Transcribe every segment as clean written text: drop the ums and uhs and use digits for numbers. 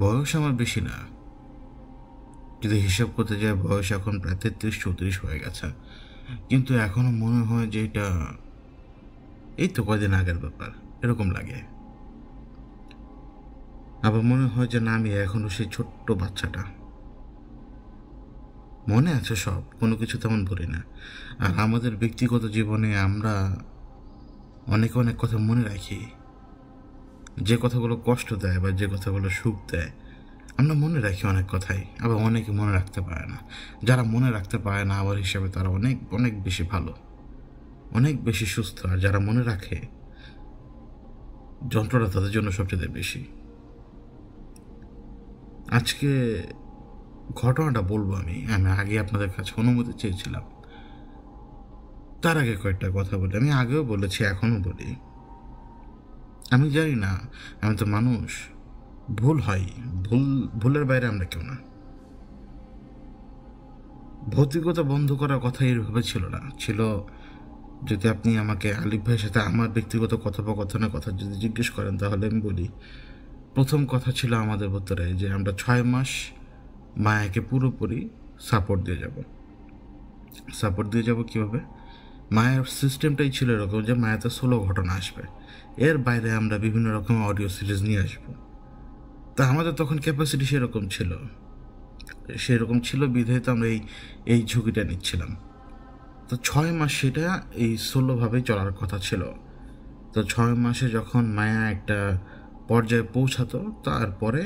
বয়স আমার বেশি না, যদি হিসাব করতে যাই বয়স এখন প্রায় 33-34 হয়ে গেছে, কিন্তু এখনো মনে হয় যে এটা এই তো কয়দিন আগের ব্যাপার, এরকম লাগে। আবার মনে হয় যে না, আমি এখনো সেই ছোট্ট বাচ্চাটা। মনে আছে সব, কোনো কিছু তেমন ভুলি না। আর আমাদের ব্যক্তিগত জীবনে আমরা অনেক অনেক কথা মনে রাখি, যে কথাগুলো কষ্ট দেয় বা যে কথাগুলো সুখ দেয় আমরা মনে রাখি অনেক কথাই, আবার অনেকে মনে রাখতে পারে না। যারা মনে রাখতে পারে না আমার হিসাবে তারা অনেক অনেক বেশি ভালো, অনেক বেশি সুস্থ। আর যারা মনে রাখে যন্ত্রণা তাদের জন্য সবচেয়ে বেশি। আজকে ঘটনাটা বলবো আমি আমি আগে আপনাদের কাছে অনুমতি চেয়েছিলাম। তার আগে কয়েকটা কথা বলি, আমি আগেও বলেছি এখনও বলি। আমি জানি না, আমি তো মানুষ, ভুল হয়, ভুলের বাইরে আমরা কেউ না। ভৌতিকতা বন্ধ করার কথা এইভাবে ছিল না, ছিল যদি আপনি আমাকে আলিফ ভাইয়ের সাথে আমার ব্যক্তিগত কথোপকথনের কথা যদি জিজ্ঞেস করেন তাহলে আমি বলি, প্রথম কথা ছিল আমাদের ভিতরে যে আমরা 6 মাস মায়াকে পুরোপুরি সাপোর্ট দিয়ে যাব কীভাবে? মায়ের সিস্টেমটাই ছিল এরকম যে মায়াতে 16 ঘটনা আসবে, এর বাইরে আমরা বিভিন্ন রকম অডিও সিরিজ নিয়ে আসবো। তা আমাদের তখন ক্যাপাসিটি সেরকম ছিল বিধায় তো আমরা এই ঝুঁকিটা নিচ্ছিলাম। তো 6 মাস সেটা এই 16ভাবেই চলার কথা ছিল। তো 6 মাসে যখন মায়া একটা পর্যায়ে পৌঁছাতো তারপরে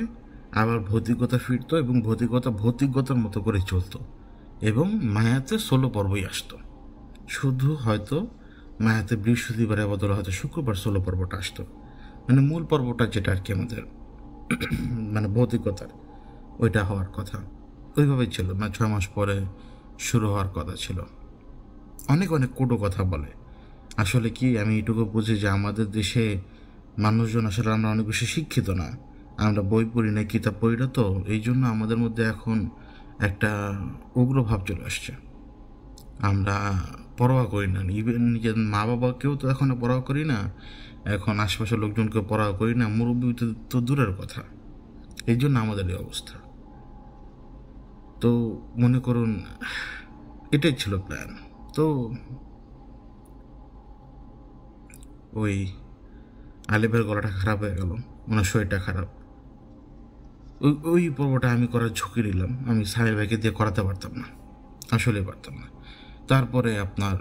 আবার ভৌতিকতা ফিরতো এবং ভৌতিকতার মতো করে চলতো এবং মায়াতে 16 পর্বই আসতো। শুধু হয়তো মায়াতে বৃহস্পতিবারে বদলে হয়তো শুক্রবার 16 পর্বটা আসতো, মানে মূল পর্বটা যেটা আর কি আমাদের মানে ভৌতিকতার ওইটা হওয়ার কথা ওইভাবেই ছিল, মানে 6 মাস পরে শুরু হওয়ার কথা ছিল। অনেক অনেক কটু কথা বলে। আসলে কি আমি এটুকু বুঝি যে আমাদের দেশে মানুষজন আসলে আমরা অনেক বেশি শিক্ষিত না, আমরা বই পড়ি না, কিতাব পড়ি না, তো এই জন্য আমাদের মধ্যে এখন একটা উগ্র ভাব চলে আসছে। আমরা পরোয়া করি না, ইভেন নিজের মা বাবাকেও তো এখন পরোয়া করি না, এখন আশপাশের লোকজনকে পরোয়া করি না, মুরব্বী তো দূরের কথা। এই জন্য আমাদের এই অবস্থা। তো মনে করুন এটাই ছিল প্ল্যান। তো ওই আলিফের গলাটা খারাপ হয়ে গেল, ওনার শরীরটা খারাপ, ওই পর্বটা আমি করার ঝুঁকি নিলাম। আমি সাহেব ভাইকে দিয়ে করাতে পারতাম না, আসলে পারতাম না। তারপরে আপনার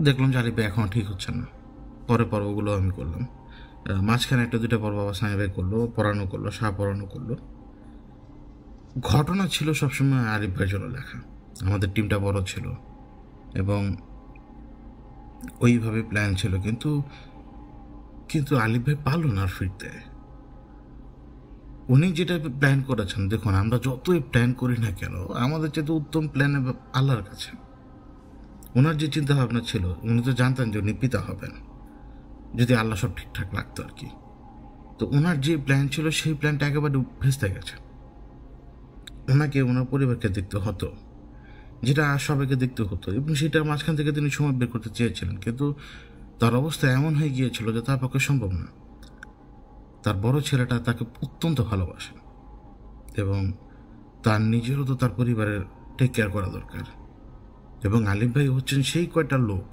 দেখলাম যে আলিফ ভাই এখনও ঠিক হচ্ছে না, পরে পর্বগুলো আমি করলাম। মাঝখানে একটা দুটো পর্ব আবার সাহেব ভাই করলো, পড়ানো করলো, পড়ানো করলো। ঘটনা ছিল সবসময় আলিফ ভাইয়ের জন্য লেখা। আমাদের টিমটা বড় ছিল এবং ওইভাবে প্ল্যান ছিল, কিন্তু আলিফ ভাই পারল না ফিরতে। উনি যেটা প্ল্যান করেছেন, দেখুন আমরা যতই প্ল্যান করি না কেন আমাদের চেয়ে উত্তম প্ল্যান আল্লাহর কাছে। ওনার যে চিন্তা ভাবনা ছিল, উনি তো জানতেন যে উনি পিতা হবেন যদি আল্লাহ সব ঠিকঠাক লাগতো আর কি। তো ওনার যে প্ল্যান ছিল সেই প্ল্যানটা একেবারে ভেস্তে গেছে। ওনাকে ওনার পরিবারকে দেখতে হতো, যেটা সবাইকে দেখতে হতো, এবং সেটার মাঝখান থেকে তিনি সময় বের করতে চেয়েছিলেন, কিন্তু তার অবস্থা এমন হয়ে গিয়েছিল যে তার পক্ষে সম্ভব না। তার বড় ছেলেটা তাকে অত্যন্ত ভালোবাসে এবং তার নিজেরও তো তার পরিবারের টেক কেয়ার করা দরকার। এবং আলিফ ভাই হচ্ছেন সেই কয়টা লোক,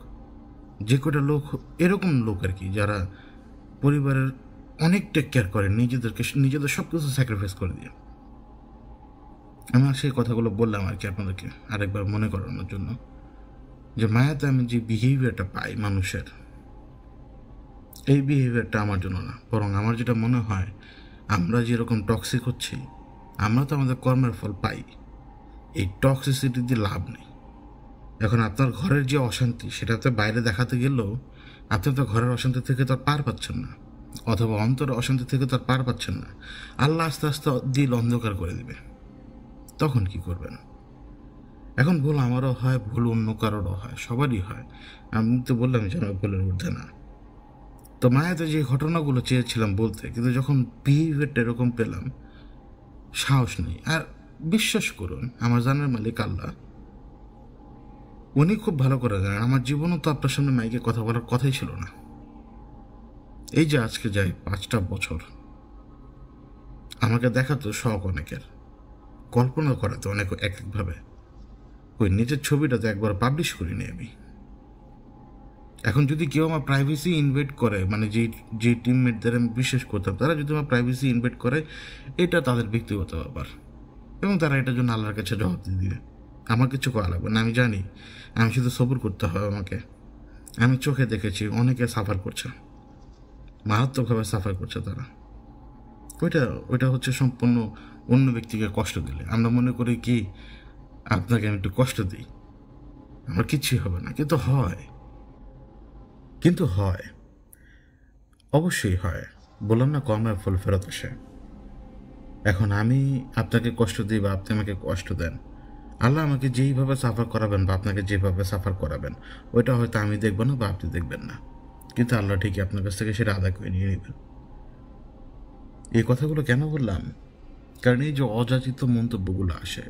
যে কয়টা লোক এরকম লোক আর কি, যারা পরিবারের অনেক টেক কেয়ার করে, নিজেদের সব কিছু স্যাক্রিফাইস করে দিয়ে। আমার সেই কথাগুলো বললাম আর কি আপনাদেরকে আরেকবার মনে করানোর জন্য, যে মায়াতে আমি যে বিহেভিয়ারটা পাই মানুষের, এই বিহেভিয়ারটা আমার জন্য না, বরং আমার যেটা মনে হয় আমরা যেরকম টক্সিক হচ্ছি, আমরা তো আমাদের কর্মের ফল পাই। এই টক্সিসিটি দিয়ে লাভ নেই। এখন আপনার ঘরের যে অশান্তি সেটা তো বাইরে দেখাতে গেলেও আপনি তো ঘরের অশান্তি থেকে তো আর পার পাচ্ছেন না, অথবা অন্তরের অশান্তি থেকে তো আর পার পাচ্ছেন না। আল্লাহ আস্তে আস্তে দিল অন্ধকার করে দিবে, তখন কি করবেন? এখন ভুল আমারও হয়, ভুল অন্য কারোরও হয়, সবারই হয়। আমি তো বললাম যে আমার ভুলের ঊর্ধ্বে না। তো মায়াতে যে ঘটনাগুলো চেয়েছিলাম বলতে, কিন্তু যখন বিহেভিয়ারটা এরকম পেলাম, সাহস নেই। আর বিশ্বাস করুন, আমার জানার মালিক আল্লাহ, উনি খুব ভালো করে জানেন আমার জীবনও তো আপনার সামনে মাইকে কথা বলার কথাই ছিল না। এই যে আজকে যাই 5টা বছর, আমাকে দেখাতো শখ অনেকের, কল্পনা করাতো অনেক এক একভাবে। ওই নিজের ছবিটা তো একবার পাবলিশ করিনি আমি। এখন যদি কেউ আমার প্রাইভেসি ইনভেট করে, মানে যে যে টিমমেটদের আমি বিশ্বাস করতাম, তারা যদি আমার প্রাইভেসি ইনভেট করে, এটা তাদের ব্যক্তিগত ব্যাপার, এবং তারা এটার জন্য আল্লাহর কাছে জবাব দিয়ে দিবে। আমার কিছু করা লাগবে না, আমি জানি। আমি শুধু সবুর করতে হবে আমাকে। আমি চোখে দেখেছি অনেকে সাফার করছে, মারাত্মকভাবে সাফার করছে তারা। ওইটা ওইটা হচ্ছে সম্পূর্ণ অন্য ব্যক্তিকে কষ্ট দিলে। আমরা মনে করি কি আপনাকে আমি একটু কষ্ট দিই, আমার কিচ্ছুই হবে না, কিন্তু হয়, অবশ্যই হয়। বললাম না, কর্মের ফল ফেরত আসে। এখন আমি আপনাকে কষ্ট দিই বা আপনি আমাকে কষ্ট দেন, আল্লাহ আমাকে যেইভাবে সাফার করাবেন বা আপনাকে যেভাবে সাফার করাবেন, ওইটা হয়তো আমি দেখব না বা আপনি দেখবেন না, কিন্তু আল্লাহ ঠিকই আপনার কাছ থেকে সেটা আদায় করে নিয়ে নেবেন। এই কথাগুলো কেন বললাম? কারণ এই যে অযাচিত মন্তব্যগুলো আসে,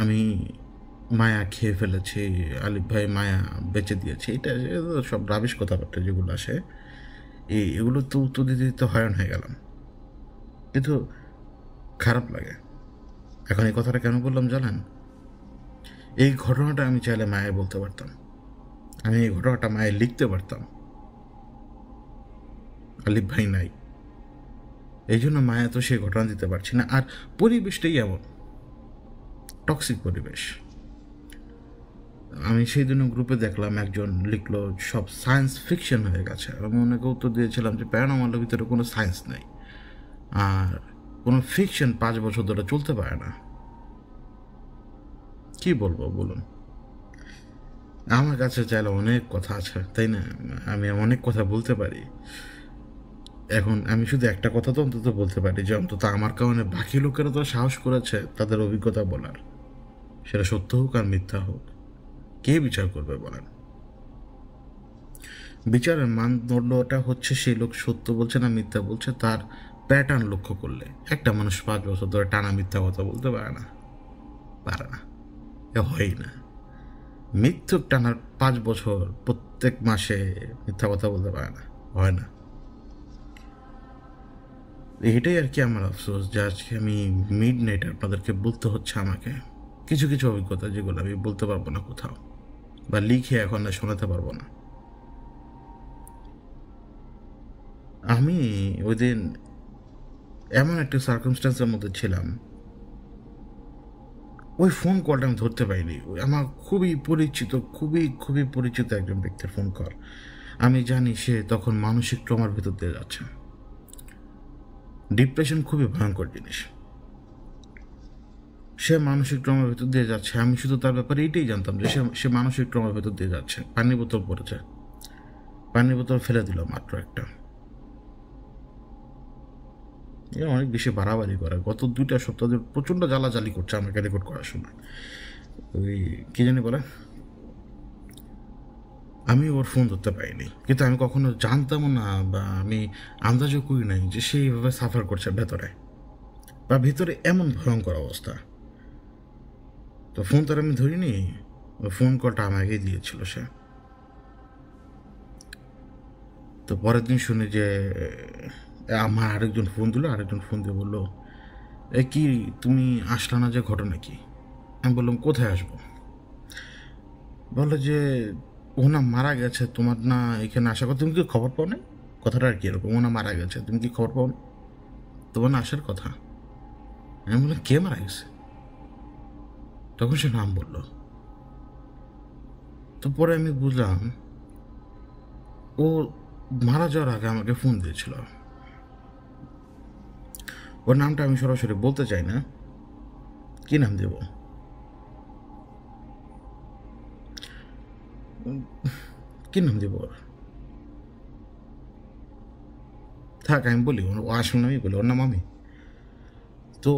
আমি মায়া খেয়ে ফেলেছি, আলিফ ভাই মায়া বেঁচে দিয়েছে, এটা সব রাবিশ কথাবার্তা যেগুলো আসে, এগুলো তো উত্তর দিতে দিতে হয়রান হয়ে গেলাম, কিন্তু খারাপ লাগে। এখন এই কথাটা কেন বললাম জানেন? এই ঘটনাটা আমি চাইলে মায়ে বলতে পারতাম, আমি এই ঘটনাটা মায়ে লিখতে পারতাম, আলিফ ভাই নাই, এই জন্য মায়া তো সেই ঘটনা দিতে পারছি না। আর পরিবেশটাই এমন টক্সিক পরিবেশ। আমি সেই দিন গ্রুপে দেখলাম একজন লিখলো সব সায়েন্স ফিকশন হয়ে গেছে। আমি ওনাকে উত্তর দিয়েছিলাম যে প্যারানর্মালের ভিতরে কোনো সায়েন্স নেই, আর কোনো ফিকশন 5 বছর ধরে চলতে পারে না। কি বলবো বলুন? আমার কাছে চাইলে অনেক কথা আছে, তাই না? আমি অনেক কথা বলতে পারি। এখন আমি শুধু একটা কথা তো অন্তত বলতে পারি, যে অন্তত আমার কারণে বাকি লোকেরা তো সাহস করেছে তাদের অভিজ্ঞতা বলার, সেটা সত্য হোক আর মিথ্যা হোক, কে বিচার করবে বলেন? বিচারের মানদণ্ডটা হচ্ছে সেই লোক সত্য বলছে না মিথ্যা বলছে তার প্যাটার্ন লক্ষ্য করলে। একটা মানুষ 5 বছর ধরে টানা মিথ্যা কথা বলতে পারে না, এ হয়ই না। মৃত্যুক টানার 5 বছর প্রত্যেক মাসে মিথ্যা কথা বলতে পারে না, হয় না। এটাই আর কি আমার আফসোস, যে আজকে আমি মিড নাইট আপনাদেরকে বলতে হচ্ছে আমাকে কিছু কিছু অভিজ্ঞতা, যেগুলো আমি বলতে পারবো না কোথাও, বা লিখে এখন আর শোনাতে পারবো না। আমি ওই দিন এমন একটা সার্কামস্টান্সের মধ্যে ছিলাম, ওই ফোন কলটা আমি ধরতে পারিনি। আমার খুবই পরিচিত, খুবই খুবই পরিচিত একজন ব্যক্তির ফোন কল। আমি জানি সে তখন মানসিক ট্রমার ভেতর দিয়ে যাচ্ছে। ডিপ্রেশন খুবই ভয়ঙ্কর জিনিস। সে মানসিক ট্রমার ভেতর দিয়ে যাচ্ছে, আমি শুধু তার ব্যাপারে এইটাই জানতাম যে সে মানসিক ট্রমার ভেতর দিয়ে যাচ্ছে। পানির বোতল পড়েছে, পানির বোতল ফেলে দিল মাত্র একটা। এরা অনেক বেশি বাড়াবাড়ি করে, গত 2টা সপ্তাহ ধরে প্রচণ্ড জ্বালাজালি করছে আমাকে রেকর্ড করার সময়। ওই কি জানি বলে, আমি ওর ফোন ধরতে পারিনি, কিন্তু আমি কখনো জানতামও না বা আমি আন্দাজও করি নাই যে সে এইভাবে সাফার করছে ভেতরে, বা ভিতরে এমন ভয়ঙ্কর অবস্থা। তো ফোন তার আমি ধরিনি, ওই ফোন কলটা আমাকেই দিয়েছিল সে। তো পরের দিন শুনি যে আমার আরেকজন ফোন দিল, আরেকজন ফোন দিয়ে বললো, এ কি তুমি আসলা না, যে ঘটনা কি? আমি বললাম কোথায় আসবো? বললো যে ও না মারা গেছে, তোমার না এখানে আসার কথা, তুমি কি খবর পাও না? কথাটা আর কি এরকম, ও না মারা গেছে, তুমি কি খবর পাও না? তোমার না আসার কথা। আমি বললাম কে মারা গেছে? তখন সে নাম বললো। তো পরে আমি বুঝলাম ও মারা যাওয়ার আগে আমাকে ফোন দিয়েছিল। ওর নামটা আমি সরাসরি বলতে চাই না, কি নাম দেব? কি নাম দেব ওর? থাক, আমি বলি, ও আসল নামই বলি, ওর নাম আমি। তো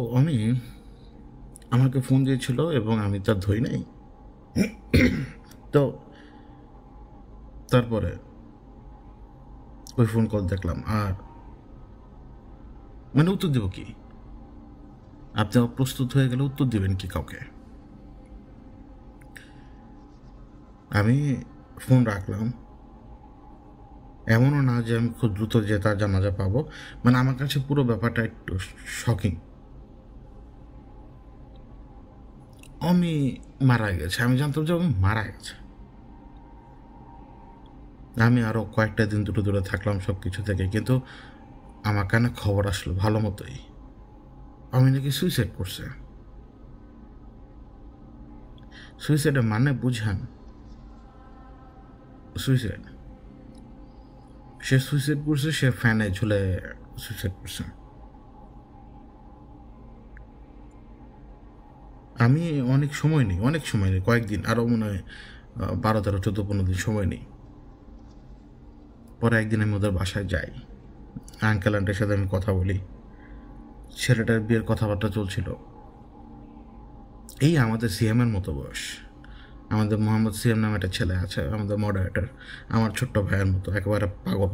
আমাকে ফোন দিয়েছিল এবং আমি তার ধরি নাই। তো তারপরে ওই ফোন কল দেখলাম, আর মানে উত্তর দেব কি? আপনি অপ্রস্তুত হয়ে গেলে উত্তর দিবেন কি কাউকে? আমি ফোন রাখলাম, এমনও না যে আমি খুব দ্রুত যে তার জানাজা পাবো, মানে আমার কাছে পুরো ব্যাপারটা একটু শকিং। আমি মারা গেছে, আমি জানতাম যে আমি মারা গেছে। আমি আরও কয়েকটা দিন দূরে দূরে থাকলাম সব কিছু থেকে, কিন্তু আমার কানে খবর আসলো ভালো মতোই আমি নাকি সুইসাইড করছে। সুইসাইডের মানে বুঝান? সুইসাইড, সে সুইসাইড করছে, সে ফ্যানে ঝুলে সুইসাইড করছে। আমি অনেক সময় নেই, কয়েকদিন, আরও মনে হয় 12, 13, 14, 15 দিন সময় নেই। পরে একদিন আমি ওদের বাসায় যাই, আঙ্কেল আন্টির সাথে আমি কথা বলি। ছেলেটার বিয়ের কথাবার্তা চলছিল। এই আমাদের সিএমের মতো বয়স, আমাদের মোহাম্মদ সিএম নামে একটা ছেলে আছে, আমাদের মডারেটর, আমার ছোট্ট ভাইয়ের মতো, একেবারে পাগল।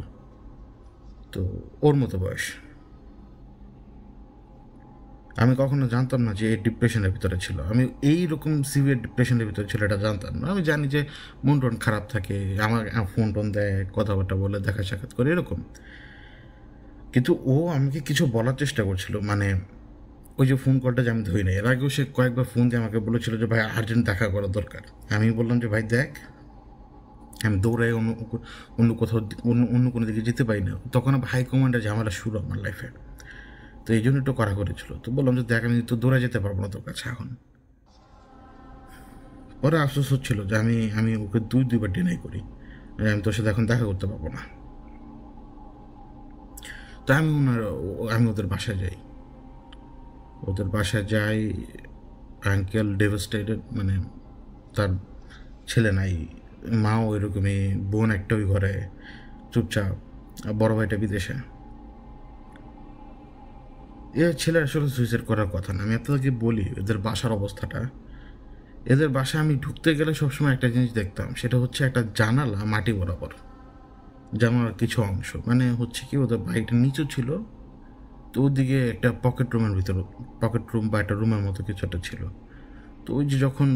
তো ওর মতো বয়স। আমি কখনো জানতাম না যে এই ডিপ্রেশনের ভিতরে ছিল। আমি এইরকম সিভিয়ার ডিপ্রেশনের ভিতরে ছিল এটা জানতাম না। আমি জানি যে মন টন খারাপ থাকে, আমার ফোন টোন দেয়, কথাবার্তা বলে, দেখা সাক্ষাৎ করে, এরকম। কিন্তু ও আমাকে কিছু বলার চেষ্টা করছিল, মানে ওই যে ফোন কলটা যে আমি ধরি না, এর আগেও সে কয়েকবার ফোন দিয়ে আমাকে বলেছিল যে ভাই আর্জেন্ট দেখা করা দরকার। আমি বললাম যে ভাই দেখ, আমি দৌড়াই অন্য কোথাও, অন্য কোনো দিকে যেতে পারি না। তখন হাই কমান্ডের ঝামেলা শুরু আমার লাইফে, তো এই জন্য একটু করা করেছিল। তো বললাম যে দেখ, আমি তো দৌড়ে যেতে পারবো না তোর কাছে এখন। পরে আফসোস হচ্ছিল যে আমি ওকে দুইবার ডিনাই করি, আমি তোর সাথে এখন দেখা করতে পারবো না। তো আমি ওদের বাসায় যাই। আঙ্কেল ডেভাস্টেটেড, মানে তার ছেলে নাই, মাও ওইরকমই, বোন একটা ওই ঘরে চুপচাপ, বড় ভাইটা বিদেশে। ছেলে আসলে সুইসাইড করার কথা না। আমি আপনাদেরকে বলি এদের বাসার অবস্থাটা। এদের বাসায় আমি ঢুকতে গেলে সবসময় একটা জিনিস দেখতাম, সেটা হচ্ছে একটা জানালা মাটি বরাবর, জানালার কিছু অংশ, মানে হচ্ছে কি ওদের বাড়িটা নিচু ছিল, তো ওদিকে একটা পকেট রুম বা একটা রুমের মতো কিছু একটা ছিল। তো ওই যে যখন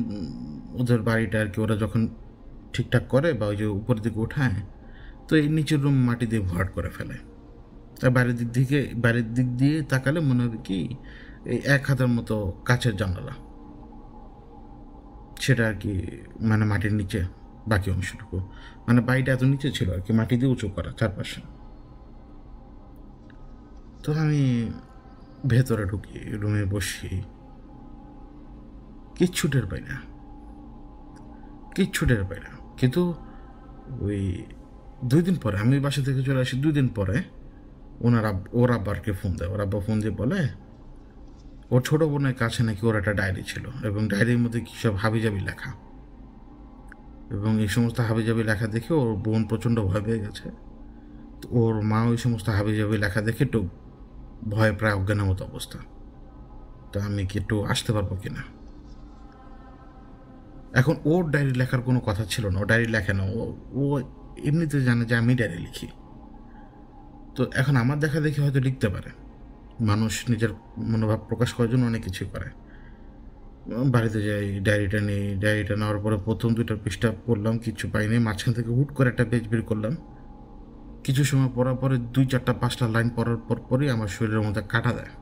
ওদের বাড়িটা আর কি ওরা যখন ঠিকঠাক করে বা ওই যে উপরের দিকে ওঠায়, তো এই নিচের রুম মাটি দিয়ে ভরাট করে ফেলে। আর বাইরের দিক দিয়ে তাকালে মনে হবে কি এই 1 হাতের মতো কাচের জানালা, সেটা আর কি, মানে মাটির নিচে বাকি অংশটুকু, মানে বাড়িটা এত নিচে ছিল আর কি, মাটি দিয়ে উঁচু করা চারপাশে। তো আমি ভেতরে ঢুকি, রুমে বসি, কিচ্ছু টের পাই না। কিন্তু ওই 2 দিন পরে, আমি বাসা থেকে চলে আসি 2 দিন পরে, ওর আব্বারকে ফোন দেয়। ওর আব্বা ফোন দিয়ে বলে ওর ছোটো বোনের কাছে নাকি ওর একটা ডায়েরি ছিল, এবং ডায়েরির মধ্যে কী সব হাবিজাবি লেখা, এবং এই সমস্ত হাবিজাবি লেখা দেখে ওর বোন প্রচণ্ড ভয় পেয়ে গেছে। তো ওর মা ওই সমস্ত হাবিজাবি লেখা দেখে একটু ভয়ে প্রায় অজ্ঞানের মতো অবস্থা। তো আমি কি একটু আসতে পারবো কিনা? এখন ওর ডায়েরি লেখার কোনো কথা ছিল না, ও ডায়েরি লেখে না, ও এমনিতে জানে যে আমি ডায়েরি লিখি। তো এখন আমার দেখা দেখি হয়তো লিখতে পারে, মানুষ নিজের মনোভাব প্রকাশ করার জন্য অনেক কিছুই করে। বাড়িতে যাই, ডায়েরিটা নিই, ডায়েরিটা নেওয়ার পরে প্রথম 2টা পৃষ্ঠা পড়লাম, কিছু পাইনি। মাঝখান থেকে হুট করে একটা পেজ বের করলাম। কিছু সময় পড়ার পরে 2, 4, 5টা লাইন পড়ার পরই আমার শরীরের মধ্যে কাটা দেয়।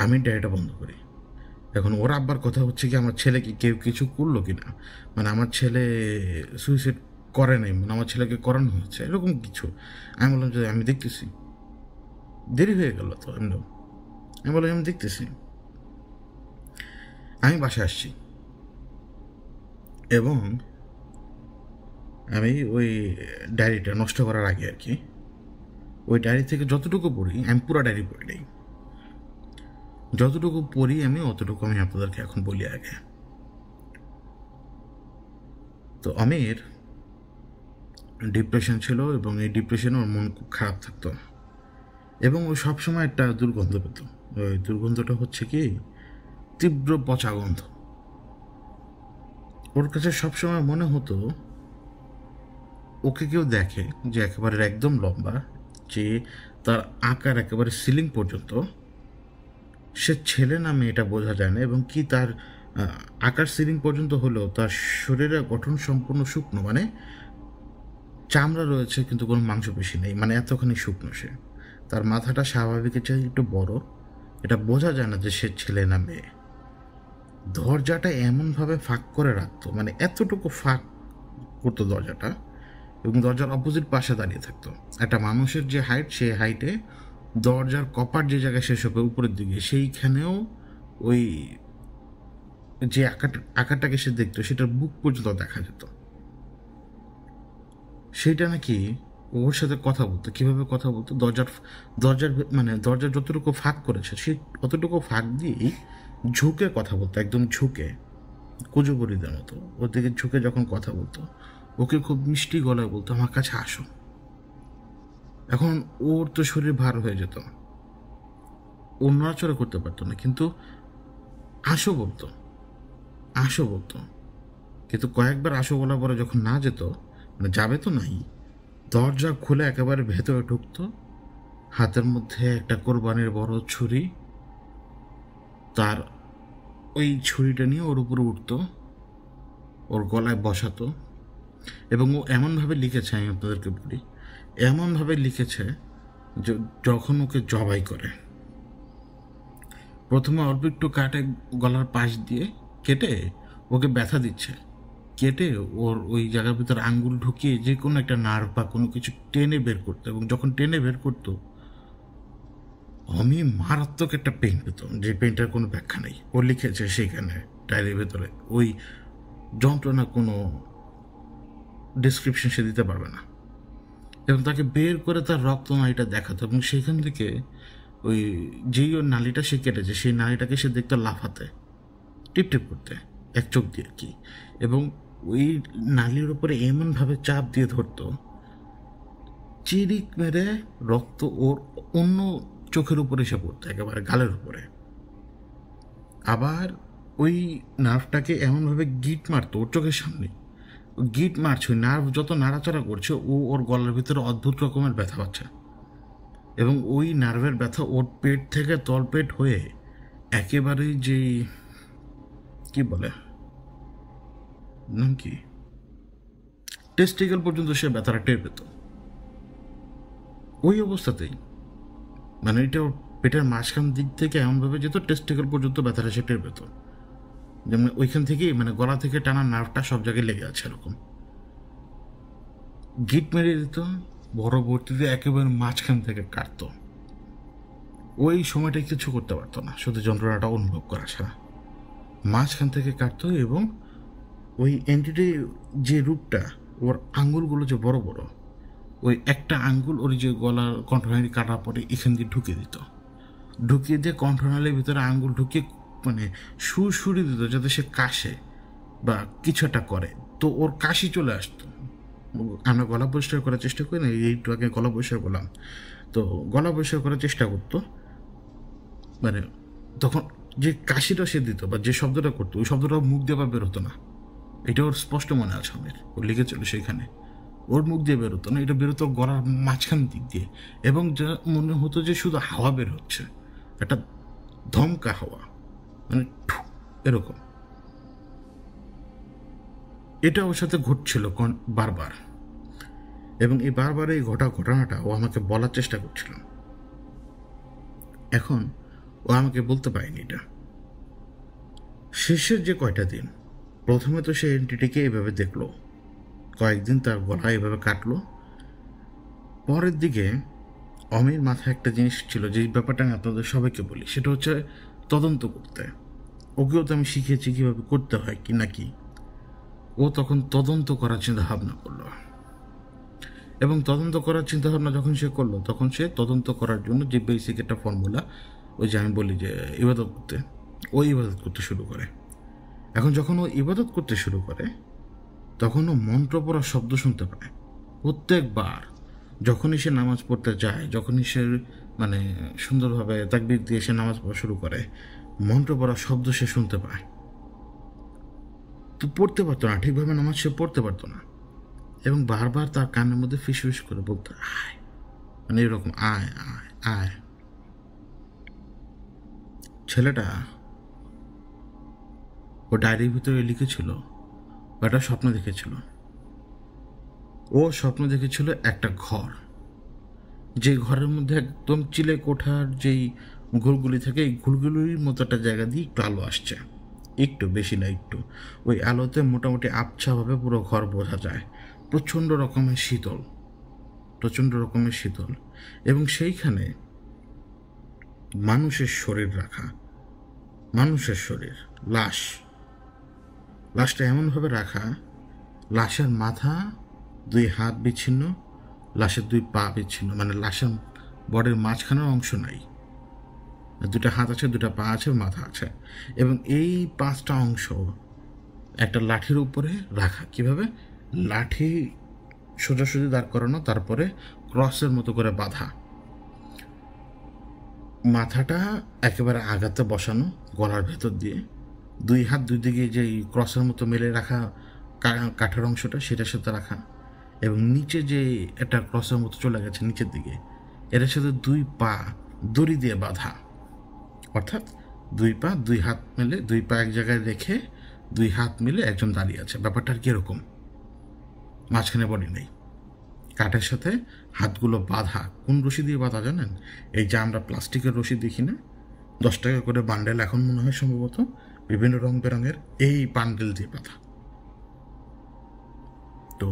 আমি ডায়েরিটা বন্ধ করি। এখন ওর আব্বার কথা হচ্ছে কি আমার ছেলে কি কেউ কিছু করলো কি না, মানে আমার ছেলে সুইসাইড করে নাই, মানে আমার ছেলেকে করানো হয়েছে, এরকম কিছু। আমি বললাম যে আমি দেখতেছি, দেরি হয়ে গেল তো এমনি। আমি বললাম আমি দেখতেছি। আমি বাসায় আসছি এবং আমি ওই ডায়েরিটা নষ্ট করার আগে আর কি, ওই ডায়েরি থেকে যতটুকু পড়ি, আমি পুরো ডায়েরি পড়ি নাই, যতটুকু পড়ি আমি অতটুকু আমি আপনাদেরকে এখন বলি আগে। তো আমির ডিপ্রেশন ছিল, এবং এই ডিপ্রেশনে ওর মন খুব খারাপ থাকতো, এবং ওই সবসময় একটা দুর্গন্ধ পেত। ওই দুর্গন্ধটা হচ্ছে কি তীব্র পচা গন্ধ। ওর কাছে সবসময় মনে হতো ওকে কেউ দেখে যে একেবারে একদম লম্বা, যে তার আকার একেবারে সিলিং পর্যন্ত, সে ছেলে না মেয়ে এটা বোঝা যায় না, এবং কি তার আকার সিলিং পর্যন্ত হলেও তার শরীরের গঠন সম্পূর্ণ শুকনো, মানে চামড়া রয়েছে কিন্তু কোনো মাংসপেশি নেই, মানে এতখানি শুকনো সে। তার মাথাটা স্বাভাবিকের চেয়ে একটু বড়, এটা বোঝা যায় না যে সে ছেলে না মেয়ে। দরজাটা এমনভাবে ফাঁক করে রাখতো, মানে এতটুকু ফাঁক করতো দরজাটা, এবং দরজার অপোজিট পাশে দাঁড়িয়ে থাকতো। একটা মানুষের যে হাইট, সেই হাইটে দরজার কপাট যে জায়গায় শেষ হবে উপরের দিকে, সেইখানেও ওই যে আকারটাকে সে দেখতো সেটার বুক পর্যন্ত দেখা যেত। সেইটা নাকি ওর সাথে কথা বলতো। কীভাবে কথা বলতো? দরজার যতটুকু ফাঁক করেছে সেই অতটুকু ফাঁক দিয়েই ঝুঁকে কথা বলতো, একদম ঝুঁকে, কুজুবরিদের মতো ওর দিকে ঝুঁকে যখন কথা বলতো, ওকে খুব মিষ্টি গলায় বলতো, আমার কাছে আসো। এখন ওর তো শরীর ভার হয়ে যেত, ও নড়াচড়া করতে পারতো না, কিন্তু আসো বলতো, আসো বলতো। কিন্তু কয়েকবার আসো বলার পরে যখন না যেত, মানে যাবে তো নাই, দরজা খুলে একেবারে ভেতরে ঢুকতো, হাতের মধ্যে একটা কোরবানির বড় ছুরি, তার ওই ছুরিটা নিয়ে ওর উপরে উঠতো, ওর গলায় বসাতো, এবং ও এমনভাবে লিখেছে, আমি আপনাদেরকে বলি, এমনভাবে লিখেছে যে যখন ওকে জবাই করে, প্রথমে অল্প একটু কাটে গলার পাশ দিয়ে, কেটে ওকে ব্যথা দিচ্ছে, কেটে ওর ওই জায়গার ভিতরে আঙ্গুল ঢুকিয়ে যে কোনো একটা নার্ভ বা কোনো কিছু টেনে বের করতো, এবং যখন টেনে বের করতো আমি মারাত্মক একটা পেইন পেতাম, যে পেইনটার কোনো ব্যাখ্যা নেই। ও লিখেছে সেইখানে ডায়েরির ভেতরে, ওই যন্ত্রণা কোনো ডিসক্রিপশন সে দিতে পারবে না। এবং তাকে বের করে তার রক্তনালীটা দেখাতো, এবং সেইখান থেকে ওই যেই ওর নালীটা সে কেটেছে সেই নালীটাকে সে দেখতো লাফাতে, টিপটিপ করতে এক চোখ দিয়ে কি, এবং ওই নালীর উপরে এমনভাবে চাপ দিয়ে ধরতো, চিরিক মেরে রক্ত ওর অন্য চোখের উপরে এসে পড়তো, একেবারে গালের উপরে। আবার ওই নার্ভটাকে এমনভাবে গিট মারতো ওর চোখের সামনে, গিট মারছে, ওই নার্ভ যত নাড়াচাড়া করছে ও ওর গলার ভিতরে অদ্ভুত রকমের ব্যথা পাচ্ছে, এবং ওই নার্ভের ব্যথা ওর পেট থেকে তলপেট হয়ে একেবারেই যে কি বলে নাম কি, টেস্টিকেল পর্যন্ত সে ব্যথাটা টের পেত ওই অবস্থাতেই। মানে এটা ওর পেটের মাঝখান দিক থেকে এমনভাবে যেত টেস্টিকেল পর্যন্ত ব্যথাটা সে টের পেত, যেমন ওইখান থেকেই, মানে গলা থেকে টানা নার্ভটা সব জায়গায় লেগে আছে এরকম। গিট মেরে দিত, পরবর্তীতে একেবারে মাঝখান থেকে কাটতো। ওই সময়টা কিছু করতে পারতো না, শুধু যন্ত্রণাটা অনুভব করা ছাড়া। মাঝখান থেকে কাটতো, এবং ওই এন্টিটি যে রূপটা, ওর আঙ্গুলগুলো যে বড় বড়, ওই একটা আঙ্গুল ওর যে গলার কণ্ঠনালী কাটার পরে এখান দিয়ে ঢুকিয়ে দিত, ঢুকিয়ে দিয়ে কণ্ঠনালীর ভিতরে আঙ্গুল ঢুকিয়ে মানে সুরসুরি দিত যাতে সে কাশে বা কিছু একটা করে, তো ওর কাশি চলে আসতো। আমরা গলা পরিষ্কার করার চেষ্টা করি না, একটু আগে গলা পরিষ্কার করলাম, তো গলা পরিষ্কার করার চেষ্টা করতো, মানে তখন যে কাশিটা সে দিত বা যে শব্দটা করতো, ওই শব্দটা মুখ দিয়ে বা বেরোতো না। এটা ওর স্পষ্ট মনে আছে, আমার ও লিখেছিল সেইখানে, ওর মুখ দিয়ে বেরোতো না, এটা বেরোতো গলার মাঝখান দিক দিয়ে, এবং যা মনে হতো যে শুধু হাওয়া বের হচ্ছে, একটা ধমকা হাওয়া, মানে এরকম। এটা ওর সাথে ঘটছিল বারবার, এবং এই বারবার এই ঘটনাটা ও আমাকে বলার চেষ্টা করছিল। এখন ও আমাকে বলতে পারেনি এটা। শেষের যে কয়টা দিন, প্রথমে তো সে এন্টিটিকে এভাবে দেখলো, কয়েকদিন তার গলা এভাবে কাটলো। পরের দিকে অমির মাথায় একটা জিনিস ছিল, যে ব্যাপারটা আমি আপনাদের সবাইকে বলি, সেটা হচ্ছে তদন্ত করতে। ওকেও তো আমি শিখিয়েছি কীভাবে করতে হয় কি নাকি। ও তখন তদন্ত করার চিন্তা ভাবনা করলো, এবং তদন্ত করার চিন্তাভাবনা যখন সে করলো, তখন সে তদন্ত করার জন্য যে বেসিক একটা ফর্মুলা, ওই যে আমি বলি যে ইবাদত করতে, ও ইবাদত করতে শুরু করে। এখন যখন ও ইবাদত করতে শুরু করে, তখন ও মন্ত্র পড়ার শব্দ শুনতে পায়। প্রত্যেকবার যখনই সে নামাজ পড়তে যায়, যখনই সে মানে সুন্দরভাবে তাকবীর দিয়ে সে নামাজ পড়া শুরু করে, মন্ত্র পড়ার শব্দ সে শুনতে পায়। তো পড়তে পারতো না ঠিকভাবে, নামাজ সে পড়তে পারতো না, এবং বারবার তার কানের মধ্যে ফিস করে বলতো আয়, মানে এরকম আয় আয় আয়। ছেলেটা ও ডায়েরির ভিতরে লিখেছিল, একটা স্বপ্ন দেখেছিল। ও স্বপ্ন দেখেছিল একটা ঘর, যে ঘরের মধ্যে একদম চিলে কোঠার যেই ঘুলগুলি থাকে, এই ঘুলগুলির মতো একটা জায়গা দিয়ে একটু আলো আসছে, একটু বেশি না একটু। ওই আলোতে মোটামুটি আবছাভাবে পুরো ঘর বোঝা যায়। প্রচণ্ড রকমের শীতল, প্রচণ্ড রকমের শীতল। এবং সেইখানে মানুষের শরীর রাখা, মানুষের শরীর, লাশটা এমনভাবে রাখা, লাশের মাথা, 2 হাত বিচ্ছিন্ন, লাশের 2 পা বিচ্ছিন্ন, মানে লাশের বডির মাঝখানের অংশ নাই। 2টা হাত আছে, 2টা পা আছে, মাথা আছে। এবং এই 5টা অংশ একটা লাঠির উপরে রাখা। কিভাবে? লাঠি সোজাসুজি দাঁড় করানো, তারপরে ক্রসের মতো করে বাঁধা, মাথাটা একেবারে আঘাতে বসানো গলার ভেতর দিয়ে, 2 হাত 2 দিকে যে ক্রসের মতো মেলে রাখা কাঠের অংশটা সেটার সাথে রাখা, এবং নিচে যে একটা ক্রসের মতো চলে গেছে নিচের দিকে, এটার সাথে 2 পা দড়ি দিয়ে বাঁধা। অর্থাৎ 2 পা 2 হাত মেলে, 2 পা এক জায়গায় রেখে 2 হাত মিলে একজন দাঁড়িয়ে আছে। ব্যাপারটা আর কীরকম? মাঝখানে বডি নেই, কাঠের সাথে হাতগুলো বাঁধা। কোন রশি দিয়ে বাঁধা জানেন? এই যে আমরা প্লাস্টিকের রশি দেখি না, 10 টাকা করে বান্ডেল এখন মনে হয় সম্ভবত, বিভিন্ন রং বেরঙের, এই বান্ডেল দিয়ে বাঁধা। তো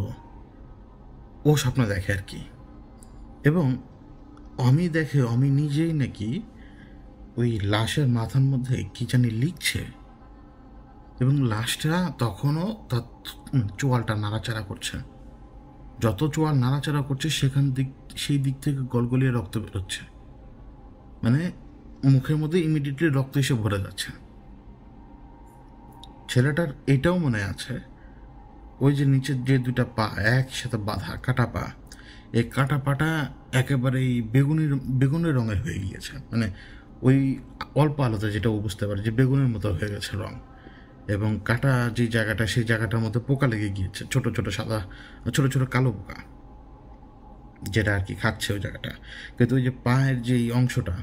ও স্বপ্ন দেখে আর কি। এবং অমি নিজেই নাকি ওই লাশের মাথার মধ্যে কি জানি লিখছে, এবং লাশটা তখনও তার চোয়ালটা নাড়াচাড়া করছে। যত চোয়াল নাড়াচাড়া করছে সেই দিক থেকে গলগলিয়ে রক্ত বেরোচ্ছে, মানে মুখের মধ্যে ইমিডিয়েটলি রক্ত এসে ভরে যাচ্ছে। ছেলেটার এটাও মনে আছে, ওই যে নিচের যে 2টা পা একসাথে বাঁধা কাটা পা, এই কাটা পাটা একেবারে এই বেগুনি রঙের হয়ে গিয়েছে, মানে ওই অল্প আলোতে যেটা ও বুঝতে পারে যে বেগুনের মতো হয়ে গেছে রং। এবং কাটা যে জায়গাটা, সেই জায়গাটার মধ্যে পোকা লেগে গিয়েছে, ছোট ছোট সাদা, ছোট ছোট কালো পোকা, যেটা আর কি খাচ্ছে ওই জায়গাটা। কিন্তু ওই যে পায়ের যে অংশটা,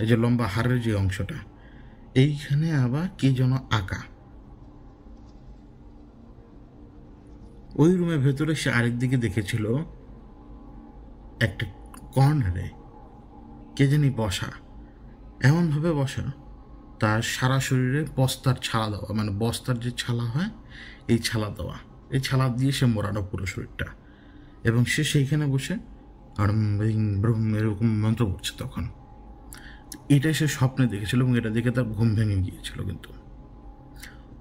এই যে লম্বা হাড়ের যে অংশটা, এইখানে আবার কি যেন আঁকা। ওই রুমের ভেতরে সে আরেক দিকে দেখেছিল একটা কর্নারে কে জানি বসা, এমনভাবে বসা তার সারা শরীরে বস্তার ছালা দেওয়া, মানে বস্তার যে ছালা হয় এই ছালা দেওয়া, এই ছালা দিয়ে সে মোড়ানো পুরো শরীরটা। এবং সে সেইখানে বসে আর এরকম মন্ত্র করছে। তখন এটাই সে স্বপ্নে দেখেছিল, এবং এটা দেখে তার ঘুম ভেঙে গিয়েছিল। কিন্তু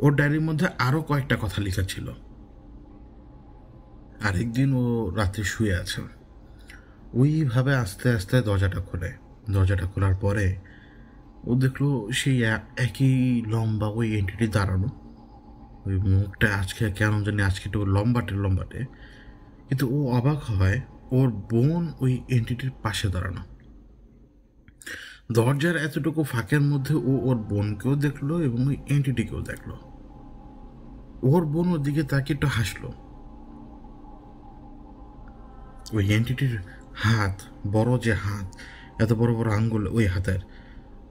ওর ডায়েরির মধ্যে আরও কয়েকটা কথা লেখা ছিল। আরেকদিন ও রাত্রে শুয়ে আছে, ওইভাবে আস্তে আস্তে দরজাটা খোলার পরে ও দেখলো সেই একই লম্বা ওই এন্টিটি দাঁড়ানো, ওই মুখটা আজকে কেন জানি আজকে একটু লম্বাটে, কিন্তু ও অবাক হয় ওর বোন ওই এন্টিটির পাশে দাঁড়ানো। দরজার এতটুকু ফাঁকের মধ্যে ও ওর বোনকেও দেখলো এবং ওই এন্টিটিকেও দেখলো। ওর বোন ওর দিকে তাকিয়ে একটু হাসলো। ওই এন্টিটির হাত, বড় যে হাত, এত বড় বড় আঙ্গুল ওই হাতের,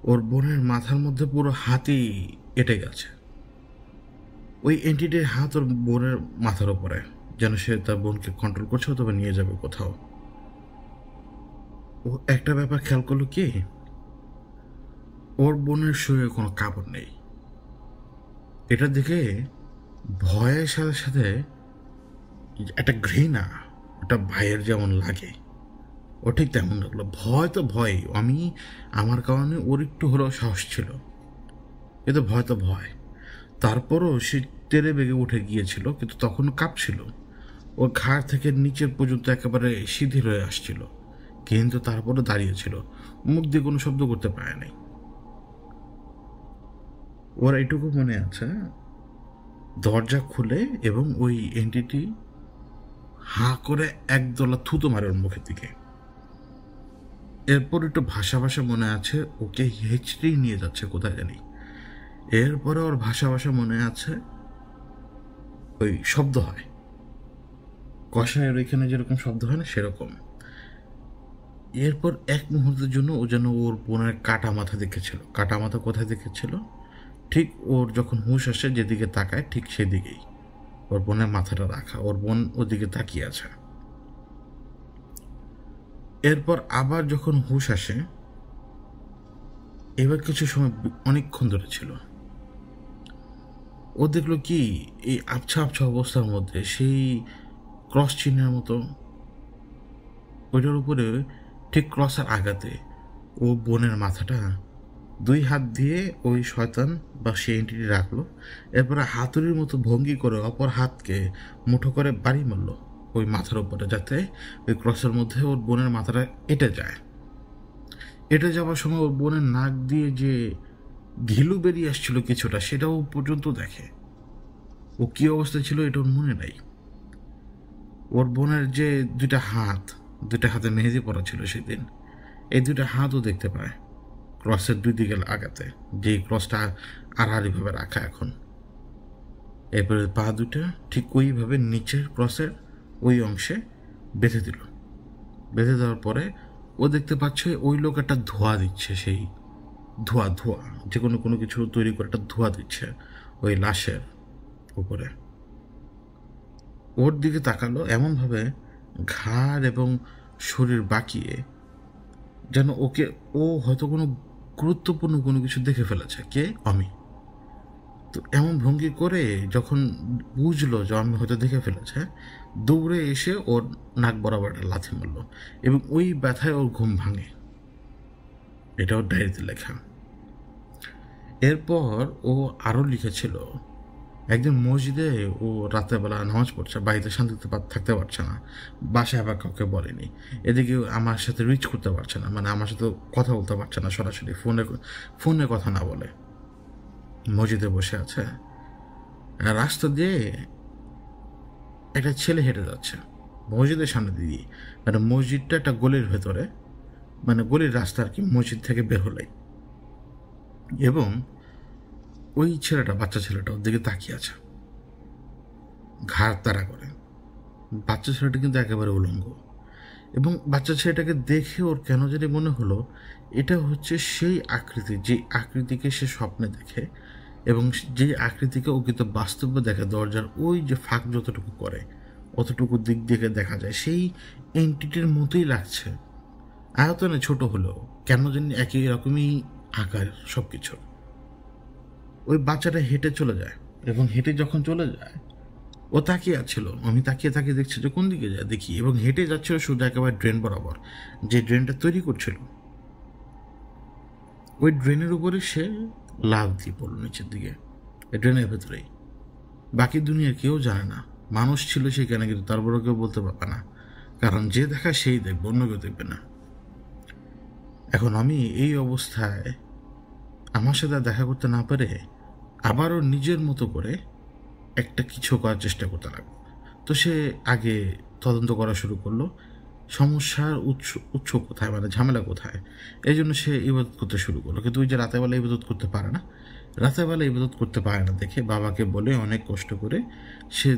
ওর বোনের মাথার মধ্যে পুরো হাতই এঁটে গেছে। ওই এন্টিটির হাত ওর বোনের মাথার উপরে, যেন সে তার বোনকে কন্ট্রোল করছে অথবা নিয়ে যাবে কোথাও। ও একটা ব্যাপার খেয়াল করলো কি, ওর বোনের শরীরে কোনো কাপড় নেই। এটা দেখে ভয়ের সাথে সাথে একটা ঘৃণা, একটা ভাইয়ের যেমন লাগে ও ঠিক তেমন লাগলো। ভয় তো ভয়, আমার কারণে ওর একটু হলেও সাহস ছিল, কিন্তু ভয় তো ভয়। তারপরও সে তেরে বেগে উঠে গিয়েছিল, কিন্তু তখনও কাঁপছিল। ওর ঘাড় থেকে নিচের পর্যন্ত একেবারে শিথিল হয়ে আসছিল, কিন্তু তারপরও দাঁড়িয়েছিল, মুখ দিয়ে কোনো শব্দ করতে পারে নাই। ওর এইটুকু মনে আছে, দরজা খুলে এবং ওই এন্টিটি হাঁ করে একদলা থুতো মারে ওর মুখের দিকে। এরপর একটু ভাষা মনে আছে, ওকে হেঁচড়ে নিয়ে যাচ্ছে কোথায় জানি। এরপরে ওর ভাষা মনে আছে, ওই শব্দ হয় কষায়ের ওইখানে যেরকম শব্দ হয় না সেরকম। এরপর এক মুহূর্তের জন্য ও যেন ওর বোনের কাটা মাথা দেখেছিল। কাটা মাথা কোথায় দেখেছিল? ঠিক ওর যখন হুঁশ আসে যেদিকে তাকায় ঠিক সেদিকেই ওর বোনের মাথাটা রাখা, ওর বোন ওদিকে তাকিয়ে আছে। এরপর আবার যখন হুঁশ আসে, এবার কিছু সময় অনেকক্ষণ ধরে ছিল, ও দেখলো কি এই আবছা আবছা অবস্থার মধ্যে সেই ক্রস চিহ্নের মতো, ওইটার উপরে ঠিক ক্রসের আঘাতে ও বোনের মাথাটা 2 হাত দিয়ে ওই শয়তান বা সেই এন্টিটি রাখলো। এরপরে হাতুড়ির মতো ভঙ্গি করে অপর হাতকে মুঠো করে বাড়ি মারল ওই মাথার উপরে, যাতে ওই ক্রসের মধ্যে ওর বোনের মাথাটা এঁটে যায়। এঁটে যাওয়ার সময় ওর বোনের নাক দিয়ে যে ঘিলু বেরিয়ে আসছিল কিছুটা, সেটাও পর্যন্ত দেখে। ও কী অবস্থায় ছিল এটা ওর মনে নাই। ওর বোনের যে 2 হাতে মেহেদি পরা ছিল সেদিন, এই 2 হাতও দেখতে পায় ক্রসের 2 দিকে আগাতে, যে ক্রসটা আড়াআড়িভাবে রাখা এখন। এরপরে পা 2টা ঠিক ওইভাবে নিচের ক্রসের ওই অংশে বেঁধে দিল। বেঁধে দেওয়ার পরে ও দেখতে পাচ্ছে ওই লোক একটা ধোঁয়া দিচ্ছে, সেই ধোঁয়া যে কোনো কিছু তৈরি করে একটা ধোঁয়া দিচ্ছে ওই লাশের উপরে। ওর দিকে তাকালো এমনভাবে ঘাড় এবং শরীর বাঁকিয়ে, যেন ও হয়তো কোনো গুরুত্বপূর্ণ কোনো কিছু দেখে ফেলেছে। কে? আমি। তো এমন ভঙ্গি করে যখন বুঝলো যে আমি হয়তো দেখে ফেলেছে, দৌড়ে এসে ওর নাক বরাবর একটা লাথি মারল এবং ওই ব্যথায় ওর ঘুম ভাঙে। এটা ওর ডায়েরিতে লেখা। এরপর ও আরও লিখেছিল, একদিন মসজিদে ও রাতের বেলা নামাজ পড়ছে, বাড়িতে শান্তিতে থাকতে পারছে না, বাসায় আবার কাউকে বলেনি, এদিকে আমার সাথে রিচ করতে পারছে না, মানে আমার সাথে কথা বলতে পারছে না সরাসরি, ফোনে কথা না বলে মসজিদে বসে আছে। রাস্তা দিয়ে একটা ছেলে হেঁটে যাচ্ছে মসজিদের সামনে দিয়ে, মানে মসজিদটা একটা গলির ভেতরে, মানে গলির রাস্তা আর কি, মসজিদ থেকে বের হলেই। এবং ওই বাচ্চা ছেলেটা ওর দিকে তাকিয়ে আছে ঘাড় তাড়া করে। বাচ্চা ছেলেটা কিন্তু একেবারে উলঙ্গ, এবং বাচ্চা ছেলেটাকে দেখে ওর কেন জানি মনে হলো এটা হচ্ছে সেই আকৃতি, যে আকৃতিকে সে স্বপ্নে দেখে এবং যে আকৃতিকে ও কিন্তু বাস্তবে দেখে। দরজার ওই যে ফাঁক যতটুকু করে অতটুকু দিক থেকে দেখা যায়, সেই এন্টিটির মতোই লাগছে। আয়তনে ছোট হলেও কেন জানি একই রকমই আকার সব কিছু। ওই বাচ্চাটা হেঁটে চলে যায়, এবং হেঁটে যখন চলে যায় ও তাকিয়ে আছিল, আমি তাকিয়ে তাকিয়ে দেখছি যে কোন দিকে যায় দেখি, এবং হেঁটে যাচ্ছিল শুধু একেবারে ড্রেন বরাবর, যে ড্রেনটা তৈরি করছিল ওই ড্রেনের উপরে সে লাফ দিয়ে পড়ল নিচের দিকে, ড্রেনের ভেতরেই। বাকি দুনিয়া কেউ জানে না মানুষ ছিল সেখানে, কিন্তু তারপরে কেউ বলতে পারবে না, কারণ যে দেখা সেই দেখবে, অন্য কেউ দেখবে না। এখন আমি এই অবস্থায় আমার সাথে দেখা করতে না পারে আবারও নিজের মতো করে একটা কিছু করার চেষ্টা করতে লাগলো। তো সে আগে তদন্ত করা শুরু করলো সমস্যার উৎস কোথায়, মানে ঝামেলা কোথায়। এই জন্য সে ইবাদত করতে শুরু করলো, কিন্তু ওই যে রাতেরবেলা ইবাদত করতে পারে না, রাতেরবেলা ইবাদত করতে পারে না দেখে বাবাকে বলে অনেক কষ্ট করে সে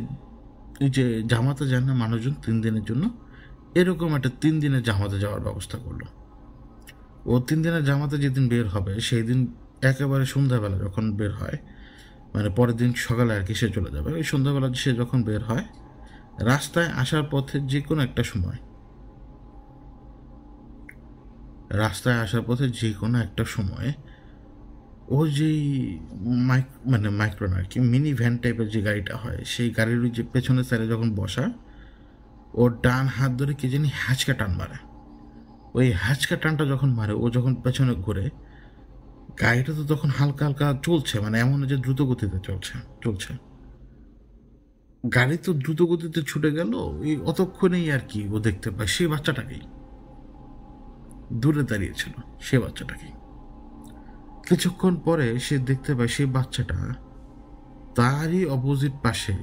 ওই যে জামাতে যান না মানুষজন 3 দিনের জন্য, এরকম একটা 3 দিনের জামাতে যাওয়ার ব্যবস্থা করলো। ও 3 দিনের জামাতে যেদিন বের হবে সেই দিন একেবারে সন্ধ্যাবেলা যখন বের হয়, মানে পরের দিন সকালে আর কি সে চলে যাবে, ওই সন্ধ্যাবেলা সে যখন বের হয় রাস্তায় আসার পথে যে কোনো একটা সময়, ও যেই মাইক্রো না আর কি, মিনি ভ্যান টাইপের যে গাড়িটা হয়, সেই গাড়ির যে পেছনের সাইডে যখন বসা, ওর ডান হাত ধরে কে জানি হ্যাঁচকা টান মারে। ওই হ্যাঁচকা টানটা যখন মারে, ও যখন পেছনে ঘুরে, গাড়িটা তো তখন হালকা হালকা চলছে, মানে এমন যে দ্রুত গতিতে চলছে। গাড়ি তো দ্রুত গতিতে ছুটে গেল, এই অতক্ষণেই আর কি ও দেখতে পায় সেই বাচ্চাটাকেই, দূরে দাঁড়িয়েছিল সে বাচ্চাটাকেই। কিছুক্ষণ পরে সে দেখতে পায় সেই বাচ্চাটা তারই অপোজিট পাশে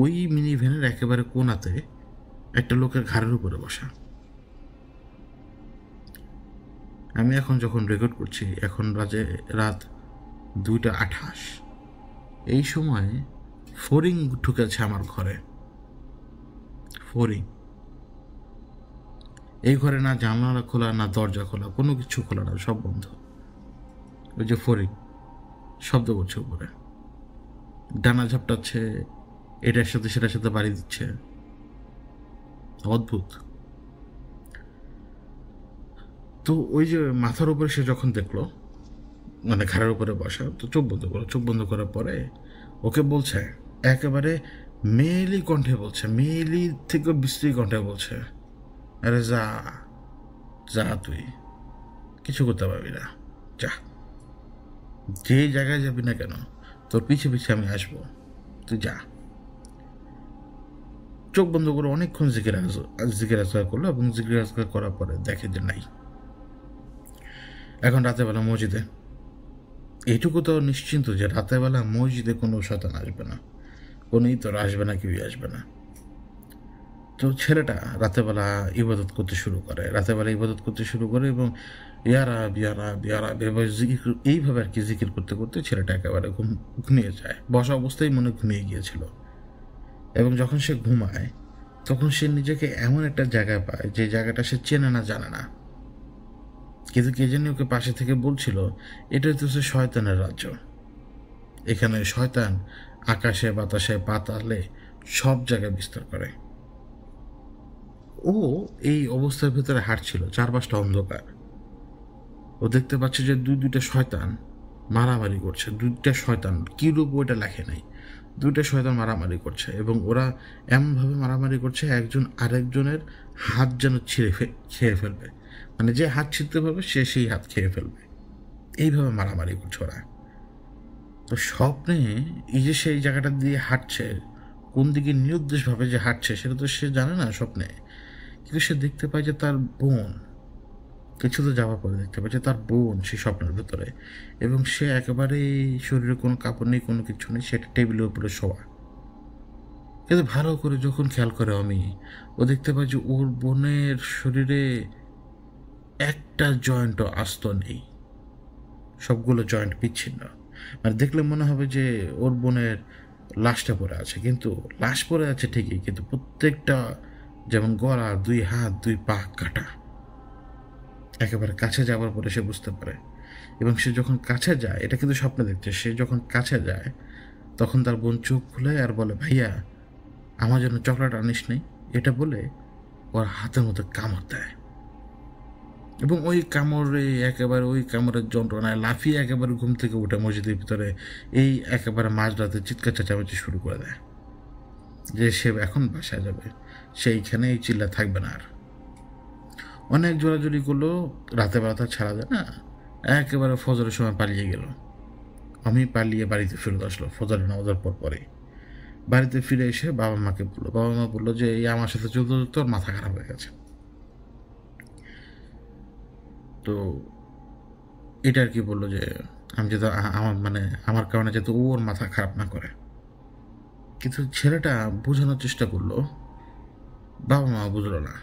ওই মিনি ভ্যানের একেবারে কোনাতে একটা লোকের ঘাড়ের উপরে বসা। আমি এখন যখন রেকর্ড করছি, এখন বাজে রাত 2:28। এই সময় ফড়িং ঢুকেছে আমার ঘরে। ফড়িং, এই ঘরে না জানলা খোলা না দরজা খোলা, কোনো কিছু খোলা না, সব বন্ধ। ওই যে ফড়িং শব্দ করছে উপরে, ডানা ঝাপটাচ্ছে, এটার সাথে সেটার সাথে বাড়ি দিচ্ছে, অদ্ভুত। তো ওই যে মাথার উপরে সে যখন দেখলো, মানে ঘাড়ের উপরে বসা, তো চোখ বন্ধ করো। চোখ বন্ধ করার পরে ওকে বলছে, একেবারে মেয়েলি কণ্ঠে বলছে, মেয়েলি থেকে বিশ্রী কণ্ঠে বলছে, আরে যা যা, তুই কিছু করতে পারবি না, যা, যে জায়গায় যাবি না কেন তোর পিছে পিছে আমি আসবো, তুই যা। চোখ বন্ধ করে অনেকক্ষণ জিকির আজগার করলো, এবং জিকির আজগার করার পরে দেখে যে নাই। এখন রাতের বেলা মসজিদে, এইটুকু তো নিশ্চিন্ত যে রাতের বেলা মসজিদে কোনো শয়তান আসবে না, কোনো ইতর আসবে না, কেউই আসবে না। তো ছেলেটা রাতেরবেলা ইবাদত করতে শুরু করে, রাতেরবেলা ইবাদত করতে শুরু করে, এবং ইয়ারা বিয়ারা বিয়ারা এইভাবে আর কি জিকির করতে করতে ছেলেটা একেবারে ঘুমিয়ে যায়। বসা অবস্থায় মনে ঘুমিয়ে গিয়েছিল, এবং যখন সে ঘুমায় তখন সে নিজেকে এমন একটা জায়গায় পায় যে জায়গাটা সে চেনে না, জানে না, কিন্তু কে জানি ওকে পাশে থেকে বলছিল এটা তো হচ্ছে শয়তানের রাজ্য, এখানে শয়তান আকাশে বাতাসে পাতালে সব জায়গায় বিস্তার করে। ও এই অবস্থার ভেতরে হাঁটছিল, চারপাশটা অন্ধকার। ও দেখতে পাচ্ছে যে দুইটা শয়তান মারামারি করছে, দুইটা শয়তান কি রূপ ওইটা লেখে নাই, দুইটা শয়তান মারামারি করছে, এবং ওরা এমনভাবে মারামারি করছে একজন আরেকজনের হাত যেন খেয়ে ফেলবে, মানে যে হাত ছিঁড়তে পারবে সে সেই হাত খেয়ে ফেলবে, এইভাবে মারামারি করছে ওরা। তো স্বপ্নে এই যে সেই জায়গাটা দিয়ে হাঁটছে, কোন দিকে নিরুদ্দেশভাবে যে হাঁটছে সেটা তো সে জানে না স্বপ্নে, কিন্তু সে দেখতে পায় যে তার বোন, কিছু তো যাওয়ার পরে দেখতে পাচ্ছে তার বোন সেই স্বপ্নের ভেতরে, এবং সে একেবারে শরীরে কোনো কাপড় নেই, কোনো কিছু নেই, সেটা টেবিলের উপরে শোয়া। কিন্তু ভালো করে যখন খেয়াল করে আমি, ও দেখতে পাই যে ওর বোনের শরীরে একটা জয়েন্টও আস্ত নেই, সবগুলো জয়েন্ট বিচ্ছিন্ন। মানে দেখলে মনে হবে যে ওর বোনের লাশটা পড়ে আছে, কিন্তু লাশ পড়ে আছে ঠিকই, কিন্তু প্রত্যেকটা যেমন গলা, দুই হাত, দুই পা কাটা। একেবারে কাছে যাওয়ার পরে সে বুঝতে পারে, এবং সে যখন কাছে যায়, এটা কিন্তু স্বপ্নে দেখছে, সে যখন কাছে যায় তখন তার বোন চোখ খুলে আর বলে, ভাইয়া আমার জন্য চকলেট আনিস নেই, এটা বলে ওর হাতের মধ্যে কামড় দেয়, এবং ওই কামড়ে একেবারে ওই কামড়ের যন্ত্রণায় লাফিয়ে একেবারে ঘুম থেকে উঠে মসজিদের ভিতরে এই একেবারে মাঝরাতে চিৎকার চেঁচামেচি শুরু করে দেয় যে সে এখন বাসায় যাবে, সেইখানে এই চিল্লা থাকবে না আর। অনেক জোরাজুরি করলো, রাতে বেলাতে ছাড়া যায় না, একেবারে ফজরের সময় পালিয়ে গেল। আমি পালিয়ে বাড়িতে ফেরত আসলো ফজরের নামাজের পর পরে। বাড়িতে ফিরে এসে বাবা মাকে বললো, বাবা মা বললো যে এই আমার সাথে চলতে চলতে তোর মাথা খারাপ হয়ে গেছে। তো এটা আর কি বললো যে আমি যাতে আমার মানে আমার কারণে যাতে ওর মাথা খারাপ না করে। কিন্তু ছেলেটা বোঝানোর চেষ্টা করলো, বাবা মা বুঝলো না।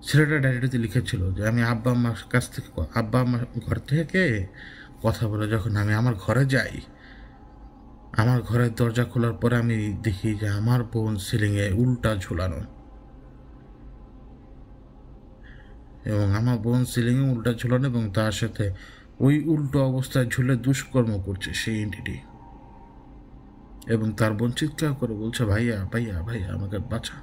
ছেলেটা ডায়েরিতে লিখেছিল যে আমি আব্বা আম্মার কাছ থেকে, আব্বা আম্মার ঘর থেকে কথা বলে যখন আমি আমার ঘরে যাই, আমার ঘরের দরজা খোলার পরে আমি দেখি যে আমার বোন সিলিংয়ে উল্টা ঝুলানো, এবং আমার বোন সিলিংয়ে উল্টা ঝুলানো, এবং তার সাথে ওই উল্টো অবস্থায় ঝুলে দুষ্কর্ম করছে সেই এন্টিটি, এবং তার বোন চিৎকার করে বলছে, ভাইয়া ভাইয়া ভাইয়া আমাকে বাঁচা।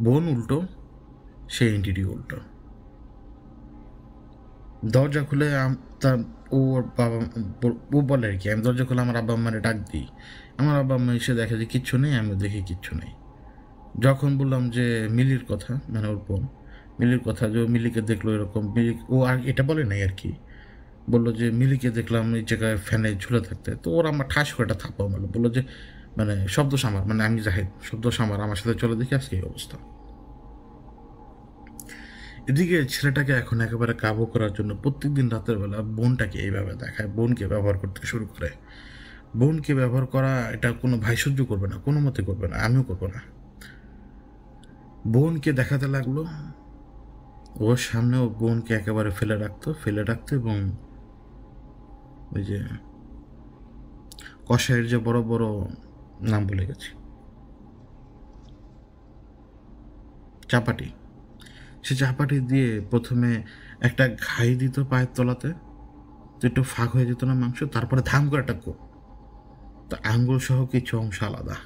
বোন উল্টো, সেই এন্টিটি উল্টো। দরজা খুলে তার ওর বাবা, ও বলে আর কি, আমি দরজা খুলে আমার আব্বা আম্মারে ডাক দিই, আমার আব্বা আম্মা এসে দেখে যে কিচ্ছু নেই, আমি দেখি কিচ্ছু নেই। যখন বললাম যে মিলির কথা, মানে ওর বোন মিলির কথা, যে মিলিকে দেখলো এরকম, মিলি ও আর এটা বলে নাই আর কি, বললো যে মিলিকে দেখলাম এই জায়গায় ফ্যানে ঝুলে থাকতে, তো ওর আমার ঠাস করে একটা থাপ্পড় মারলো, বললো যে মানে শব্দ সামার, মানে আমি জাহিদ শব্দ সামার, আমার সাথে চলে দেখি আজকে এই অবস্থা। এদিকে ছেলেটাকে এখন একেবারে কাবু করার জন্য প্রত্যেকদিন রাতের বেলা বোনটাকে এইভাবে দেখায়, বোনকে ব্যবহার করতে শুরু করে। বোনকে ব্যবহার করা এটা কোনো ভাই সহ্য করবে না, কোনো মতে করবে না, আমিও করবো না। বোনকে দেখাতে লাগলো, ওর সামনে ও বোনকে একেবারে ফেলে রাখতো, এবং ওই যে কষাইয়ের যে বড় বড় নাম ভুলে গেছি, চাপাটি, সে চাপাটি দিয়ে প্রথমে একটা ঘাই দিত পায়ের তলাতে, তো একটু ফাঁক হয়ে যেত না মাংস, তারপরে ধাম করে একটা কোপ, তা আঙ্গুল সহ কিছু অংশ আলাদা,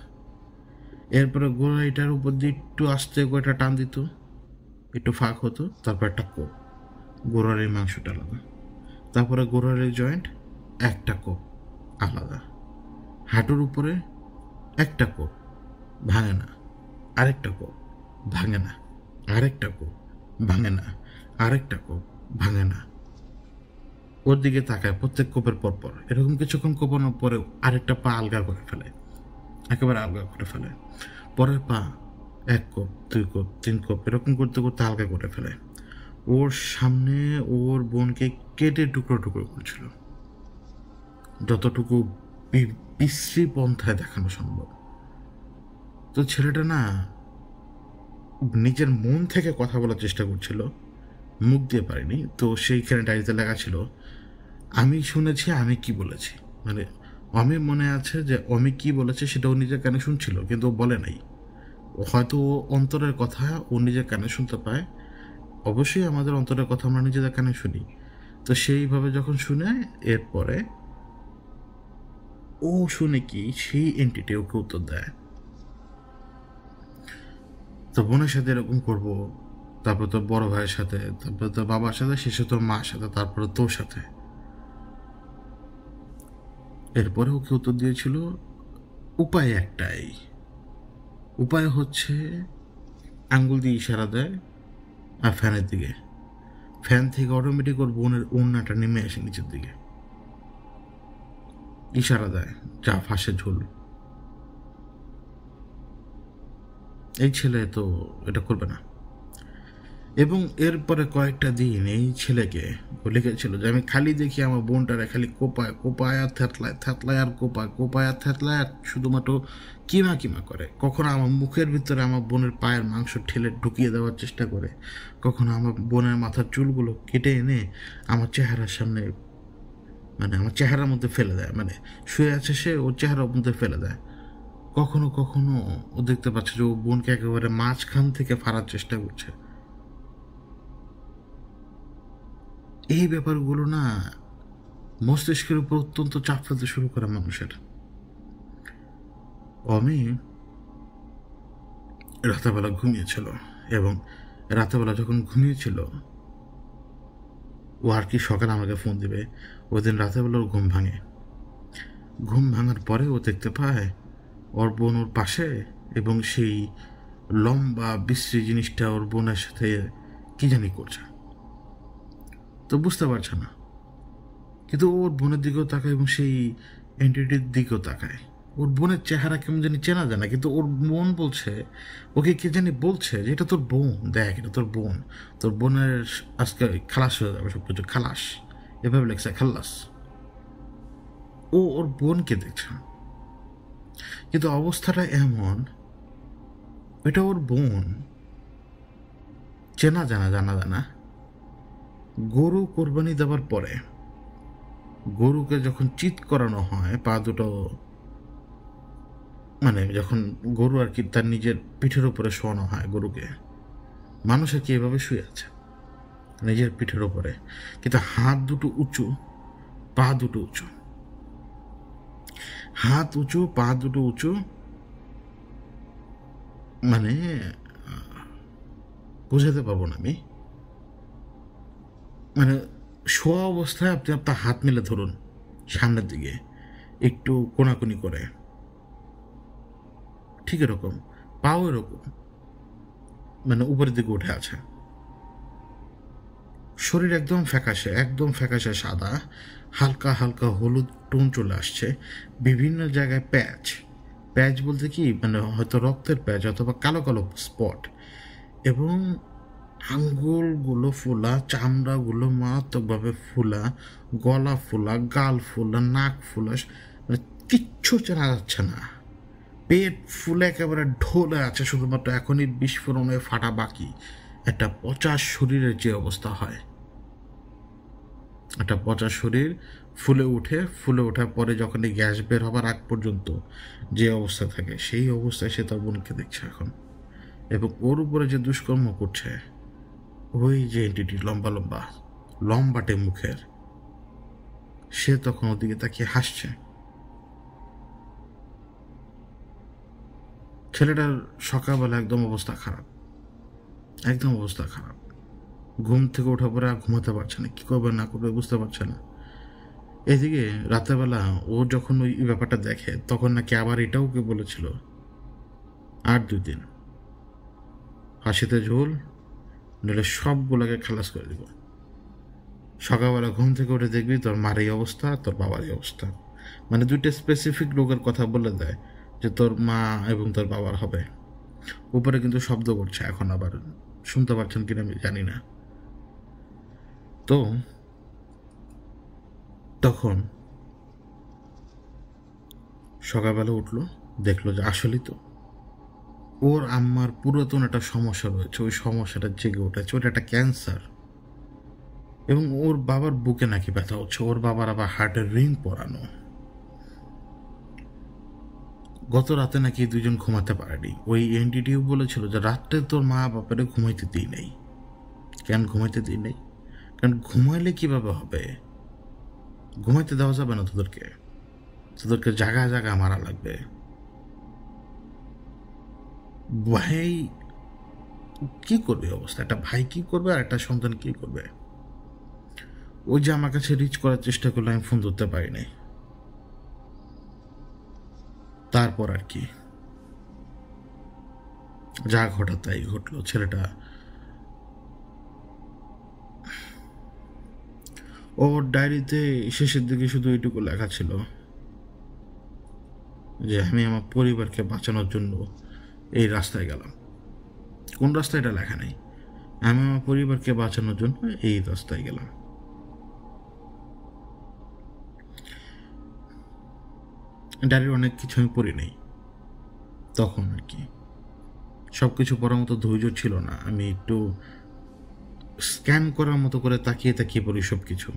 এরপরে গোড়াইটার উপর দিয়ে একটু আস্তে করে একটা টান দিত, একটু ফাঁক হতো, তারপর একটা কোপ, গোড়ালির মাংসটা আলাদা, তারপরে গোড়ালির জয়েন্ট একটা কোপ আলাদা, হাঁটুর উপরে একটা কোপ ভাঙে না, আরেকটা কোপ ভাঙে না, আরেকটা কোপ ভাঙে না, আরেকটা কোপ ভাঙে না। ওর দিকে তাকায় প্রত্যেক কোপের পরপর, এরকম কিছুক্ষণ কোপানোর পরেও আরেকটা পা আলগা করে ফেলে, একেবারে আলগা করে ফেলে। পরের পা 1 কোপ, 2 কোপ, 3 কোপ এরকম করতে করতে আলগা করে ফেলে। ওর সামনে ওর বোনকে কেটে টুকরো টুকরো করছিল, যতটুকু বিশ্রী পন্থায় দেখানো সম্ভব। তো ছেলেটা না নিজের মন থেকে কথা বলার চেষ্টা করছিল, মুখ দিয়ে পারিনি। তো সেইখানে ডায়েরিতে লেখা ছিল, আমি শুনেছি আমি কি বলেছি, মানে অমি মনে আছে যে অমি কি বলেছে সেটা ও নিজের কানে শুনছিল, কিন্তু ও বলে নাই। হয়তো ও অন্তরের কথা ও নিজের কানে শুনতে পায়। অবশ্যই আমাদের অন্তরের কথা আমরা নিজেদের কানে শুনি। তো সেইভাবে যখন শুনে, এরপরে ও শুনে কি সেই এন্টিটি ওকে উত্তর দেয়, তো বোনের সাথে এরকম করবো, তারপর তোর বড় ভাইয়ের সাথে, তারপর তোর বাবার সাথে, শেষে তোর মার সাথে, তারপরে তোর সাথে। এরপরে ওকে উত্তর দিয়েছিল, উপায় একটাই, উপায় হচ্ছে আঙ্গুল দিয়ে ইশারা দেয় আর ফ্যানের দিকে, ফ্যান থেকে অটোমেটিক ওর বোনের ওড়নাটা নেমে আসে নিচের দিকে, ইশারা দেয় যা ফাঁসে ঝুল। এই ছেলে তো এটা করবে না। এবং এরপরে কয়েকটা দিন এই ছেলেকে লিখেছিল যে আমি খালি দেখি আমার বোনটারে খালি কোপায় কোপায় আর থ্যাতলায়, থ্যাতলায় আর কোপায়, কোপায় আর থ্যাতলায়, আর শুধুমাত্র কিমা কিমা করে। কখনো আমার মুখের ভিতরে আমার বোনের পায়ের মাংস ঠেলে ঢুকিয়ে দেওয়ার চেষ্টা করে, কখনো আমার বোনের মাথার চুলগুলো কেটে এনে আমার চেহারার সামনে, মানে আমার চেহারার মধ্যে ফেলে দেয়, মানে শুয়ে আছে সে, ওর চেহারার মধ্যে ফেলে দেয়। কখনো কখনো ও দেখতে পাচ্ছে যে ও বোনকে একেবারে মাঝখান থেকে ফাড়ার চেষ্টা করছে। এই ব্যাপারগুলো না মস্তিষ্কের উপর অত্যন্ত চাপ ফেলতে শুরু করে মানুষের। অমি রাতেবেলা ঘুমিয়েছিল, এবং রাতেবেলা যখন ঘুমিয়েছিল, ও আর কি সকালে আমাকে ফোন দিবে, ওই দিন রাতেবেলা ওর ঘুম ভাঙে। ঘুম ভাঙার পরে ও দেখতে পায় ওর বোন ওর পাশে, এবং সেই লম্বা বিশ্রী জিনিসটা ওর বোনের সাথে কি জানি করছে, তো বুঝতে পারছে না। কিন্তু ওর বোনের দিকেও তাকায় এবং সেই এন্টিটির দিকেও তাকায়। ওর বোনের চেহারা কেমন জানি চেনা যায় না, কিন্তু ওর বোন বলছে, ওকে কে জানি বলছে যে এটা তোর বোন, দেখ এটা তোর বোন, তোর বোনের আজকে খালাস হয়ে যাবে সব কিছু, খালাস এভাবে লেখছে, খাল্লাস। ও ওর বোনকে দেখছে, কিন্তু অবস্থাটা এমন, এটা ওর বোন, চেনা জানা জানা জানা। গরু কোরবানি দেওয়ার পরে গরুকে যখন চিৎ করানো হয়, পা দুটো, মানে যখন গরু আর কি তার নিজের পিঠের উপরে শোয়ানো হয় গরুকে, মানুষের কি এভাবে শুয়ে আছে নিজের পিঠের উপরে, কিন্তু হাত দুটো উঁচু, পা দুটো উঁচু, হাত উঁচু পা দুটো উঁচু, মানে বোঝাতে পারবো না আমি। মানে শোয়া অবস্থায় আপনি আপনার হাত মেলে ধরুন সামনের দিকে, একটু কোনাকুনি করে, ঠিক এরকম, পাও এরকম, মানে উপরের দিকে উঠে আছে। শরীর একদম ফ্যাকাশে, একদম ফ্যাকাশে সাদা, হালকা হালকা হলুদ টোন চলে আসছে, বিভিন্ন জায়গায় প্যাচ, প্যাচ বলতে কি মানে হয়তো রক্তের প্যাচ অথবা কালো কালো স্পট, এবং আঙ্গুলগুলো ফোলা, চামড়াগুলো মারাত্মকভাবে ফোলা, গলা ফোলা, গাল ফোলা, নাক ফোলা, মানে কিচ্ছু চেনা যাচ্ছে না। পেট ফুলে একেবারে ঢোলে আছে, শুধুমাত্র এখনই বিস্ফোরণে ফাটা বাকি। একটা পচা শরীরের যে অবস্থা হয়, একটা পচা শরীর ফুলে উঠে, ফুলে ওঠার পরে যখন এই গ্যাস বের হবার আগ পর্যন্ত যে অবস্থা থাকে, সেই অবস্থায় সে তার বোনকে দেখছে এখন, এবং ওর উপরে যে দুষ্কর্ম করছে, ওই যে এন্টিটি লম্বা লম্বা লম্বাটে মুখের, সে তখন ওদিকে তাকিয়ে হাসছে। ছেলেটার সকালবেলা একদম অবস্থা খারাপ, একদম অবস্থা খারাপ। ঘুম থেকে ওঠা পরে আর ঘুমাতে পারছে না, কী করবে না করবে বুঝতে পারছে না। এদিকে রাতেরবেলা ও যখন ওই ব্যাপারটা দেখে তখন নাকি আবার এটাও কে বলেছিল, আর 2 দিন ফাঁসিতে ঝোল, নইলে সবগুলোকে খালাস করে দিব। সকালবেলা ঘুম থেকে উঠে দেখবি তোর মার এই অবস্থা, তোর বাবার এই অবস্থা। মানে 2টা স্পেসিফিক লোকের কথা বলে দেয় যে তোর মা এবং তোর বাবার হবে। উপরে কিন্তু শব্দ করছে, এখন আবার শুনতে পাচ্ছেন কিনা আমি জানি না। তো তখন সকালবেলা উঠলো, দেখলো যে আসলেই তো ওর আম্মার পুরাতন একটা সমস্যা রয়েছে, ওই সমস্যাটা জেগে উঠেছে, ওটা একটা ক্যান্সার। এবং ওর বাবার বুকে নাকি ব্যথা হচ্ছে, ওর বাবার আবার হার্টের রিং পরানো। গত রাতে নাকি 2জন ঘুমাতে পারেনি। ওই এনটিটিও বলেছিল যে রাত্রে তোর মা বাবারে ঘুমাইতে দিই নেই। কেন ঘুমাইতে দিই নেই? কারণ ঘুমাইলে কিভাবে হবে? ঘুমাইতে দেওয়া যাবে না তোদেরকে, তোদেরকে জাগা জাগা মারা লাগবে। ভাই কি করবে অবস্থা, একটা ভাই কি করবে আর একটা সন্তান কি করবে? ওই যে আমার কাছে রিচ করার চেষ্টা করলো, আমি ফোন ধরতে পারিনি। তারপর আর কি, যা ঘটার তাই ঘটলো। ছেলেটা ওর ডায়েরিতে শেষের দিকে শুধু এইটুকু লেখা ছিল যে আমি আমার পরিবারকে বাঁচানোর জন্য এই রাস্তায় গেলাম। কোন রাস্তায় এটা লেখা নেই, আমি আমার পরিবারকে বাঁচানোর জন্য এই রাস্তায় গেলাম। ডায়েরির অনেক কিছু আমি পড়ি নেই তখন আর কি, সব কিছু পড়ার মতো ধৈর্য ছিল না। আমি একটু স্ক্যান করার মতো করে তাকিয়ে তাকিয়ে পড়ি, সব কিছু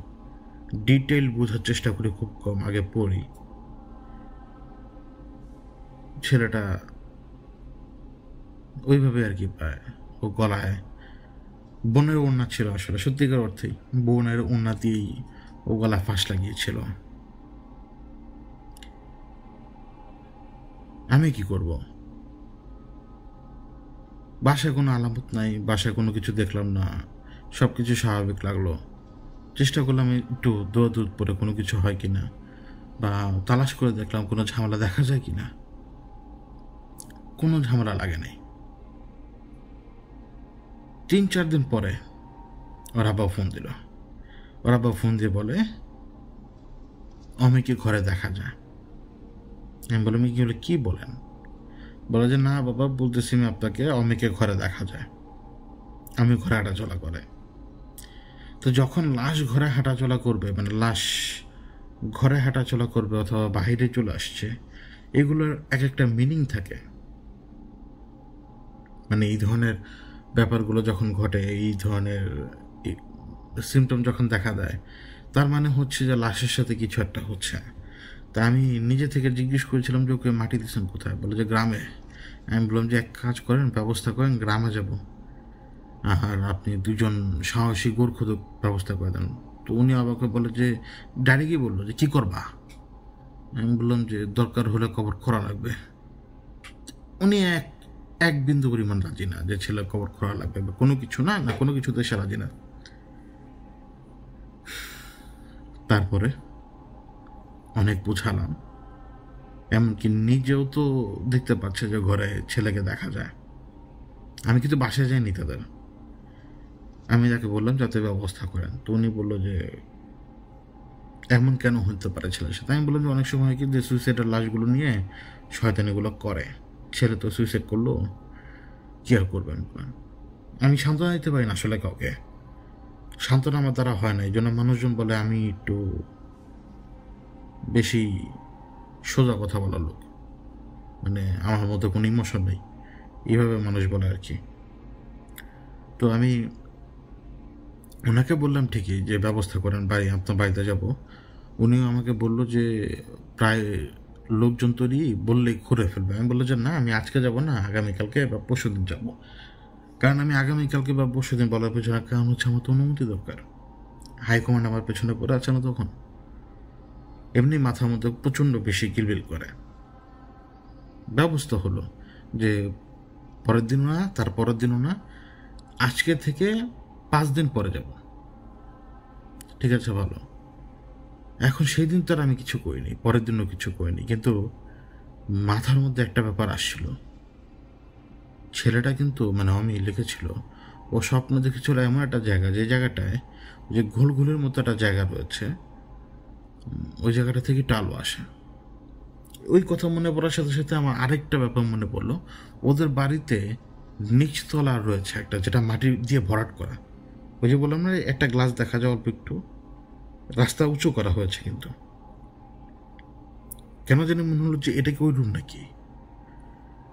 ডিটেইল বোঝার চেষ্টা করি, খুব কম আগে পড়ি। ছেলেটা ওইভাবে আর কি পায়, ও গলায় বোনের ওড়না ছিল, আসলে সত্যিকার অর্থেই বোনের ওড়না দিয়েই ও গলায় ফাঁস লাগিয়েছিল। আমি কি করব? বাসায় কোনো আলামত নাই, বাসায় কোনো কিছু দেখলাম না, সব কিছু স্বাভাবিক লাগলো। চেষ্টা করলাম একটু দৌড় পরে কোনো কিছু হয় কি না, বা তালাশ করে দেখলাম কোনো ঝামেলা দেখা যায় কি না। কোনো ঝামেলা লাগে নাই। 3-4 দিন পরে ওর আব্বা ফোন দিল। ওর আব্বা ফোন দিয়ে বলে অমিকে ঘরে দেখা যায়। আমি বললাম কি হলে, কি বলেন? বলে যে না বাবা, বলতেছি আমি আপনাকে, অমিকে ঘরে দেখা যায়, আমি ঘরে হাঁটাচলা করে। তো যখন লাশ ঘরে হাঁটাচলা করবে, মানে লাশ ঘরে হাঁটাচলা করবে অথবা বাহিরে চলে আসছে, এগুলোর এক একটা মিনিং থাকে। মানে এই ধরনের ব্যাপারগুলো যখন ঘটে, এই ধরনের সিমটম যখন দেখা দেয়, তার মানে হচ্ছে যে লাশের সাথে কিছু একটা হচ্ছে। তা আমি নিজে থেকে জিজ্ঞেস করেছিলাম যে ওকে মাটি দিয়েছেন কোথায়? বলে যে গ্রামে। আমি বললাম যে এক কাজ করেন, ব্যবস্থা করেন, গ্রামে যাব, আর আপনি 2জন সাহসী গোরখোদক ব্যবস্থা করে দেন। তো উনি আমাকে বলে যে ডাড়ি কি বললো যে কী করবা? আমি বললাম যে দরকার হলে কবর খোঁড়া লাগবে। উনি এক বিন্দু পরিমাণ রাজি না যে ছেলের কবর খোঁড়া লাগবে বা কোনো কিছু না, না কোনো কিছুতে সে রাজি না। তারপরে অনেক বুঝালাম, এমনকি নিজেও তো দেখতে পাচ্ছে যে ঘরে ছেলেকে দেখা যায়। আমি কিন্তু বাসায় যাইনি তাদের। আমি তাকে বললাম যাতে ব্যবস্থা করেন। তো উনি বললো যে এমন কেন হতে পারে ছেলের সাথে? আমি বললাম যে অনেক সময় কি যে সুইসাইডের লাশগুলো নিয়ে শয়তানিগুলো করে, ছেলে তো সুইসাইড করলো, কি আর করবেন? আমি সান্ত্বনা দিতে পারি না আসলে কাউকে, সান্ত্বনা আমার দ্বারা হয় না। এই জন্য মানুষজন বলে আমি একটু বেশি সোজা কথা বলার লোক, মানে আমার মধ্যে কোনো ইমোশন নেই, এইভাবে মানুষ বলে আর কি। তো আমি ওনাকে বললাম ঠিকই যে ব্যবস্থা করেন, বাড়ি আপনার বাড়িতে যাব। উনিও আমাকে বললো যে প্রায় লোকজন তৈরি, বললেই ঘুরে ফেলবে। আমি বললো যে না, আমি আজকে যাব না, আগামীকালকে বা পরশু দিন যাবো। কারণ আমি আগামীকালকে বা পরশু দিন বলার পেছনে কারণ হচ্ছে আমার তো অনুমতি দরকার। হাইকমান্ড আমার পেছনে পড়ে আছে না তখন, এমনি মাথার মধ্যে প্রচণ্ড বেশি কিলবিল করে। ব্যবস্থা হলো যে পরের দিনও না, তার পরের দিনও না, আজকে থেকে 5 দিন পরে যাব। ঠিক আছে, ভালো। এখন সেই দিন তো আর আমি কিছু করিনি, পরের দিনও কিছু করিনি, কিন্তু মাথার মধ্যে একটা ব্যাপার আসছিল। ছেলেটা কিন্তু মানে আমি লিখেছিল ও স্বপ্ন দেখেছিল এমন একটা জায়গা, যে জায়গাটায় যে ঘুলঘুলের মতো একটা জায়গা রয়েছে, ওই জায়গাটা থেকে টালো আসে। ওই কথা মনে পড়ার সাথে সাথে আমার আরেকটা ব্যাপার মনে পড়লো। ওদের বাড়িতে নিচতলা রয়েছে একটা, যেটা মাটি দিয়ে ভরাট করা। ওই যে বললাম না, একটা গ্লাস দেখা যায় অল্প একটু, রাস্তা উঁচু করা হয়েছে, কিন্তু কেন জানি মনে হলো যে এটা কি ওই রুম নাকি।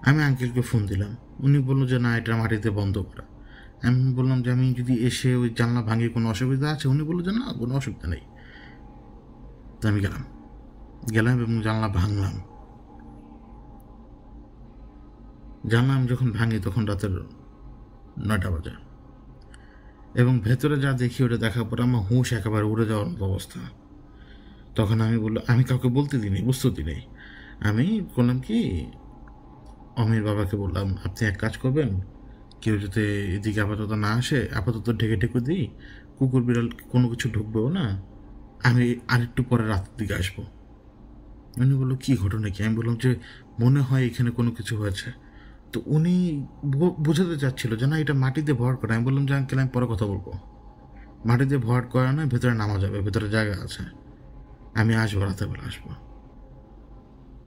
আমি আঙ্কেলকে ফোন দিলাম, উনি বললো যে না, এটা মাটিতে বন্ধ করা। আমি বললাম যে আমি যদি এসে ওই জানলা ভাঙি কোনো অসুবিধা আছে? উনি বললো যে না, কোনো অসুবিধা নেই। তো আমি গেলাম এবং জানলা ভাঙলাম। জানলা আমি যখন ভাঙি তখন রাতের 9টা বাজে, এবং ভেতরে যা দেখি ওটা দেখার পরে আমার হুঁশ একেবারে উড়ে যাওয়ার মতো অবস্থা। তখন আমি কাউকে বলতে দিইনি, বুঝতে দিইনি। আমি করলাম কি, অমির বাবাকে বললাম আপনি এক কাজ করবেন, কেউ যাতে এদিকে আপাতত না আসে, আপাতত ঢেকে ঢেকে দিই, কুকুর বিড়াল কোনো কিছু ঢুকবেও না, আমি আরেকটু পরে রাতের দিকে আসবো। উনি বললো কি ঘটনা কি? আমি বললাম যে মনে হয় এখানে কোনো কিছু হয়েছে। তো উনি বোঝাতে চাচ্ছিল যে না, এটা মাটিতে ভর করা। আমি বললাম যে আঙ্কেল, আমি পরে কথা বলবো, মাটিতে ভরাট করা নয়, ভেতরে নামা যাবে, ভেতরে জায়গা আছে, আমি আসবো, রাতের বেলা আসবো।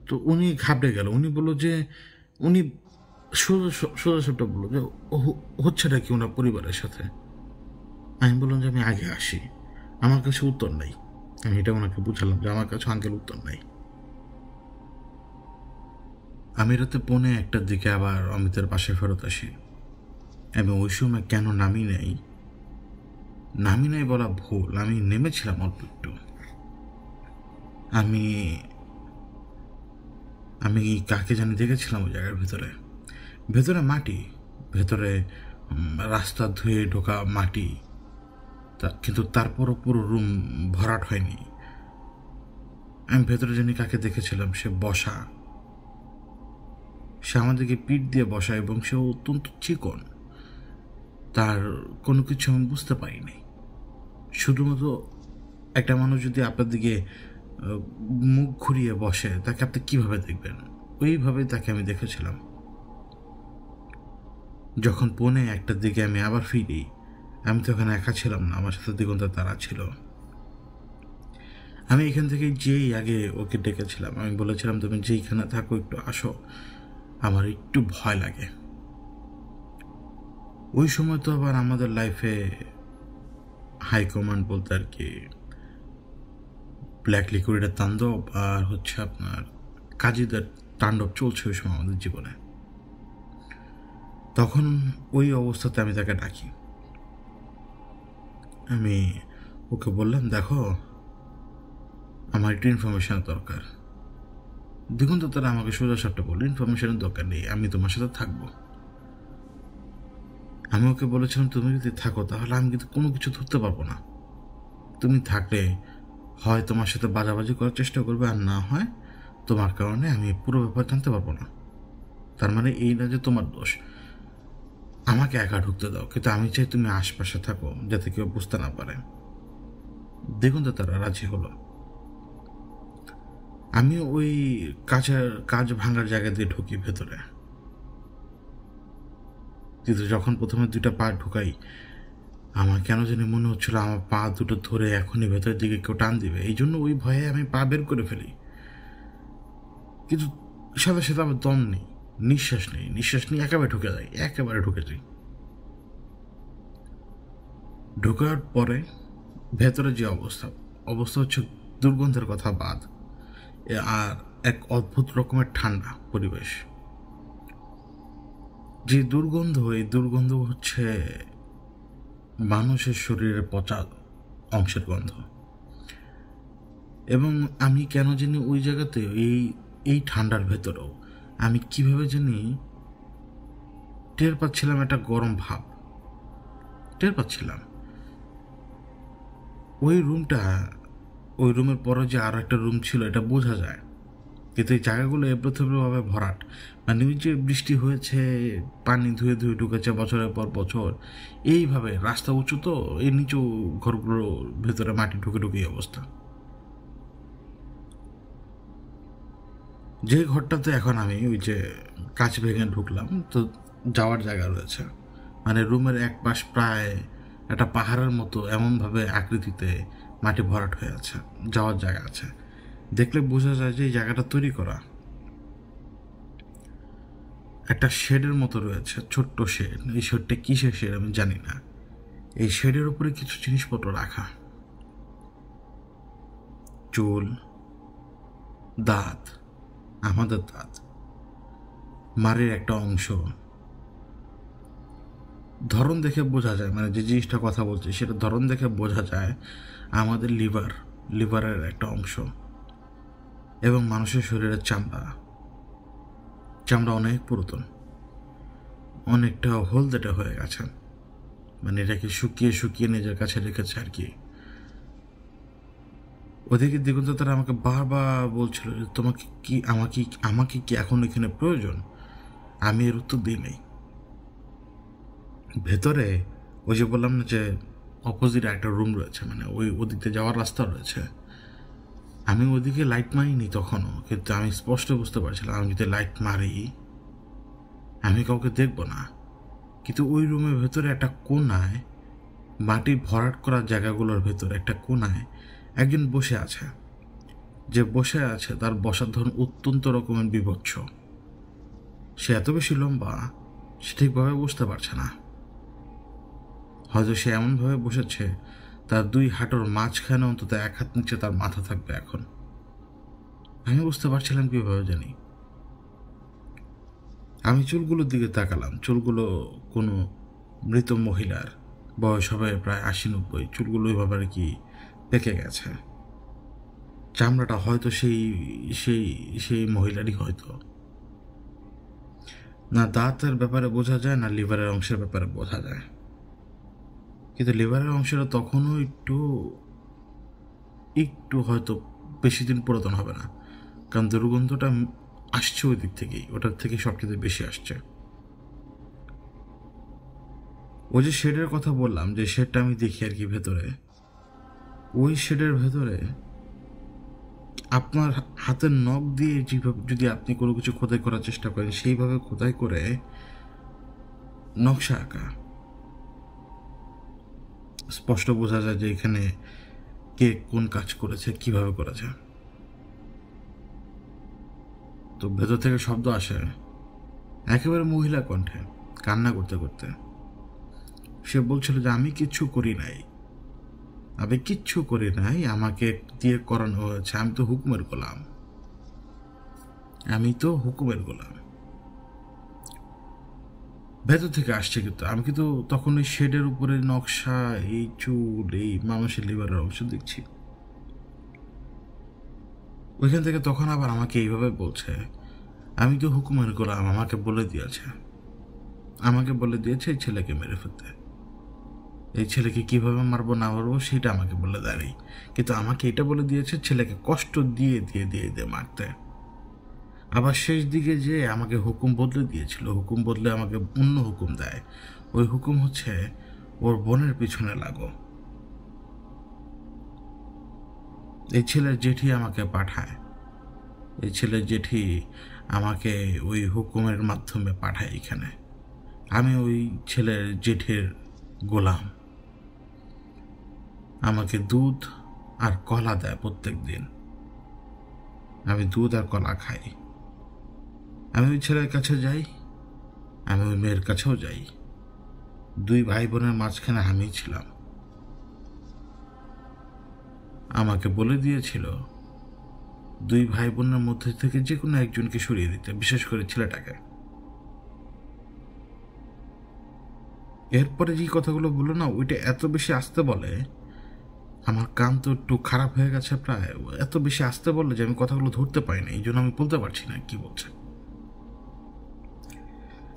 তো উনি ঘাবড়ে গেল। উনি বললো যে উনি সোজা বললো যে হচ্ছেটা কি ওনার পরিবারের সাথে। আমি বললাম যে আমি আগে আসি, আমার কাছে উত্তর নেই। আমি এটা ওনাকে বুঝালাম যে আমার কাছে আঙ্কেল উত্তর নেই। আমি রাতে 1:45টার দিকে আবার অমিতের পাশে ফেরত আসি, এবং ওই সময় কেন নামি নাই বলা ভুল, আমি নেমেছিলাম অল্প একটু। আমি আমি কাকে জানি দেখেছিলাম ওই জায়গার ভিতরে, ভেতরে মাটি, ভেতরে রাস্তা ধুয়ে ঢোকা মাটি, কিন্তু তারপরও পুরো রুম ভরাট হয়নি। আমি ভেতরে জানি কাকে দেখেছিলাম, সে বসা, সে আমাদেরকে পিঠ দিয়ে বসা, এবং সে অত্যন্ত চিকন। তার কোনো কিছু আমি বুঝতে পারিনি। শুধুমাত্র একটা মানুষ যদি আপনার দিকে মুখ ঘুরিয়ে বসে, তাকে আপনি কীভাবে দেখবেন? ওইভাবে তাকে আমি দেখেছিলাম। যখন 1:45টার দিকে আমি আবার ফিরি, আমি তো ওখানে একা ছিলাম না, আমার সাথে দিগন্তের তারা ছিল। আমি এখান থেকে যেই আগে ওকে ডেকেছিলাম, আমি বলেছিলাম তুমি যেইখানে থাকো একটু আসো, আমার একটু ভয় লাগে। ওই সময় তো আবার আমাদের লাইফে হাইকমান্ড বলতে আর কি ব্ল্যাক লিকুইডের তাণ্ডব, আর হচ্ছে আপনার কাজীদের তাণ্ডব চলছে ওই সময় আমাদের জীবনে। তখন ওই অবস্থাতে আমি তাকে ডাকি। আমি ওকে বললাম দেখো, আমার একটু ইনফরমেশনের দরকার। দেখুন তো, তারা আমাকে সোজা বললো ইনফরমেশনের দরকার নেই, আমি তোমার সাথে থাকবো। আমি ওকে বলেছিলাম তুমি যদি থাকো তাহলে আমি কিন্তু কোনো কিছু ধরতে পারবো না। তুমি থাকলে হয় তোমার সাথে বাজাবাজি করার চেষ্টা করবে, আর না হয় তোমার কারণে আমি পুরো ব্যাপার জানতে পারবো না। তার মানে এই না যে তোমার দোষ। আমাকে একা ঢুকতে দাও, কিন্তু আমি চাই তুমি আশপাশে থাকো, যাতে কেউ বুঝতে না পারে। দেখুন তো, তারা রাজি হলো। আমি ওই কাজ ভাঙার জায়গা দিয়ে ঢুকি ভেতরে, কিন্তু যখন প্রথমে 2টা পা ঢুকাই, আমার কেন জানি মনে হচ্ছিল আমার পা দুটো ধরে এখনই ভেতরের দিকে কেউ টান দিবে। এই জন্য ওই ভয়ে আমি পা বের করে ফেলি, কিন্তু সাথে সাথে আমার দম নেই, নিঃশ্বাস নেই, একেবারে ঢুকে যাই। ঢোকার পরে ভেতরে যে অবস্থা হচ্ছে, দুর্গন্ধের কথা বাদ, আর এক অদ্ভুত রকমের ঠান্ডা পরিবেশ। যে এই দুর্গন্ধ হচ্ছে মানুষের শরীরের পচা অংশের গন্ধ। এবং আমি কেন জানি ওই জায়গাতে এই ঠান্ডার ভেতরেও আমি কিভাবে জানি টের পাচ্ছিলাম একটা গরম ভাব, টের পাচ্ছিলাম। ওই রুমের পরে যে আর একটা রুম ছিল, এটা বোঝা যায়। কিন্তু এই জায়গাগুলো এবড়োথেবড়োভাবে ভরাট, মানে ওই যে বৃষ্টি হয়েছে, পানি ধুয়ে ধুয়ে ঢুকেছে বছরের পর বছর, এইভাবে রাস্তা উঁচু, তো এই নিচু ঘরগুলোর ভেতরে মাটি ঢুকে ঢুকে অবস্থা। যে ঘরটাতে এখন আমি ওই যে কাঁচ ভেঙে ঢুকলাম, তো যাওয়ার জায়গা রয়েছে, মানে রুমের এক পাশ প্রায় একটা পাহাড়ের মতো এমনভাবে আকৃতিতে মাটি ভরাট হয়ে আছে, যাওয়ার জায়গা আছে। দেখলে বোঝা যায় যে এই জায়গাটা তৈরি করা। একটা শেডের মতো রয়েছে, ছোট্ট শেড। এই শেডটা কিসের শেড আমি জানি না। এই শেডের উপরে কিছু জিনিসপত্র রাখা, চুল, দাঁত, আমাদের দাঁত, মারের একটা অংশ। ধরন দেখে বোঝা যায়, মানে যে জিনিসটা কথা বলছি সেটা ধরন দেখে বোঝা যায় আমাদের লিভারের একটা অংশ। এবং মানুষের শরীরের চামড়া অনেক পুরাতন, অনেকটা হলদেটে হয়ে গেছে, মানে এটাকে শুকিয়ে শুকিয়ে নিজের কাছে রেখেছে আর কি। ওদিকে দিগন্ত তারা আমাকে বারবার বলছিল যে তোমাকে কি আমাকে কি এখন এখানে প্রয়োজন। আমি এর উত্তর দিই নাই। ভেতরে ওই যে বললাম না যে অপোজিটে একটা রুম রয়েছে, মানে ওদিকে যাওয়ার রাস্তা রয়েছে। আমি ওদিকে লাইট মারিনি তখনও, কিন্তু আমি স্পষ্ট বুঝতে পারছিলাম আমি যদি লাইট মারি আমি কাউকে দেখব না। কিন্তু ওই রুমের ভেতরে একটা কোনায়, মাটি ভরাট করার জায়গাগুলোর ভেতরে একটা কোনায় একজন বসে আছে। যে বসে আছে তার বসার ধরন অত্যন্ত রকমের বিভৎস। সে এত বেশি লম্বা, সে ঠিকভাবে বুঝতে পারছে না। হয়তো সে এমনভাবে বসেছে তার 2 হাঁটুর মাঝখানে অন্তত 1 হাত নিচে তার মাথা থাকবে এখন। আমি বুঝতে পারছিলাম কিভাবে জানি। আমি চুলগুলোর দিকে তাকালাম। চুলগুলো কোনো মৃত মহিলার, বয়স হবে প্রায় 80-90। চুলগুলো ওইভাবে আর কি পেকে গেছে। চামড়াটা হয়তো সেই সেই সেই মহিলারই, হয়তো। না দাঁতের ব্যাপারে বোঝা যায়, না লিভারের অংশের ব্যাপারে বোঝা যায়। কিন্তু লিভারের অংশটা তখনও একটু হয়তো বেশি দিন পুরাতন হবে না, কারণ দুর্গন্ধটা আসছে ওই দিক থেকেই, ওটার থেকে সবচেয়ে বেশি আসছে। ওই যে শেডের কথা বললাম, যে শেডটা আমি দেখি আর কি ভেতরে, ওই শেডের ভেতরে আপনার হাতের নখ দিয়ে যেভাবে যদি আপনি কোনো কিছু খোদাই করার চেষ্টা করেন, সেইভাবে খোদাই করে নকশা আঁকা। স্পষ্ট বোঝা যায় যে এখানে কে কোন কাজ করেছে, কিভাবে করেছে। তো ভেতর থেকে শব্দ আসে, একেবারে মহিলা কণ্ঠে, কান্না করতে করতে। সে বলছিল যে আমি কিচ্ছু করি নাই, আমাকে দিয়ে করানো হয়েছে। আমি তো হুকুমের গোলাম। ভেতর থেকে আসছে, কিন্তু আমি কিন্তু তখন ওই শেডের উপরে নকশা, এই চুল, এই মানুষের লিভারের অংশ দেখছি। ওইখান থেকে তখন আবার আমাকে এইভাবে বলছে, আমি তো হুকুমের গোলাম, আমাকে বলে দিয়েছে এই ছেলেকে মেরে ফেলতে। এই ছেলেকে কিভাবে মারবো না মারবো সেটা আমাকে বলে দেয়নি, কিন্তু আমাকে এটা বলে দিয়েছে ছেলেকে কষ্ট দিয়ে দিয়ে দিয়ে দিয়ে মারতে। আবার শেষ দিকে যে আমাকে হুকুম বদলে দিয়েছিল, হুকুম বদলে আমাকে অন্য হুকুম দেয়। ওই হুকুম হচ্ছে ওর বোনের পিছনে লাগো। এই ছেলের জেঠি আমাকে ওই হুকুমের মাধ্যমে পাঠায় এখানে। আমি ওই ছেলের জেঠির গোলাম। আমাকে দুধ আর কলা দেয় প্রত্যেক দিন। আমি দুধ আর কলা খাই। আমি ওই ছেলের কাছে যাই, আমি ওই মেয়ের কাছেও যাই। 2 ভাই বোনের মাঝখানে আমি ছিলাম। আমাকে বলে দিয়েছিল 2 ভাই বোনের মধ্যে থেকে যে কোনো একজনকে সরিয়ে দিতে, বিশেষ করে ছেলেটাকে। এরপরে যে কথাগুলো বললো না, ওইটা এত বেশি আসতে বলে, আমার কান তো একটু খারাপ হয়ে গেছে প্রায়। এত বেশি আসতে বললে যে আমি কথাগুলো ধরতে পারি না, এই জন্য আমি বলতে পারছি না কি বলছে।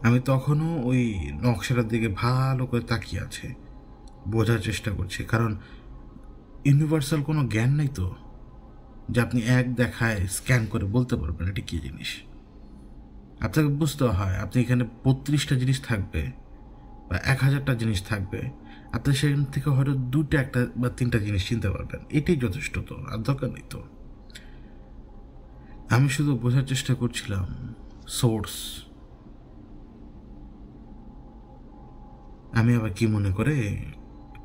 আমি তখনও ওই নকশাটার দিকে ভালো করে তাকিয়ে আছে, বোঝার চেষ্টা করছি, কারণ ইউনিভার্সাল কোনো জ্ঞান নেই তো। যে আপনি এক দেখায় স্ক্যান করে বলতে পারবেন এটা কী জিনিস। আপনাকে বুঝতে হয় আপনি এখানে 32টা জিনিস থাকবে বা 1000টা জিনিস থাকবে, আপনি সেখান থেকে হয়তো 2টা, 1টা বা 3টা জিনিস চিনতে পারবেন, এটাই যথেষ্ট। তো আর দরকার নেই। তো আমি শুধু বোঝার চেষ্টা করছিলাম সোর্স। আমি আবার কি মনে করে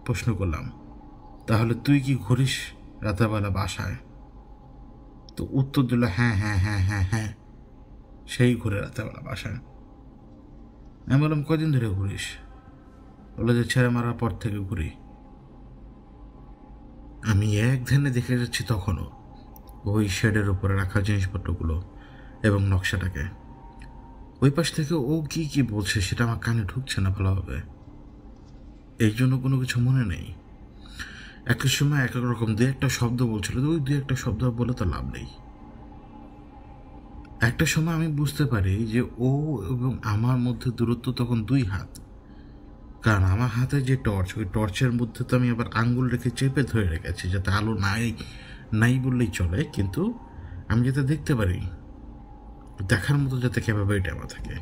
প্রশ্ন করলাম, তাহলে তুই কি ঘুরিস রাতেরবেলা বাসায়? তো উত্তর দিল হ্যাঁ হ্যাঁ হ্যাঁ হ্যাঁ হ্যাঁ, সেই ঘুরে রাতেরবেলা বাসায়। আমি বললাম কদিন ধরে ঘুরিস? বললো যে ছেড়ে মারার পর থেকে ঘুরি। আমি এক ধ্যানে দেখে যাচ্ছি তখনও ওই শেডের উপরে রাখা জিনিসপত্রগুলো এবং নকশাটাকে। ওই পাশ থেকে ও কি কি বলছে সেটা আমার কানে ঢুকছে না ভালোভাবে, এই জন্য কোনো কিছু মনে নেই। এক সময় এক এক রকম দু একটা শব্দ বলছিল, ওই দু একটা শব্দ বলে তো লাভ নেই। একটা সময় আমি বুঝতে পারি যে ও এবং আমার মধ্যে দূরত্ব তখন 2 হাত, কারণ আমার হাতে যে টর্চ, ওই টর্চের মধ্যে তো আমি আবার আঙ্গুল রেখে চেপে ধরে রেখেছি যাতে আলো নাই বললেই চলে, কিন্তু আমি যাতে দেখতে পারি, দেখার মতো যাতে ক্যাপাবিলিটি আমার থাকে।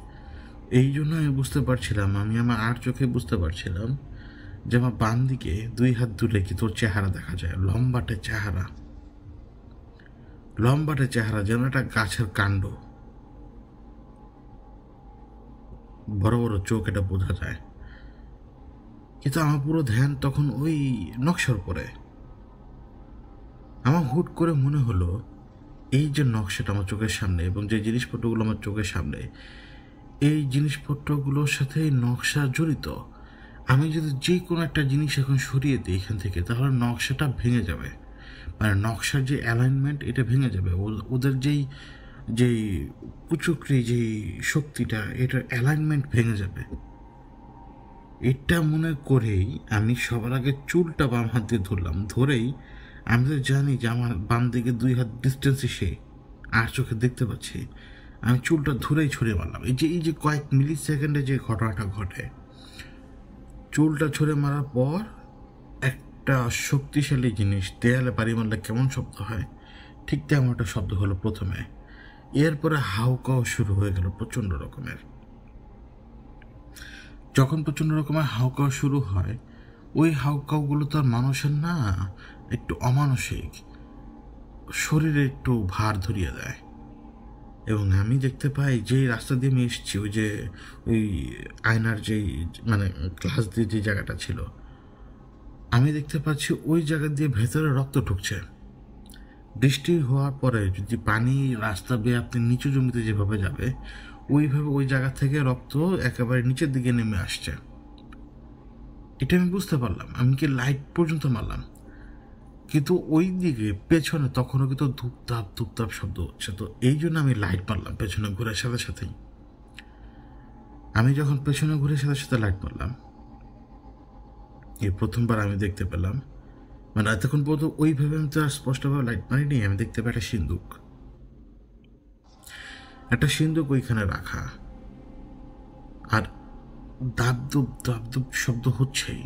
এই জন্য আমি বুঝতে পারছিলাম, আমি আমার আর চোখে বুঝতে পারছিলাম যে আমার বাম দিকে 2 হাত দূরে কি তোর চেহারা দেখা যায়, লম্বাটে চেহারা যেন একটা গাছের কাণ্ড, বড় বড় চোখ, এটা বোঝা যায়। কিন্তু আমার পুরো ধ্যান তখন ওই নকশার উপরে। আমার হুট করে মনে হলো এই যে নকশাটা আমার চোখের সামনে এবং যে জিনিসপত্রগুলো আমার চোখের সামনে, এই জিনিসপত্রগুলোর সাথে এই নকশা জড়িত। আমি যদি যে কোনো একটা জিনিস এখন সরিয়ে দিই এখান থেকে, তাহলে নকশাটা ভেঙে যাবে, মানে নকশার যে অ্যালাইনমেন্ট এটা ভেঙে যাবে। ওদের যেই কুচক্রি যেই শক্তিটা, এটার অ্যালাইনমেন্ট ভেঙে যাবে। এটা মনে করেই আমি সবার আগে চুলটা বাম হাত দিয়ে ধরলাম। ধরেই আমি তো জানি যে আমার বাম দিকে 2 হাত ডিস্টেন্সে সে আর চোখে দেখতে পাচ্ছি, আমি চুলটা ধরেই ছড়িয়ে মারলাম। এই যে কয়েক মিলি সেকেন্ডে যে ঘটনাটা ঘটে, চুলটা ছড়ে মারার পর একটা শক্তিশালী জিনিস দেয়ালে বাড়ি মারলে কেমন শব্দ হয়, ঠিক তেমন একটা শব্দ হলো প্রথমে। এরপরে হাউকাও শুরু হয়ে গেল প্রচণ্ড রকমের। যখন প্রচণ্ড রকমের হাউকাও শুরু হয়, ওই হাউকাওগুলো তো আর মানুষের না, একটু অমানসিক, শরীরে একটু ভার ধরিয়ে দেয়। এবং আমি দেখতে পাই যেই রাস্তা দিয়ে আমি এসেছি, ওই আয়নার যেই মানে গ্লাস দিয়ে যে জায়গাটা ছিল, আমি দেখতে পাচ্ছি ওই জায়গা দিয়ে ভেতরে রক্ত ঢুকছে। বৃষ্টি হওয়ার পরে যদি পানি রাস্তা বেয়ে আপনি নিচু জমিতে যেভাবে যাবে, ওইভাবে ওই জায়গা থেকে রক্ত একেবারে নিচের দিকে নেমে আসছে। এটা আমি বুঝতে পারলাম। আমি কি লাইট পর্যন্ত মারলাম, কিন্তু ওই দিকে পেছনে তখনও কিন্তু ধূপধাপ শব্দ হচ্ছে। তো এই জন্য আমি লাইট মারলাম পেছনে ঘুরে সাথে সাথেই। আমি যখন পেছনে ঘুরে সাথে সাথে লাইট মারলাম, এই প্রথমবার আমি দেখতে পেলাম, মানে এতক্ষণ পর্যন্ত ওইভাবে আমি তো আর স্পষ্টভাবে লাইট মারিনি। আমি দেখতে পাই একটা সিন্দুক ওইখানে রাখা, আর দাবদুব শব্দ হচ্ছেই।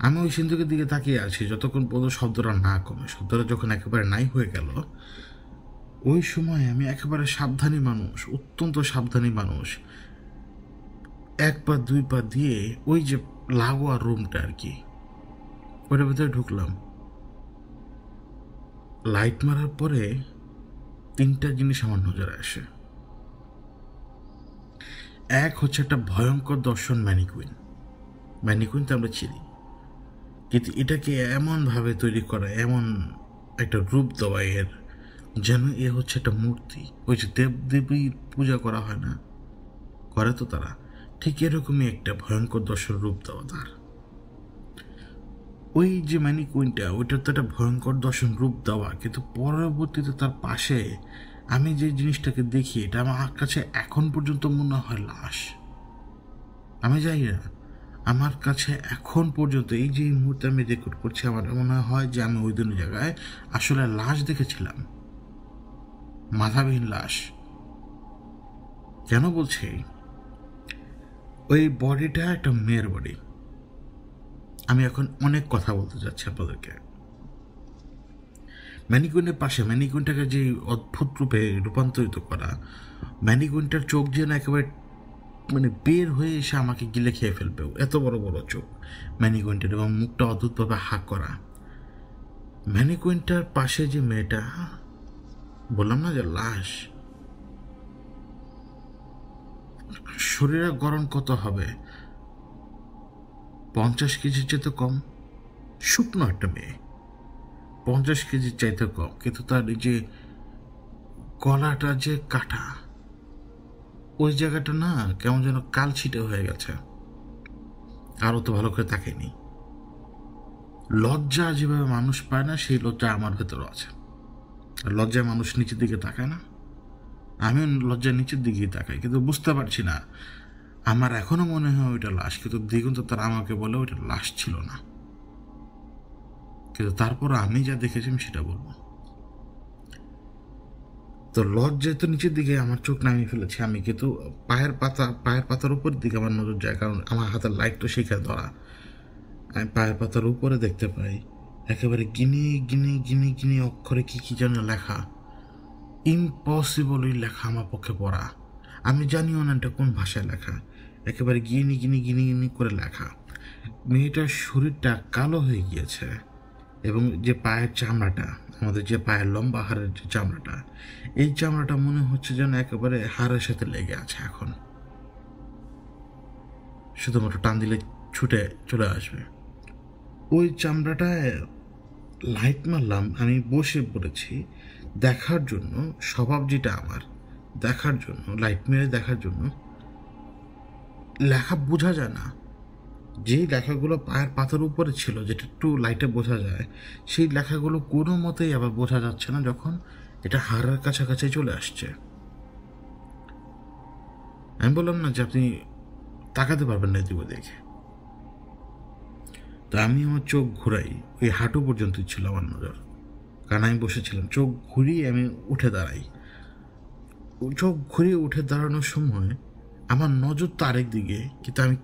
আমি ওই সিন্ধুকের দিকে তাকিয়ে আছি যতক্ষণ পর্যন্ত শব্দটা না কমে। শব্দটা যখন একেবারে নাই হয়ে গেল, ওই সময় আমি একেবারে সাবধানী মানুষ, অত্যন্ত সাবধানী মানুষ, 1 পা 2 পা দিয়ে ওই যে লাগোয়া রুমটা আর কি, ওটার ভিতরে ঢুকলাম। লাইট মারার পরে 3টা জিনিস আমার নজরে আসে। এক হচ্ছে একটা ভয়ঙ্কর দর্শন ম্যানিকুইন তো আমরা চিনি, কিন্তু এটাকে এমনভাবে তৈরি করা, এমন একটা রূপ দেওয়া এর, যেন এ হচ্ছে একটা মূর্তি। ওই যে দেবদেবী পূজা করা হয় না, করে তো তারা, ঠিক এরকমই একটা ভয়ঙ্কর দর্শন রূপ দেওয়া তার। ওই যে ম্যানিকুইনটা, ওইটার তো একটা ভয়ঙ্কর দর্শন রূপ দেওয়া, কিন্তু পরবর্তীতে তার পাশে আমি যে জিনিসটাকে দেখি, এটা আমার কাছে এখন পর্যন্ত মনে হয় লাশ। আমি যাই না, আমার কাছে এখন পর্যন্ত এই যে মুহূর্তে আমি রেকর্ড করছি, আমার মনে হয় যে আমি ওই দিন জায়গায় আসলে লাশ দেখেছিলাম, মাথাবিহীন লাশ। কেন বলছি? ওই বডিটা একটা মেয়ের বডি। আমি এখন অনেক কথা বলতে যাচ্ছি আপনাদেরকে। ম্যানিকুইনের পাশে ম্যানিকুইনটাকে যে অদ্ভুত রূপে রূপান্তরিত করা, ম্যানিকুইনটার চোখ যেন একেবারে মানে বের হয়ে এসে আমাকে গিলে খেয়ে ফেলবে, এত বড় বড় চোখ ম্যানিকুইনটার, এবং মুখটা অদ্ভুতভাবে হাঁক করা। ম্যানিকুইনটার পাশে যে মেয়েটা, বললাম না যে লাশ, শরীরের গড়ন কত হবে, 50 কেজির চাইতে কম, শুকনো একটা মেয়ে, 50 কেজির চাইতে কম, কিন্তু তার এই যে গলাটা যে কাটা, ওই জায়গাটা না কেমন যেন কালছিটে হয়ে গেছে। আরও তো ভালো করে তাকাইনি। লজ্জা যেভাবে মানুষ পায় না, সেই লজ্জা আমার ভেতরে আছে। আর লজ্জায় মানুষ নিচের দিকে তাকায় না, আমিও লজ্জায় নিচের দিকেই তাকাই, কিন্তু বুঝতে পারছি না। আমার এখনো মনে হয় ওইটা লাশ, কিন্তু দিগন্ত তারা আমাকে বলে ওইটা লাশ ছিল না। কিন্তু তারপর আমি যা দেখেছি আমি সেটা বলবো। তো লজ্জায় তো নিচের দিকে আমার চোখ নামিয়ে ফেলেছি আমি, কিন্তু পায়ের পাতার উপর দিকে আমার নজর যায়, কারণ আমার হাতের লাইট তো সেখানে ধরা। আমি পায়ের পাতার উপরে দেখতে পাই একেবারে গিনি গিনি গিনি গিনি অক্ষরে কি কি যেন লেখা। ইম্পসিবল ওই লেখা আমার পক্ষে পড়া। আমি জানিও না এটা কোন ভাষায় লেখা, একেবারে গিনি গিনি গিনি গিনি করে লেখা। মেয়েটার শরীরটা কালো হয়ে গিয়েছে, এবং যে পায়ের চামড়াটা, আমাদের যে পায়ের লম্বা হাড়ের যে চামড়াটা, এই চামড়াটা মনে হচ্ছে যেন একেবারে হাড়ের সাথে লেগে আছে। এখন শুধুমাত্র টান দিলে ছুটে চলে আসবে। ওই চামড়াটায় লাইট মারলাম, আমি বসে পড়েছি দেখার জন্য, স্বভাব যেটা আমার, দেখার জন্য, লাইট মেরে দেখার জন্য। লেখা বোঝা যায় না, যেই লেখাগুলো পায়ের পাতার উপরে ছিল, যেটা একটু লাইটে বোঝা যায়, সেই লেখাগুলো কোনো মতেই আবার বোঝা যাচ্ছে না যখন এটা হাড়ের কাছাকাছি চলে আসছে। আমি বললাম না যে আপনি তাকাতে পারবেন না এদিকে দেখে। তা আমি আমার চোখ ঘুরাই, ওই হাঁটু পর্যন্তই ছিল আমার নজর, কারণ আমি বসেছিলাম। চোখ ঘুরিয়ে আমি উঠে দাঁড়াই। চোখ ঘুরিয়ে উঠে দাঁড়ানোর সময় আমার নজর তো আরেক দিকে, কিন্তু আমি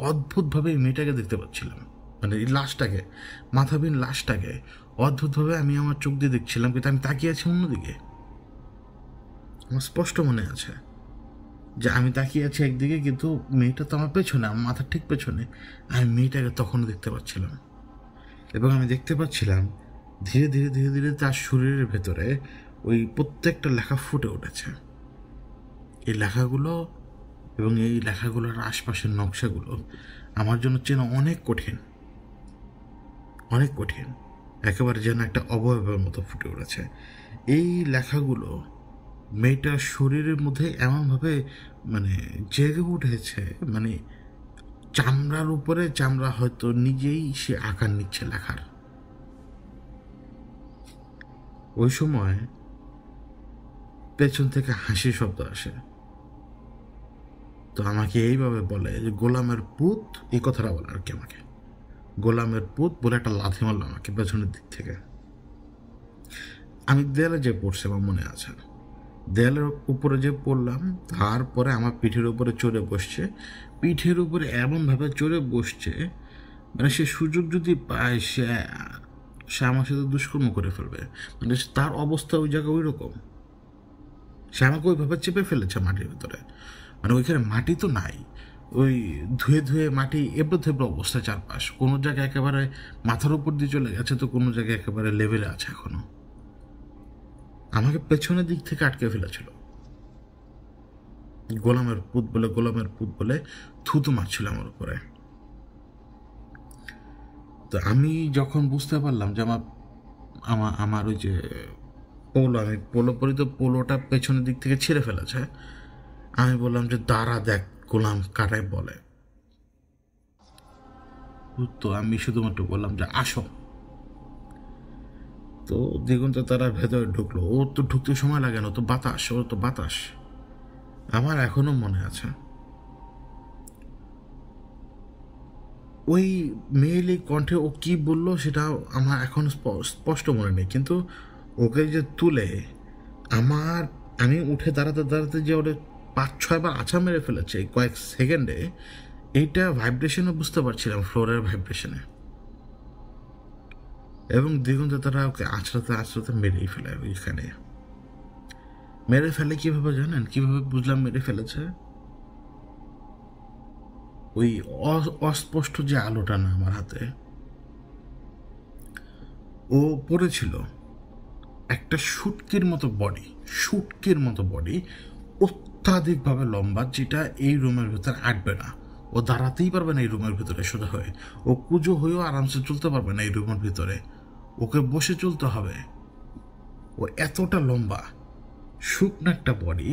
অদ্ভুতভাবে এই মেয়েটাকে দেখতে পাচ্ছিলাম, মানে এই লাশটাকে, মাথাবিহীন লাশটাকে অদ্ভুতভাবে আমি আমার চোখ দিয়ে দেখছিলাম, কিন্তু আমি তাকিয়ে আছি অন্যদিকে। আমার স্পষ্ট মনে আছে যে আমি তাকিয়ে আছি একদিকে, কিন্তু মেয়েটা তো আমার পেছনে, আমার মাথার ঠিক পেছনে। আমি মেয়েটাকে তখনও দেখতে পাচ্ছিলাম, এবং আমি দেখতে পাচ্ছিলাম ধীরে ধীরে ধীরে ধীরে তার শরীরের ভেতরে ওই প্রত্যেকটা লেখা ফুটে উঠেছে। এই লেখাগুলো এবং এই লেখাগুলোর আশপাশের নকশাগুলো আমার জন্য চেনা অনেক কঠিন, অনেক কঠিন, একেবারে যেন একটা অবয়বের মতো ফুটে উঠেছে। এই লেখাগুলো মেয়েটার শরীরের মধ্যে এমনভাবে মানে জেগে উঠেছে, মানে চামড়ার উপরে চামড়া হয়তো নিজেই সে আকার নিচ্ছে লেখার। ওই সময় পেছন থেকে হাসির শব্দ আসে। তো আমাকে এইভাবে বলে যে গোলামের পুত, এই কথাটা বলে আর কি, আমাকে গোলামের পুত বলে একটা লাথি মারলো আমাকে পেছনের দিক থেকে। আমি দেয়ালে যে পড়ছে আমার মনে আছে, দেয়ালের উপরে যে পড়লাম, তারপরে আমার পিঠের উপরে চড়ে বসছে। পিঠের উপরে এমনভাবে চড়ে বসছে, মানে সে সুযোগ যদি পায় সে আমার সাথে দুষ্কর্ম করে ফেলবে। মানে তার অবস্থা ওই জায়গায় ওই রকম, সে আমাকে ওইভাবে চেপে ফেলেছে মাটির ভিতরে। মানে ওইখানে মাটি তো নাই, ওই ধুয়ে ধুয়ে মাটি এবড়ো থেবড়ো অবস্থা চারপাশ, কোনো জায়গায় একেবারে মাথার উপর দিয়ে চলে গেছে, তো কোনো জায়গায় একেবারে লেভেলে আছে এখনো। আমাকে পেছনের দিক থেকে আটকে ফেলেছিল। গোলামের পুত বলে থুতু মারছিল আমার উপরে। তো আমি যখন বুঝতে পারলাম যে আমার ওই যে পোলো, আমি পোলো পরি, তো পোলোটা পেছনের দিক থেকে ছিঁড়ে ফেলেছে। আমি বললাম যে দাঁড়া দেখ গোলাম কাটায় বলে। তো আমি শুধুমাত্র বললাম যে আসো। তো দিগন্ত তারা ভেতরে ঢুকলো। ও তো ঢুকতে সময় লাগে না, তো বাতাস, ও তো বাতাস। আমার এখনো মনে আছে ওই মেয়েলি কণ্ঠে ও কি বললো সেটা আমার এখন স্পষ্ট মনে নেই, কিন্তু ওকে যে তুলে আমি উঠে দাঁড়াতে দাঁড়াতে যে ওরে 5-6 বার আছা মেরে ফেলেছে কয়েক সেকেন্ডে, এইটা ভাইব্রেশনে বুঝতে পারছিলাম, ফ্লোরের ভাইব্রেশনে। এবং দিগন্ত তারা ওকে আছড়াতে আছড়াতে মেরেই ফেলে ওইখানে। মেরে ফেলে কিভাবে জানেন? কিভাবে বুঝলাম মেরে ফেলেছে? ওই অস্পষ্ট যে আলোটা না আমার হাতে, ও পড়েছিল একটা শুটকির মতো বডি, অত্যাধিকভাবে লম্বা, যেটা এই রুমের ভেতরে আটবে না। ও দাঁড়াতেই পারবে না এই রুমের ভিতরে সোজা হয়ে, ও কুজো হয়েও আরামসে চলতে পারবে না এই রুমের ভিতরে, ওকে বসে চলতে হবে। ও এতটা লম্বা, শুকনো একটা বডি,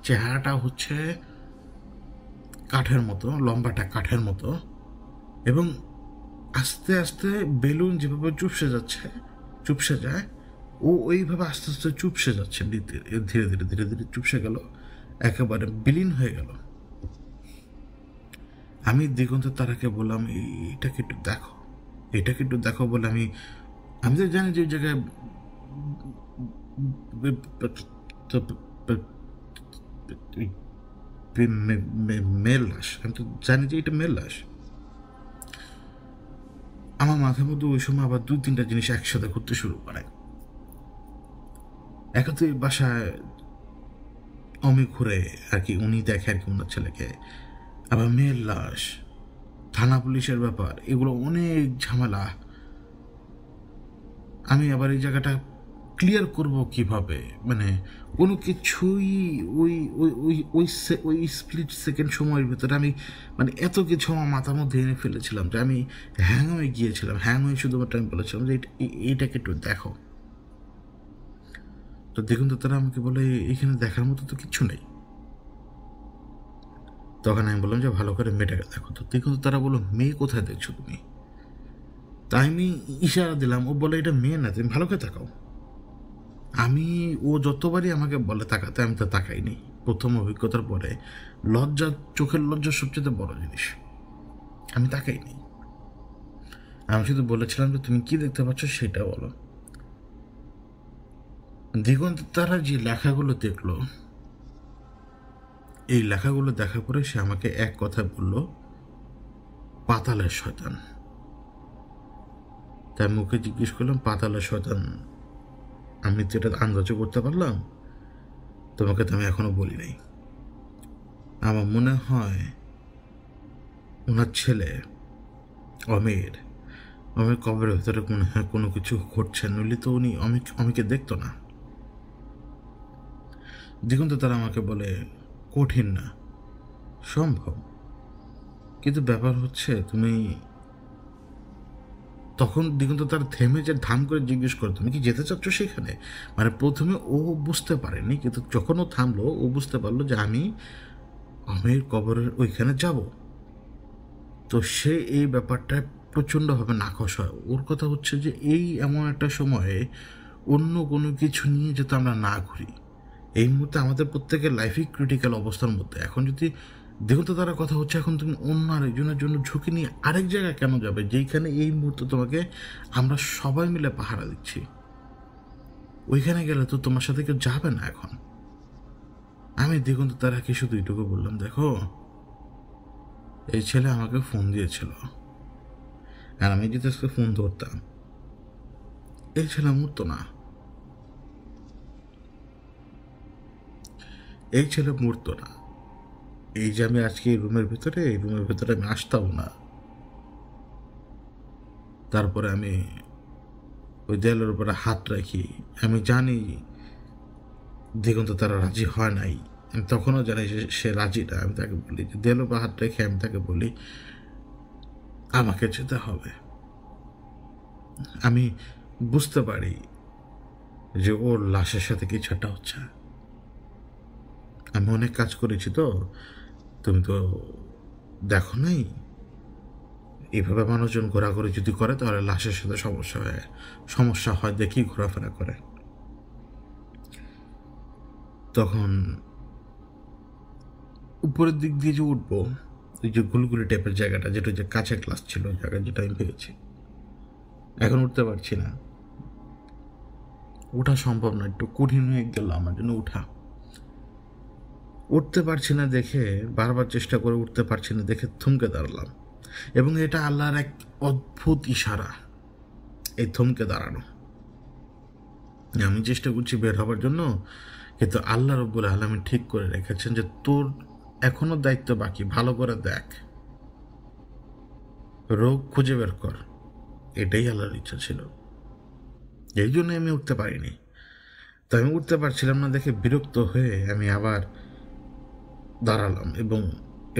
চেহারাটা হচ্ছে কাঠের মতো, লম্বাটা কাঠের মতো, এবং আস্তে আস্তে বেলুন যেভাবে চুপসে যায়, ও ওইভাবে আস্তে আস্তে চুপসে যাচ্ছে, ধীরে ধীরে ধীরে ধীরে চুপসে গেল, একেবারে বিলীন হয়ে গেল। আমি দিগন্ত তারাকে বললাম, এটাকে একটু দেখো বলে আমি তো জানি যে ওই জায়গায় মেল লাশ, আমি তো জানি যে এটা মেল লাশ। আমার মাথার মধ্যে ওই সময় আবার 2-3টা জিনিস একসাথে ঘুরতে শুরু করে। একাতে বাসায় অমি ঘুরে আর কি, উনি দেখে আর কি ওনার ছেলেকে, আবার মেয়ের লাশ, থানা পুলিশের ব্যাপার, এগুলো অনেক ঝামেলা। আমি আবার এই জায়গাটা ক্লিয়ার করব কিভাবে? মানে কোনো কিছুই ওই ওই ওই ওই ওই স্প্লিট সেকেন্ড সময়ের ভিতরে আমি মানে এত কিছু আমার মাথার মধ্যে এনে ফেলেছিলাম যে আমি হ্যাং হয়ে গিয়েছিলাম। শুধুমাত্র আমি বলেছিলাম যে এইটাকে একটু দেখো। তো দেখুন, তো তারা আমাকে বলে এখানে দেখার মতো তো কিছু নেই। তখন আমি বললাম যে ভালো করে মেয়েটাকে দেখো। তো দেখুন, তারা বললো মেয়ে কোথায় দেখছো তুমি? তাই আমি ইশারা দিলাম, ও বলে এটা মেয়ে না, তুমি ভালো করে তাকাও। ও যতবারই আমাকে বলে তাকাতে, আমি তো তাকাইনি। প্রথম অভিজ্ঞতার পরে চোখের লজ্জা সবচেয়ে বড় জিনিস, আমি তাকাইনি। আমি শুধু বলেছিলাম যে তুমি কি দেখতে পাচ্ছ সেটা বলো। দিগন্ত তারা যে লেখাগুলো দেখলো, এই লেখাগুলো দেখার পরে সে আমাকে এক কথা বলল, পাতালের শয়তান। তাই মুখে জিজ্ঞেস করলাম, পাতালের শয়তান আমি তো এটা আন্দাজও করতে পারলাম, তোমাকে তো আমি এখনো বলি নাই। আমার মনে হয় ওনার ছেলে অমির কবরের ভেতরে মনে হয় কোনো কিছু ঘটছে, নইলে তো উনি অমিকে দেখতো না। দিগন্ত তারা আমাকে বলে কঠিন না, সম্ভব, কিন্তু ব্যাপার হচ্ছে তুমি তখন দিগন্ত তার থেমে যে ধাম করে জিজ্ঞেস করে তুমি কি যেতে চাচ্ছ সেখানে? মানে প্রথমে ও বুঝতে পারেনি, কিন্তু যখন ও থামলো ও বুঝতে পারলো যে আমি আমির কবরের ওইখানে যাব। তো সে এই ব্যাপারটায় প্রচণ্ডভাবে নাখোশ হয়। ওর কথা হচ্ছে যে এই এমন একটা সময়ে অন্য কোনো কিছু নিয়ে যাতে আমরা না ঘুরি। এই মুহূর্তে আমাদের প্রত্যেকের লাইফই ক্রিটিক্যাল অবস্থার মধ্যে। এখন যদি দেখুন, তো তারা কথা হচ্ছে এখন তুমি অন্য আরেকজনের জন্য ঝুঁকি নিয়ে আরেক জায়গায় কেন যাবে, যেইখানে এই মুহূর্তে তোমাকে আমরা সবাই মিলে পাহারা দিচ্ছি। ওইখানে গেলে তো তোমার সাথে কেউ যাবে না। এখন আমি দেখুন, তো তারাকে শুধু এইটুকু বললাম, দেখো এই ছেলে আমাকে ফোন দিয়েছিল, আর আমি যদি আজকে ফোন ধরতাম এই ছেলে মরতো না, এই ছেলে মরতো না। এই যে আমি আজকে এই রুমের ভিতরে আমি আসতাম না। তারপরে আমি ওই দেয়ালের উপরে হাত রাখি, আমি জানি দিগন্ত তারা রাজি হয় নাই, আমি তখনও জানি যে সে রাজি না। আমি তাকে বলি যে দেয়ালের উপর হাত রেখে আমি তাকে বলি আমাকে যেতে হবে। আমি বুঝতে পারি যে ওর লাশের সাথে কিছু একটা হচ্ছে। আমি অনেক কাজ করেছি, তো তুমি তো দেখো নাই, এইভাবে মানুষজন ঘোরাঘুরি যদি করে তাহলে লাশের সাথে সমস্যা হয় দেখি ঘোরাফেরা করে। তখন উপরের দিক দিয়ে যে উঠবো, ওই যে গুলগুলি টাইপের জায়গাটা, যেটা যে কাছের ক্লাস ছিল জায়গা, যেটা আমি ভেবেছি, এখন উঠতে পারছি না, ওঠা সম্ভব না, একটু কঠিন হয়ে গেল আমার জন্য উঠতে পারছি না দেখে, বারবার চেষ্টা করে উঠতে পারছি না দেখে থমকে দাঁড়ালাম। এবং এটা আল্লাহর এক অদ্ভুত ইশারা, এই থমকে দাঁড়ানো। আমি চেষ্টা করছি বের হবার জন্য, কিন্তু আল্লাহ রব্বুল আলামিন ঠিক করে রেখেছেন যে তোর এখনো দায়িত্ব বাকি, ভালো করে দেখ, রোগ খুঁজে বের কর। এটাই আল্লাহর ইচ্ছা ছিল, এই জন্য আমি উঠতে পারিনি। তো আমি উঠতে পারছিলাম না দেখে বিরক্ত হয়ে আমি আবার দাঁড়ালাম এবং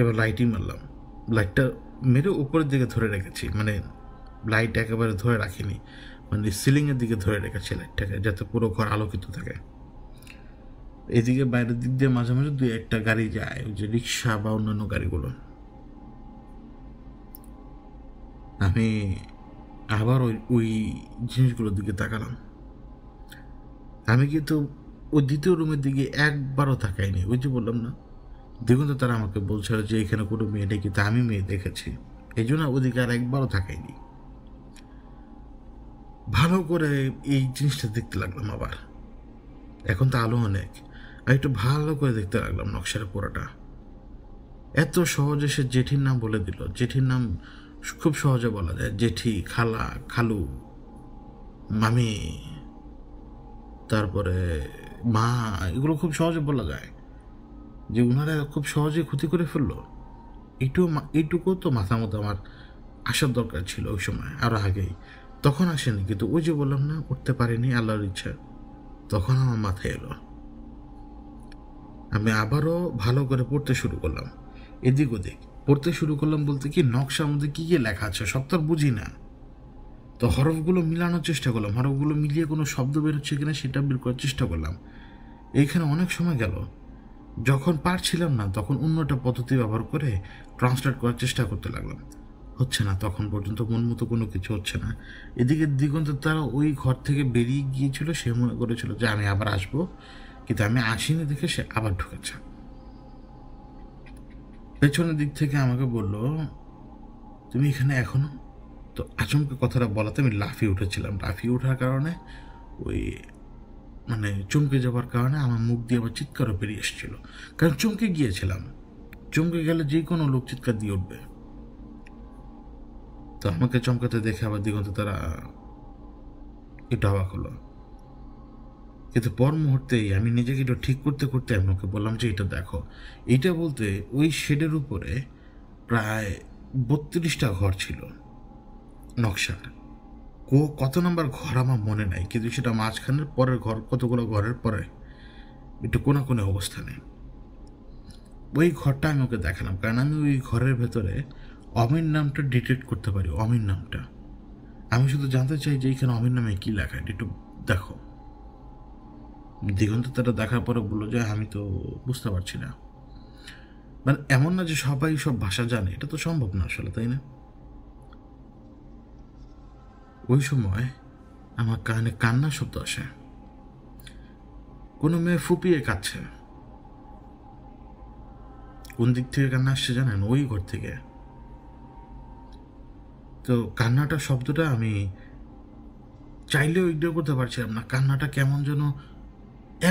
এবার লাইটই মারলাম। লাইটটা মেরে উপরের দিকে ধরে রেখেছি, মানে লাইট একেবারে ধরে রাখিনি, মানে সিলিংয়ের দিকে ধরে রেখেছি লাইটটাকে, যাতে পুরো ঘর আলোকিত থাকে। এদিকে বাইরের দিক দিয়ে মাঝে মাঝে দুই একটা গাড়ি যায়, ওই যে রিক্সা বা অন্যান্য গাড়িগুলো। আমি আবার ওই ওই জিনিসগুলোর দিকে তাকালাম। আমি কিন্তু ওই দ্বিতীয় রুমের দিকে একবারও তাকাইনি। ওই যে বললাম না, দেখুন তো তারা আমাকে বলছিল যে এখানে কোনো মেয়ে নেই, কিন্তু আমি মেয়ে দেখেছি, এই জন্য ওদিকে আর একবারও তাকাইনি। ভালো করে এই জিনিসটা দেখতে লাগলাম আবার। এখন তো আলো অনেক, আর একটু ভালো করে দেখতে লাগলাম নকশার পুরোটা। এত সহজে সে জেঠির নাম বলে দিল। জেঠির নাম খুব সহজে বলা যায়, জেঠি, খালা, খালু, মামি, তারপরে মা, এগুলো খুব সহজে বলা যায়। যে ওনারা খুব সহজে ক্ষতি করে ফেললো, এইটুকু তো মাথা মতো আমার আসার দরকার ছিল ওই সময়, আরও আগেই। তখন আসেনি, কিন্তু ওই যে বললাম না উঠতে পারিনি, আল্লাহর ইচ্ছা, তখন আমার মাথায় এলো। আমি আবারও ভালো করে পড়তে শুরু করলাম, এদিক ওদিক পড়তে শুরু করলাম। বলতে কি, নকশার মধ্যে কী কী লেখা আছে সব তো আর বুঝি না। তো হরফগুলো মিলানোর চেষ্টা করলাম, হরফগুলো মিলিয়ে কোনো শব্দ বেরোচ্ছে কিনা সেটা বের করার চেষ্টা করলাম। এইখানে অনেক সময় গেল। যখন পারছিলাম না তখন অন্যটা পদ্ধতি ব্যবহার করে ট্রান্সলেট করার চেষ্টা করতে লাগলাম। হচ্ছে না, তখন পর্যন্ত মন মতো কোনো কিছু হচ্ছে না। এদিকে দিগন্ত তারা ওই ঘর থেকে বেরিয়ে গিয়েছিল, সে মনে করেছিল যে আমি আবার আসবো, কিন্তু আমি আসিনি দেখে সে আবার ঢুকেছে। পেছনের দিক থেকে আমাকে বলল, তুমি এখানে এখনো? তো আচমকা কথাটা বলাতে আমি লাফিয়ে উঠেছিলাম। লাফিয়ে ওঠার কারণে ওই মানে চমকে যাওয়ার কারণে আমার মুখ দিয়ে আবার চিৎকারও বেরিয়ে এসেছিল, কারণ চমকে গিয়েছিলাম। চমকে গেলে যে কোনো লোক চিৎকার দিয়ে উঠবে। তো আমাকে চমকাতে দেখে আবার দিগন্ত তারা একটু অবাক হলো, কিন্তু পর মুহূর্তেই আমি নিজেকে একটু ঠিক করতে করতে আমাকে বললাম যে এটা দেখো। এইটা বলতে ওই শেডের উপরে প্রায় 32টা ঘর ছিল নকশার। কত নম্বর ঘর আমার মনে নাই, কিন্তু সেটা মাঝখানের পরের ঘর, কতগুলো ঘরের পরে একটু কোনাকুনি অবস্থানে। ওই ঘরটা আমি ওকে দেখালাম, কারণ আমি ওই ঘরের ভেতরে অমির নামটা ডিটেক্ট করতে পারি। অমির নামটা আমি শুধু জানতে চাই যে এইখানে অমির নামে কী লেখা, এটা একটু দেখো। দিগন্ত তারা দেখার পরে বললো যে আমি তো বুঝতে পারছি না। মানে এমন না যে সবাই সব ভাষা জানে, এটা তো সম্ভব না আসলে, তাই না? ওই সময় আমার কানে কান্নার শব্দ আসে, কোনো মেয়ে ফুপিয়ে কাঁদছে। কোন দিক থেকে কান্না আসছে জানেন? ওই ঘর থেকে। তো কান্নাটা শব্দটা আমি চাইলেও ইগনোর করতে পারছিলাম না। কান্নাটা কেমন যেন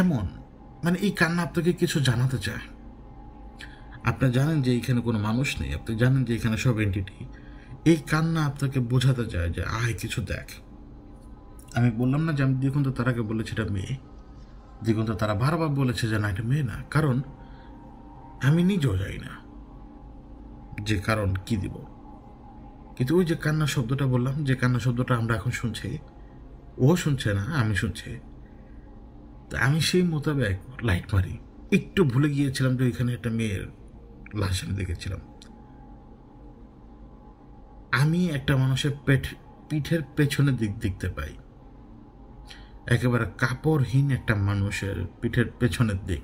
এমন, মানে এই কান্না আপনাকে কিছু জানাতে চায়। আপনারা জানেন যে এইখানে কোনো মানুষ নেই, আপনি জানেন যে এখানে সব এন্টিটি। এই কান্না আপনাকে বোঝাতে চায় যে আয় কিছু দেখ। আমি বললাম না যে আমি দিগন্ত তারাকে বলেছি এটা মেয়ে। দিগন্ত তারা বারবার বলেছে যে না এটা মেয়ে না, কারণ আমি নিজেও যাই না যে কারণ কি দিব। কিন্তু ওই যে কান্না শব্দটা বললাম, যে কান্না শব্দটা আমরা এখন শুনছি, ও শুনছে না, আমি শুনছি। তা আমি সেই মোতাবেক লাইট মারি। একটু ভুলে গিয়েছিলাম যে ওইখানে একটা মেয়ের লাশ আমি দেখেছিলাম। আমি একটা মানুষের পিঠের পেছনের দিক দেখতে পাই, একেবারে কাপড়হীন একটা মানুষের পিঠের পেছনের দিক,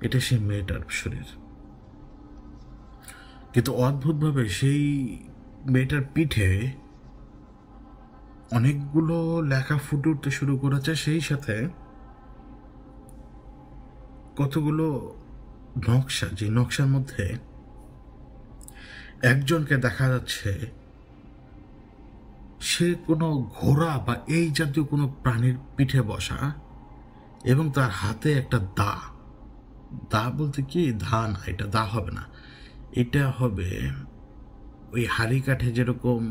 এটা সেই মেয়েটার শরীর। কিন্তু অদ্ভুতভাবে সেই মেয়েটার পিঠে অনেকগুলো লেখা ফুটে উঠতে শুরু করেছে, সেই সাথে কতগুলো নকশা, যে নকশার মধ্যে একজনকে দেখা যাচ্ছে সে কোনো ঘোড়া বা এই জাতীয় কোনো প্রাণীর পিঠে বসা, এবং তার হাতে একটা দা বলতে কি, দা না, এটা দা হবে না, এটা হবে ওই হাড়ি কাঠে যেরকম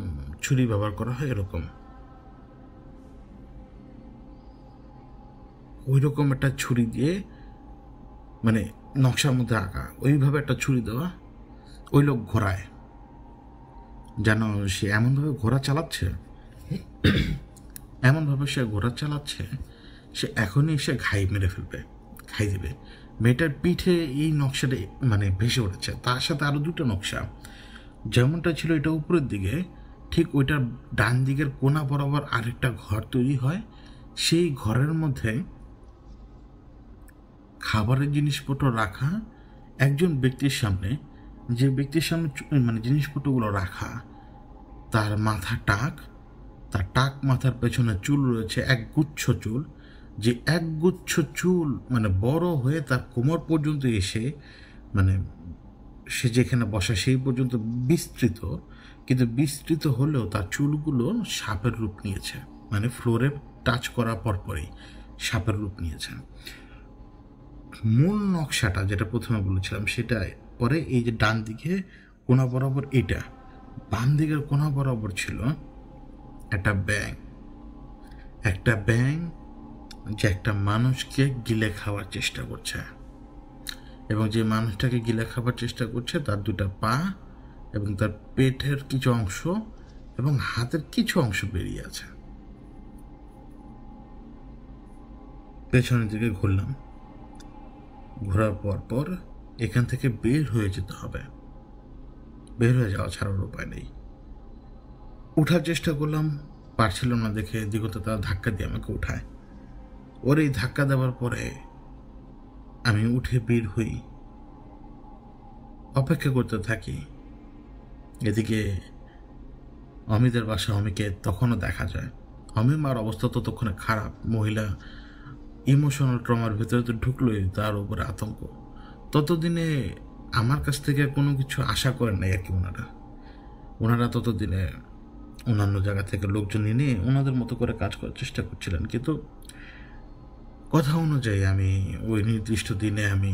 ছুরি ব্যবহার করা হয় এরকম। ওই রকম একটা ছুরি দিয়ে, মানে নকশার মধ্যে আঁকা ওইভাবে একটা ছুরি দেওয়া, ওই লোক ঘোরায়, যেন সে এমনভাবে ঘোড়া চালাচ্ছে, এমনভাবে সে ঘোড়া চালাচ্ছে, সে এখনই সে ঘাই মেরে ফেলবে, খাই দেবে। মেয়েটার পিঠে এই নকশাটা মানে ভেসে উঠেছে, তার সাথে আরও দুটো নকশা, যেমনটা ছিল এটা উপরের দিকে, ঠিক ওইটার ডান দিকের কোণা বরাবর আরেকটা ঘর তৈরি হয়। সেই ঘরের মধ্যে খাবারের জিনিসপত্র রাখা, একজন ব্যক্তির সামনে, যে ব্যক্তির সামনে মানে জিনিসপত্রগুলো রাখা, তার মাথা টাক, তার টাক মাথার পেছনে চুল রয়েছে একগুচ্ছ চুল, যে একগুচ্ছ চুল মানে বড় হয়ে তার কোমর পর্যন্ত এসে, মানে সে যেখানে বসা সেই পর্যন্ত বিস্তৃত, কিন্তু বিস্তৃত হলেও তার চুলগুলো সাপের রূপ নিয়েছে, মানে ফ্লোরে টাচ করার পরপরই সাপের রূপ নিয়েছে। মূল নকশাটা যেটা প্রথমে বলেছিলাম সেটা পরে, এই যে ডান দিকে কোণা বরাবর এটা, বাম দিকের কোণা বরাবর ছিল একটা ব্যাঙ, একটা ব্যাঙ যে একটা মানুষকে গিলে খাওয়ার চেষ্টা করছে, এবং যে মানুষটাকে গিলে খাবার চেষ্টা করছে তার দুটা পা এবং তার পেটের কিছু অংশ এবং হাতের কিছু অংশ বেরিয়ে আছে। পেছনের দিকে ঘুরলাম, ঘোরার পর এখান থেকে বের হয়ে যেতে হবে, বের হয়ে যাওয়া ছাড়ার উপায় নেই। উঠার চেষ্টা করলাম, পারছিলাম না দেখে দিগন্ত তারা ধাক্কা দিয়ে আমাকে উঠায়। ওর এই ধাক্কা দেওয়ার পরে আমি উঠে বের হই, অপেক্ষা করতে থাকি। এদিকে অমিতের বাসা অমিকে তখনও দেখা যায়। অমিমার অবস্থা ততক্ষণে খারাপ, মহিলা ইমোশনাল ট্রমার ভেতরে তো ঢুকলোই, তার উপরে আতঙ্ক। ততদিনে আমার কাছ থেকে কোনো কিছু আশা করেন নাই আর কি ওনারা ততদিনে অন্যান্য জায়গা থেকে লোকজন এনে ওনাদের মতো করে কাজ করার চেষ্টা করছিলেন, কিন্তু কথা অনুযায়ী আমি ওই নির্দিষ্ট দিনে আমি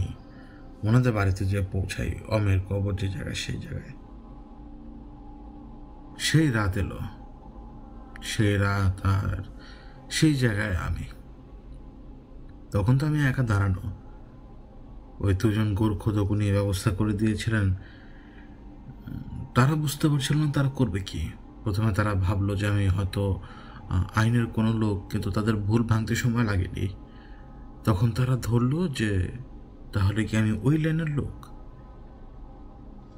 ওনাদের বাড়িতে যেয়ে পৌঁছাই, অমের কবর যে জায়গায় সেই জায়গায়। সেই রাত এলো, সেই রাত, আর সেই জায়গায় আমি তখন তো আমি একা দাঁড়ানো। ওই দুজন গোরখোদক নিয়ে ব্যবস্থা করে দিয়েছিলেন, তারা বুঝতে পারছিল না তারা করবে কি। প্রথমে তারা ভাবলো যে আমি হয়তো আইনের কোনো লোক, কিন্তু তাদের ভুল ভাঙতে সময় লাগেনি। তখন তারা ধরলো যে তাহলে কি আমি ওই লাইনের লোক।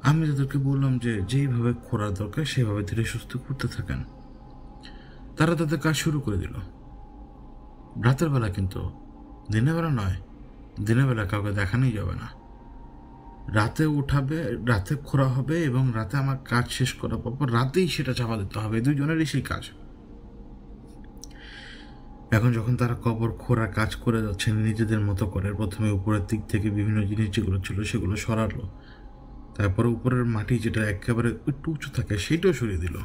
আমি তাদেরকে বললাম যে যেইভাবে খোঁড়ার দরকার সেভাবে ধীরে সুস্থ করতে থাকেন। তারা তাদের কাজ শুরু করে দিল রাতের বেলা, কিন্তু দিনের বেলা নয়। দিনের বেলা কাউকে দেখানোই যাবে না, রাতে উঠাবে, রাতে খোঁড়া হবে এবং রাতে আমার কাজ শেষ করার পর রাতেই সেটা চাপা দিতে হবে, দুজনেরই সেই কাজ। এখন যখন তারা কবর খোঁড়ার কাজ করে যাচ্ছেন নিজেদের মতো করে, প্রথমে উপরের দিক থেকে বিভিন্ন জিনিস যেগুলো ছিল সেগুলো সরালো, তারপরে উপরের মাটি যেটা একেবারে একটু উঁচু থাকে সেইটাও সরিয়ে দিল।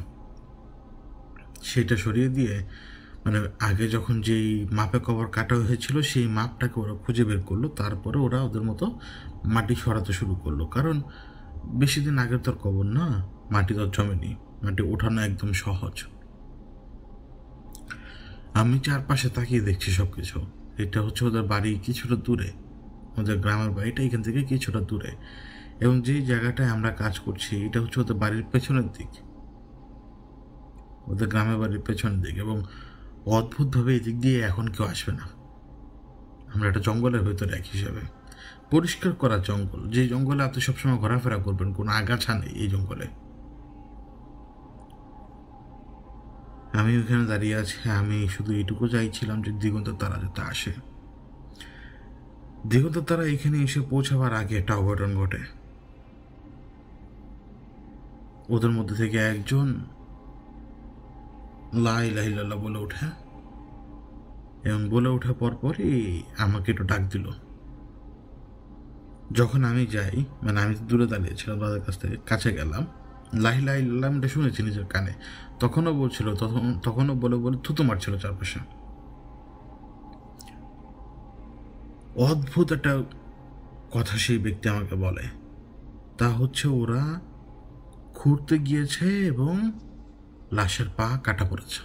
সেটা সরিয়ে দিয়ে মানে আগে যখন যেই মাপে কবর কাটা হয়েছিল সেই মাপটাকে ওরা খুঁজে বের করলো, তারপরে ওরা ওদের মতো মাটি সরাতে শুরু করলো। কারণ বেশি দিন আগের তোর কবর না, মাটি তো জমেনি, মাটি ওঠানো একদম সহজ। আমি চারপাশে তাকিয়ে দেখছি সব কিছু। এটা হচ্ছে ওদের বাড়ি কিছুটা দূরে, ওদের গ্রামের বাড়িটা এখান থেকে কিছুটা দূরে, এবং যেই জায়গাটায় আমরা কাজ করছি এটা হচ্ছে ওদের বাড়ির পেছনের দিক, ওদের গ্রামের বাড়ির পেছনের দিক। এবং অদ্ভুতভাবে এদিক দিয়ে এখন কেউ আসবে না। আমরা একটা জঙ্গলের ভেতরে এক হিসাবে, পরিষ্কার করা জঙ্গল, যে জঙ্গলে আপনি সবসময় ঘোরাফেরা করবেন, কোনো আগাছা নেই এই জঙ্গলে। আমি ওখানে দাঁড়িয়ে আছি, আমি শুধু এইটুকু চাইছিলাম যে দিগন্ত তারা যাতে আসে। দিগন্ত তারা এখানে এসে পৌঁছাবার আগে একটা অঘটন ঘটে। ওদের মধ্যে থেকে একজন লা ইলাহা ইল্লাল্লাহ বলে ওঠে, এবং বলে ওঠার পরপরই আমাকে একটু ডাক দিল। যখন আমি যাই, মানে আমি দূরে দাঁড়িয়েছিলাম, তাদের কাছ থেকে কাছে গেলাম, লা ইলাহা ইল্লাল্লাহ এটা শুনেছি নিজের কানে। তখনও বলছিল, তখনও বলে বলে থুতু মারছিল চারপাশে। অদ্ভুত একটা কথা সেই ব্যক্তি আমাকে বলে, তা হচ্ছে ওরা খুঁড়তে গিয়েছে এবং লাশের পা কাটা পড়েছে।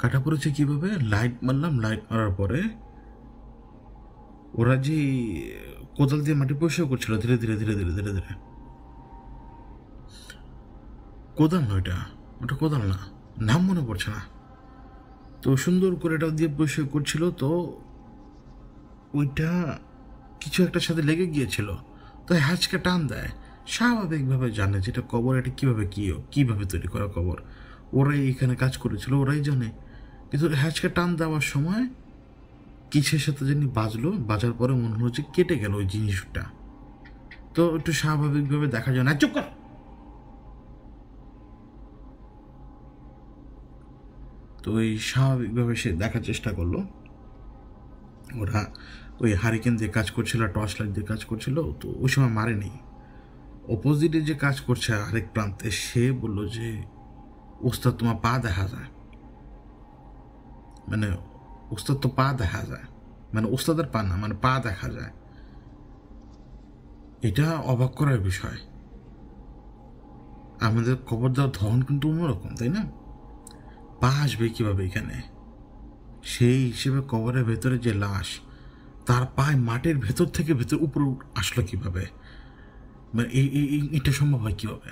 কাটা পড়েছে কিভাবে? লাইট মারলাম, লাইট মারার পরে ওরা যে কোদাল দিয়ে মাটি পরিষ্কার করছিল ধীরে ধীরে ধীরে ধীরে ধীরে ধীরে, কোদাল নয় ওটা কোদাল না, নাম মনে পড়ছে না। তো সুন্দর করে এটা দিয়ে পরিষ্কার করছিল, তো ওইটা কিছু একটার সাথে লেগে গিয়েছিল, তো হ্যাচকে টান দেয়। স্বাভাবিকভাবে জানে যেটা কবর, এটা কীভাবে তৈরি করা কবর, ওরাই এখানে কাজ করেছিল, ওরাই জানে। কিন্তু হ্যাচকে টান দেওয়ার সময় কিসের সাথে জানি বাজার পরে মনে হলো যে কেটে গেল ওই জিনিসটা। তো একটু স্বাভাবিকভাবে দেখা যায় না, চুপ কর। তো ওই স্বাভাবিকভাবে সে দেখার চেষ্টা করলো, ওরা ওই হারিকেন দিয়ে কাজ করছিল, টর্চ লাইট দিয়ে কাজ করছিল, তো ওই সময় মারেনি। অপোজিটে যে কাজ করছে আরেক প্রান্তে, সে বলল যে ওস্তাদ তোমার পা দেখা যায়, মানে ওস্তাদ তো পা দেখা যায়, মানে ওস্তাদের পা না, মানে পা দেখা যায়। এটা অবাক করার বিষয়। আমাদের কবর দেওয়ার ধরন কিন্তু অন্যরকম, তাই না? পা আসবে কীভাবে এখানে? সেই হিসেবে কবরের ভেতরে যে লাশ, তার পায়ে মাটির ভেতর থেকে উপরে আসলো কীভাবে? মানে এটা সম্ভব হয় কীভাবে?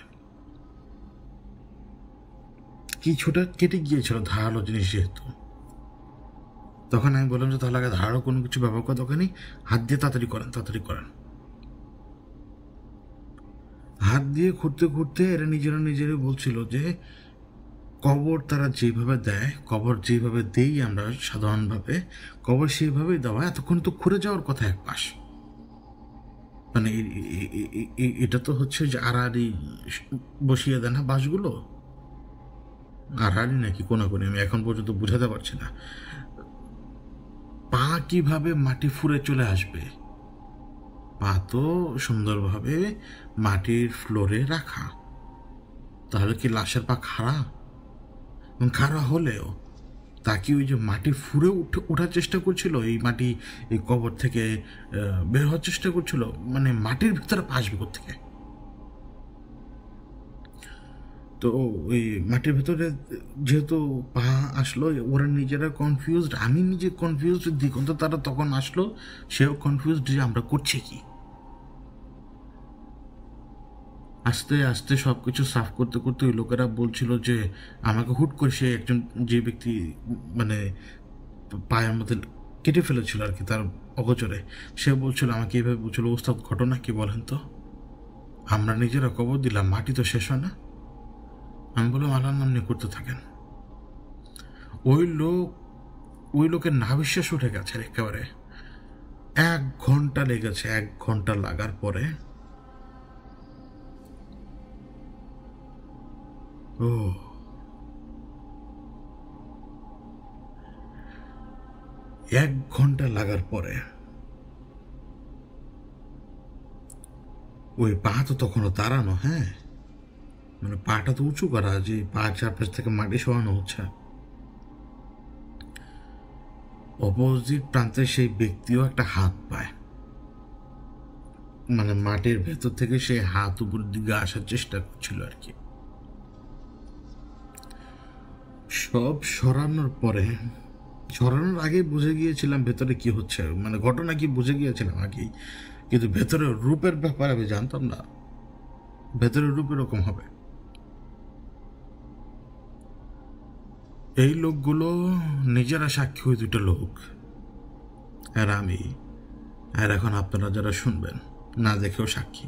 কিছুটা কেটে গিয়েছিল ধারালো জিনিস যেহেতু। তখন আমি বললাম যে তাহলে আগে ধারালো কোনো কিছু ব্যবহার করা দরকার নেই, হাত দিয়ে তাড়াতাড়ি করেন। হাত দিয়ে খুঁড়তে খুঁড়তে এরা নিজেরাই বলছিল যে কবর তারা যেভাবে দেয়, কবর যেভাবে দেই আমরা সাধারণভাবে, কবর সেইভাবেই দেওয়া। এতক্ষণ তো খুঁড়ে যাওয়ার কথা এক পাশ, মানে এটা তো হচ্ছে যে আড়াআড়ি বসিয়ে দেন না বাঁশগুলো, আড়াআড়ি নাকি কোনাকুনি আমি এখন পর্যন্ত বুঝাতে পারছি না। পা কিভাবে মাটি ফুঁড়ে চলে আসবে? পা তো সুন্দরভাবে মাটির ফ্লোরে রাখা, তাহলে কি লাশের পা খাড়া? এবং খাড়া হলেও তা কি ওই যে মাটি ফুঁড়ে ওঠার চেষ্টা করছিল, এই কবর থেকে বের হওয়ার চেষ্টা করছিল? মানে মাটির ভিতরে পা আসবে কোত্থেকে? তো ওই মাটির ভেতরে যেহেতু পা আসলো, ওরা নিজেরা কনফিউজড, আমি নিজে কনফিউজড, দিগন্ত তারা তখন আসলো, সেও কনফিউজড যে আমরা করছি কি। আস্তে আস্তে সব কিছু সাফ করতে করতে ওই লোকেরা বলছিল যে আমাকে হুট করে সে একজন যে ব্যক্তি মানে পায়ের মধ্যে কেটে ফেলেছিল আর কি, তার অগোচরে, সে বলছিল আমাকে এইভাবে বলছিল, ওস্তাদ ঘটনা কি বলেন তো? আমরা নিজেরা কবর দিলাম, মাটি তো শেষ হয় না। আমি বললাম আল্লাহর নাম নিয়ে করতে থাকেন। ওই লোকের নাভিশ্বাস উঠে গেছে একেবারে। 1 ঘন্টা লেগেছে, 1 ঘন্টা লাগার পরে 1 ঘন্টা লাগার পরে ওই পা তো তখনও দাঁড়ানো, হ্যাঁ, মানে পাটা তো উঁচু করা, যে পা চারপাশ থেকে মাটি সরানো হচ্ছে। অপোজিট প্রান্তে সেই ব্যক্তিও একটা হাত পায়, মানে মাটির ভেতর থেকে সে হাত উপরের দিকে আসার চেষ্টা করছিল আর কি। সব সরানোর আগে বুঝে গিয়েছিলাম ভেতরে কি হচ্ছে, মানে ঘটনা কি বুঝে গিয়েছিলাম আগেই, কিন্তু ভেতরের রূপের ব্যাপারে আমি জানতাম না ভেতরের রূপ এরকম হবে। এই লোকগুলো নিজেরা সাক্ষী, ওই 2টা লোক আর আমি, আর এখন আপনারা যারা শুনবেন না দেখেও সাক্ষী।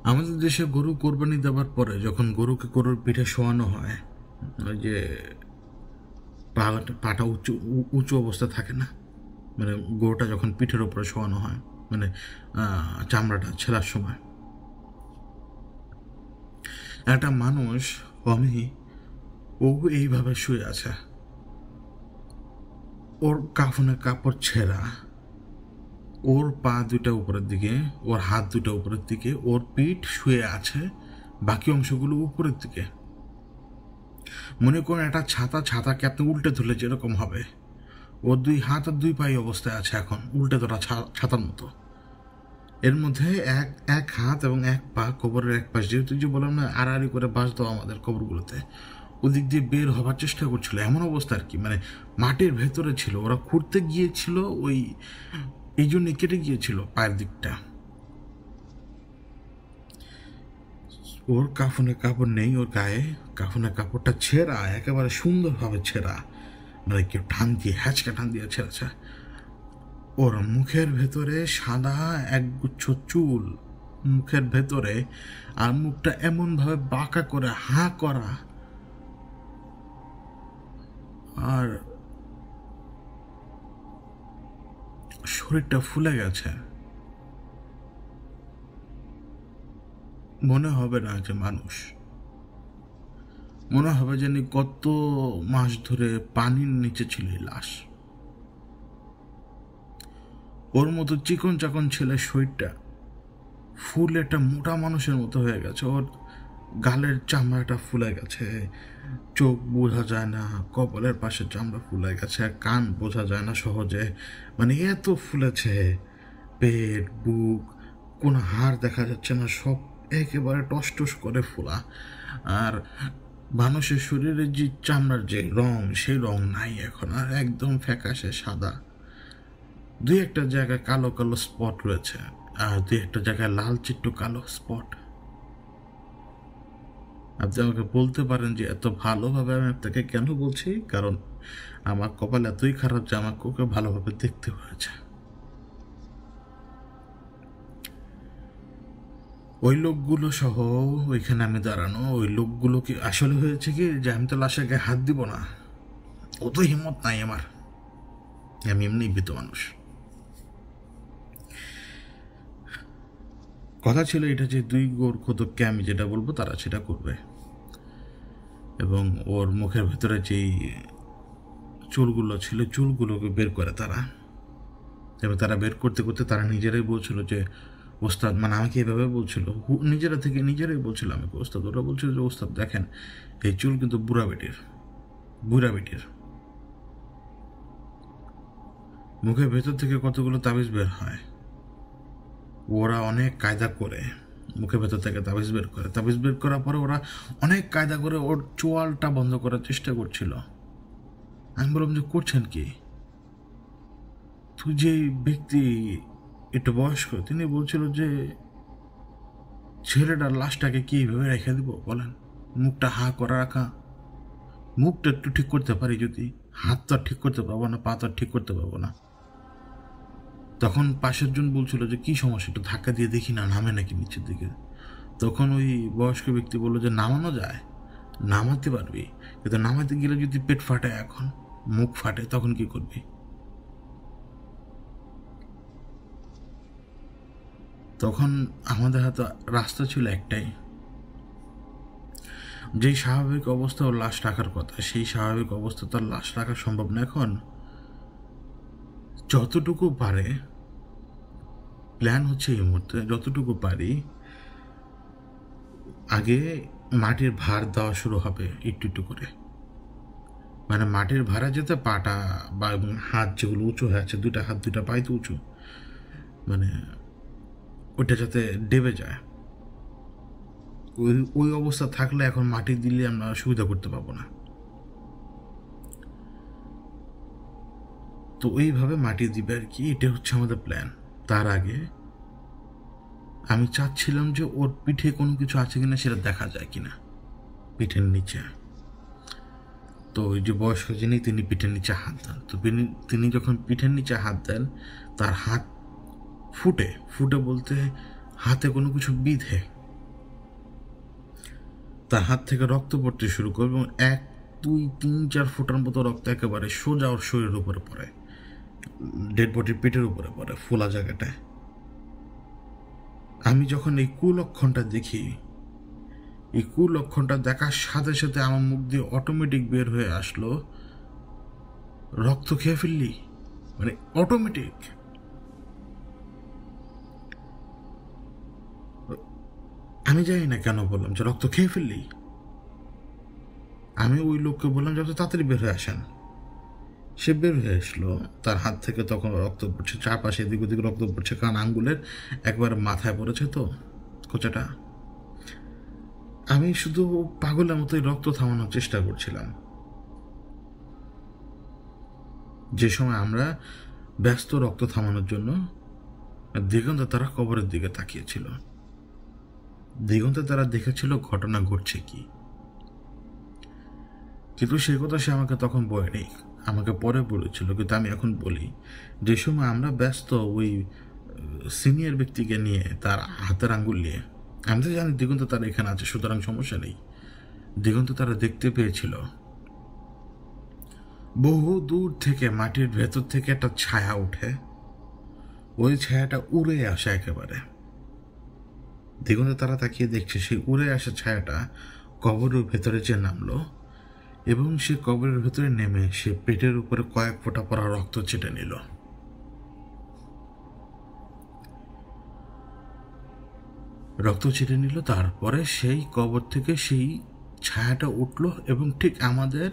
আমাদের দেশে গরু কোরবানি দেওয়ার পরে যখন গরুকে গরুর পিঠে শোয়ানো হয়, ওই যে পাটা উঁচু অবস্থা থাকে না, মানে গরুটা যখন পিঠের ওপরে শোয়ানো হয়, মানে চামড়াটা ছেঁড়ার সময়, একটা মানুষ ও এইভাবে শুয়ে আছে, ওর কাফনের কাপড় ছেঁড়া, ওর পা 2টা উপরের দিকে, ওর হাত 2টা উপরের দিকে, ওর পিঠ শুয়ে আছে, বাকি অংশগুলো উপরের দিকে। মনে করেন একটা ছাতাকে আপনি উল্টে ধরলে যেরকম হবে, ওর 2 হাত আর 2 পায়ে অবস্থায় আছে এখন উল্টে ধরা ছাতার মতো। এর মধ্যে এক হাত এবং 1 পা কবরের এক পাশ, যেহেতু যে বললাম না আড়াআড়ি করে বাঁশ দেওয়া আমাদের কবরগুলোতে, ওদিক দিয়ে বের হবার চেষ্টা করছিল, এমন অবস্থা আর কি, মানে মাটির ভেতরে ছিল। ওরা খুঁড়তে গিয়েছিল, ওই এই জন্য কেটে গিয়েছিল পায়ের দিকটা। ওর কাফনের কাপড় নেই ওর গায়ে, কাফনের কাপড়টা ছেঁড়া, একেবারে সুন্দরভাবে ছেঁড়া, মানে কেউ টান দিয়ে হ্যাচকা টান দিয়ে ছেঁড়েছে। ওর মুখের ভেতরে সাদা একগুচ্ছ চুল মুখের ভেতরে, আর মুখটা এমনভাবে বাঁকা করে হাঁ করা, আর শরীরটা ফুলে গেছে। মনে হবে না যে মানুষ, মনে হবে যেন কত মাস ধরে পানির নিচে ছিল এই লাশ। ওর মতো চিকন চাকন ছেলে শরীরটা ফুল একটা মোটা মানুষের মতো হয়ে গেছে। ওর গালের চামড়াটা ফুলে গেছে, চোখ বোঝা যায় না, কপালের পাশে চামড়া ফুলে গেছে, কান বোঝা যায় না সহজে, মানে এত ফুলেছে। পেট, বুক, কোনো হাড় দেখা যাচ্ছে না, সব একেবারে টসটস করে ফোলা। আর মানুষের শরীরের যে চামড়ার যে রং, সেই রং নাই এখন, আর একদম ফ্যাকাশে সাদা। দুই একটা জায়গায় কালো কালো স্পট রয়েছে, আর দুই একটা জায়গায় লাল চিট্টু কালো স্পট। আপনি আমাকে বলতে পারেন যে এত ভালোভাবে আমি আপনাকে কেন বলছি, কারণ আমার কপাল এতই খারাপ যে আমাকে ওকে ভালোভাবে দেখতে হয়েছে। ওই লোকগুলো সহ ওইখানে আমি দাঁড়ানো, ওই লোকগুলো কি আসলে হয়েছে কি যে আমি তো লাশের গায়ে হাত দিব না, অত হিম্মত নাই আমার, আমি এমনি ভীত মানুষ। কথা ছিল এটা যে দুই গোরখোদককে আমি যেটা বলবো তারা সেটা করবে, এবং ওর মুখের ভেতরে যেই চুলগুলো ছিল চুলগুলোকে বের করে তারা, এবং তারা বের করতে করতে তারা নিজেরাই বলছিল যে ওস্তাদ, মানে আমাকে এভাবে বলছিল, নিজেরা থেকে নিজেরাই বলছিল আমাকে ওস্তাদ, ওরা বলছিল যে ওস্তাদ দেখেন এই চুল কিন্তু বুড়া বেটির মুখের ভেতর থেকে কতগুলো তাবিজ বের হয়। ওরা অনেক কায়দা করে মুখের ভেতর থেকে তাবিজ বের করে, তাবিজ বের করার পরে ওরা অনেক কায়দা করে ওর চোয়ালটা বন্ধ করার চেষ্টা করছিল। আমি বললাম যে করছেন কি? তুই যে ব্যক্তি একটু বয়স্ক, তিনি বলছিল যে ছেলেটার লাশটাকে কি এইভাবে রেখে দিব বলেন, মুখটা হা করে রাখা, মুখটা একটু ঠিক করতে পারি যদি, হাত তো ঠিক করতে পারবো না, পা তো ঠিক করতে পারবো না। তখন পাশের জন বলছিল যে কি সমস্যা, একটু ধাক্কা দিয়ে দেখি না নামে নাকি নিচের দিকে। তখন ওই বয়স্ক ব্যক্তি বললো যে নামানো যায়, নামাতে পারবি, কিন্তু নামাতে গেলে যদি পেট ফাটে, এখন মুখ ফাটে, তখন কি করবি? তখন আমাদের হাতে রাস্তা ছিল একটাই, যেই স্বাভাবিক অবস্থা ওর লাশ রাখার কথা, সেই স্বাভাবিক অবস্থা তার লাশ রাখা সম্ভব না। এখন যতটুকু পারে প্ল্যান হচ্ছে এই মুহূর্তে, যতটুকু পারি আগে মাটির ভার দেওয়া শুরু হবে একটু একটু করে, মানে মাটির ভাড়া যেতে পাটা বা হাত যেগুলো উঁচু হয়ে আছে, দুইটা হাত দুইটা পায়ে তো উঁচু, মানে ওইটা যাতে ডেবে যায়। ওই ওই অবস্থা থাকলে এখন মাটি দিলে আমরা সুবিধা করতে পারবো না। তো ওইভাবে মাটি দিবে আর কি, এটা হচ্ছে আমাদের প্ল্যান। তার আগে আমি চাচ্ছিলাম যে ওর পিঠে কোনো কিছু আছে কিনা সেটা দেখা যায় কিনা, পিঠের নিচে। তো ওই যে বয়স্ক যিনি, তিনি পিঠের নিচে হাত দেন। তো তিনি যখন পিঠের নিচে হাত দেন, তার হাত ফুটে বলতে হাতে কোনো কিছু বিধে, তার হাত থেকে রক্ত পড়তে শুরু করবে, এবং 1, 2, 3, 4 ফুটার মতো রক্ত একেবারে সোজা ওর শরীরের উপরে পড়ে, ডেড বডির পেটের উপরে পড়ে, ফোলা জায়গাটায়। আমি যখন এই কুলক্ষণটা দেখি, এই কুলক্ষণটা দেখার সাথে সাথে আমার মুখ দিয়ে অটোমেটিক বের হয়ে আসলো, রক্ত খেয়ে ফেললি, মানে অটোমেটিক। আমি জানি না কেন বললাম যে রক্ত খেয়ে ফেললি। আমি ওই লোককে বললাম যত তাড়াতাড়ি বের হয়ে আসেন। সে বের হয়ে আসলো, তার হাত থেকে তখন রক্ত পড়ছে, চারপাশে এদিক ওদিক রক্ত পড়ছে, কারণ আঙ্গুলের একবার মাথায় পড়েছে তো খোঁচাটা। আমি শুধু পাগলের মতোই রক্ত থামানোর চেষ্টা করছিলাম। যে সময় আমরা ব্যস্ত রক্ত থামানোর জন্য, দিগন্তে তারা কবরের দিকে তাকিয়েছিল। দিগন্তে তারা দেখেছিল ঘটনা ঘটছে কি, কিন্তু সেই কথা সে আমাকে তখন বলেনি, আমাকে পরে বলেছিল। কিন্তু আমি এখন বলি, যে সময় আমরা ব্যস্ত ওই সিনিয়র ব্যক্তিকে নিয়ে, তার হাতের আঙ্গুল নিয়ে, আমি তো জানি দিগন্ত তারা এখানে আছে, সুতরাং সমস্যা নেই। দিগন্ত তারা দেখতে পেয়েছিল বহু দূর থেকে মাটির ভেতর থেকে একটা ছায়া উঠে, ওই ছায়াটা উড়ে আসে একেবারে। দিগন্তে তারা তাকিয়ে দেখছে সেই উড়ে আসা ছায়াটা কবরের ভেতরে যে নামলো, এবং সে কবরের ভেতরে নেমে সে পেটের উপরে কয়েক ফোঁটা পড়া রক্ত ছেটে নিল। তারপরে সেই কবর থেকে সেই ছায়াটা উঠল, এবং ঠিক আমাদের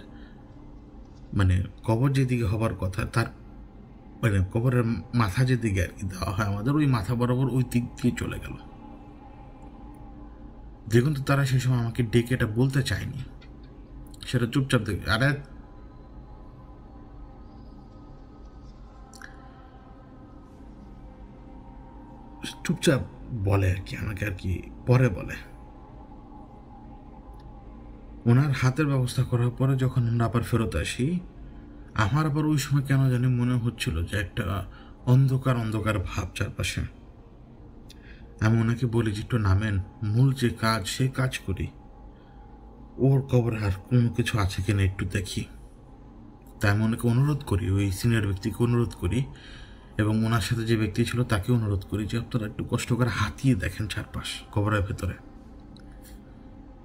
মানে কবর যেদিকে হবার কথা, তার মানে কবরের মাথা যেদিকে আর কি দেওয়া হয় আমাদের, ওই মাথা বরাবর ওই দিক দিয়ে চলে গেল। দেখুন তো, তারা সেই সময় আমাকে ডেকে এটা বলতে চায়নি, সেটা চুপচাপ দেখে, আরে চুপচাপ বলে আর কি, আমাকে আর কি পরে বলে। ওনার হাতের ব্যবস্থা করার পরে যখন আমরা আবার ফেরত আসি, আমার আবার ওই সময় কেন জানি মনে হচ্ছিল যে একটা অন্ধকার অন্ধকার ভাব চারপাশে। আমি ওনাকে বলি যে একটু নামেন, মূল যে কাজ সে কাজ করি, ওর কবরে আর কোনো কিছু আছে কিনা একটু দেখি। তাই আমি ওনাকে অনুরোধ করি, ওই সিনিয়র ব্যক্তিকে অনুরোধ করি, এবং ওনার সাথে যে ব্যক্তি ছিল তাকে অনুরোধ করি যে আপনারা একটু কষ্ট করে হাতিয়ে দেখেন চারপাশ কবরের ভেতরে।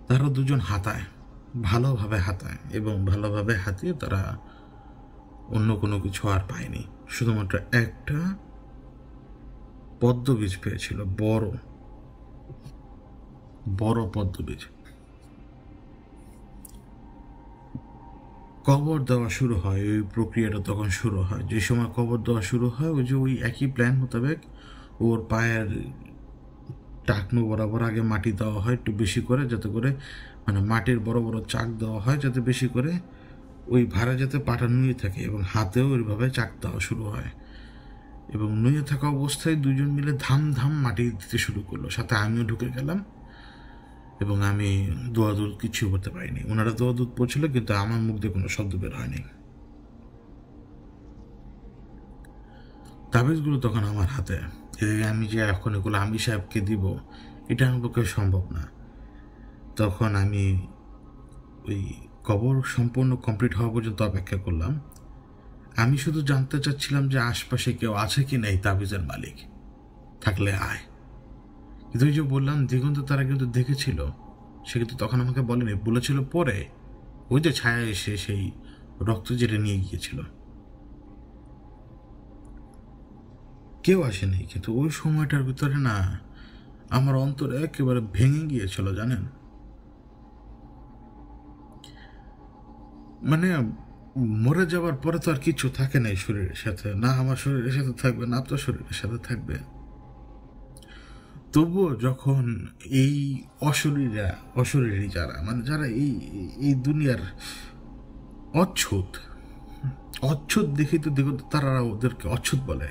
তারা দুজন হাতায়, ভালোভাবে হাতায়, এবং ভালোভাবে হাতিয়ে তারা অন্য কোনো কিছু আর পায়নি, শুধুমাত্র একটা পদ্মবীজ পেয়েছিল, বড় বড় পদ্মবীজ। কবর দেওয়া শুরু হয়, ওই প্রক্রিয়াটা তখন শুরু হয়। যে সময় কবর দেওয়া শুরু হয়, ওই যে ওই একই প্ল্যান মোতাবেক ওর পায়ের টাকনু বরাবর আগে মাটি দেওয়া হয় একটু বেশি করে, যাতে করে মানে মাটির বড় বড় চাক দেওয়া হয়, যাতে বেশি করে ওই ভাড়া যাতে পাটা নুয়ে থাকে, এবং হাতেও ওইভাবে চাক দেওয়া শুরু হয়। এবং নুয়ে থাকা অবস্থায় দুজন মিলে ধাম ধাম মাটি দিতে শুরু করলো, সাথে আমিও ঢুকে গেলাম, এবং আমি দোয়া দুধ কিছু করতে পারিনি। ওনারা দোয়া দুধ পড়ছিল, কিন্তু আমার মুখ দিয়ে কোনো শব্দ বের হয়নি। তাবিজগুলো তখন আমার হাতে, এদিকে আমি যে এখন এগুলো আমি সাহেবকে দিব, এটা আমার পক্ষে সম্ভব না। তখন আমি ওই কবর সম্পূর্ণ কমপ্লিট হওয়া পর্যন্ত অপেক্ষা করলাম। আমি শুধু জানতে চাচ্ছিলাম যে আশপাশে কেউ আছে কি না এই তাবিজের মালিক, থাকলে আয়। কিন্তু ওই যে বললাম দিগন্ত তারা কিন্তু দেখেছিল, সে কিন্তু তখন আমাকে বলেনি, বলেছিল পরে, ওই যে ছায়া এসে সেই রক্ত যেটা নিয়ে গিয়েছিল। কেউ আসেনি, কিন্তু ওই সময়টার ভিতরে না আমার অন্তরে একেবারে ভেঙে গিয়েছিল, জানেন। মানে মরে যাওয়ার পরে তো আর কিছু থাকে না এই শরীরের সাথে, না আমার শরীরের সাথে থাকবে, না আপনার শরীরের সাথে থাকবে। তবুও যখন এই অশরীরী যারা, মানে যারা এই দুনিয়ার অচ্ছুত দেখি তো দেখো, তারা ওদেরকে অচ্ছুত বলে।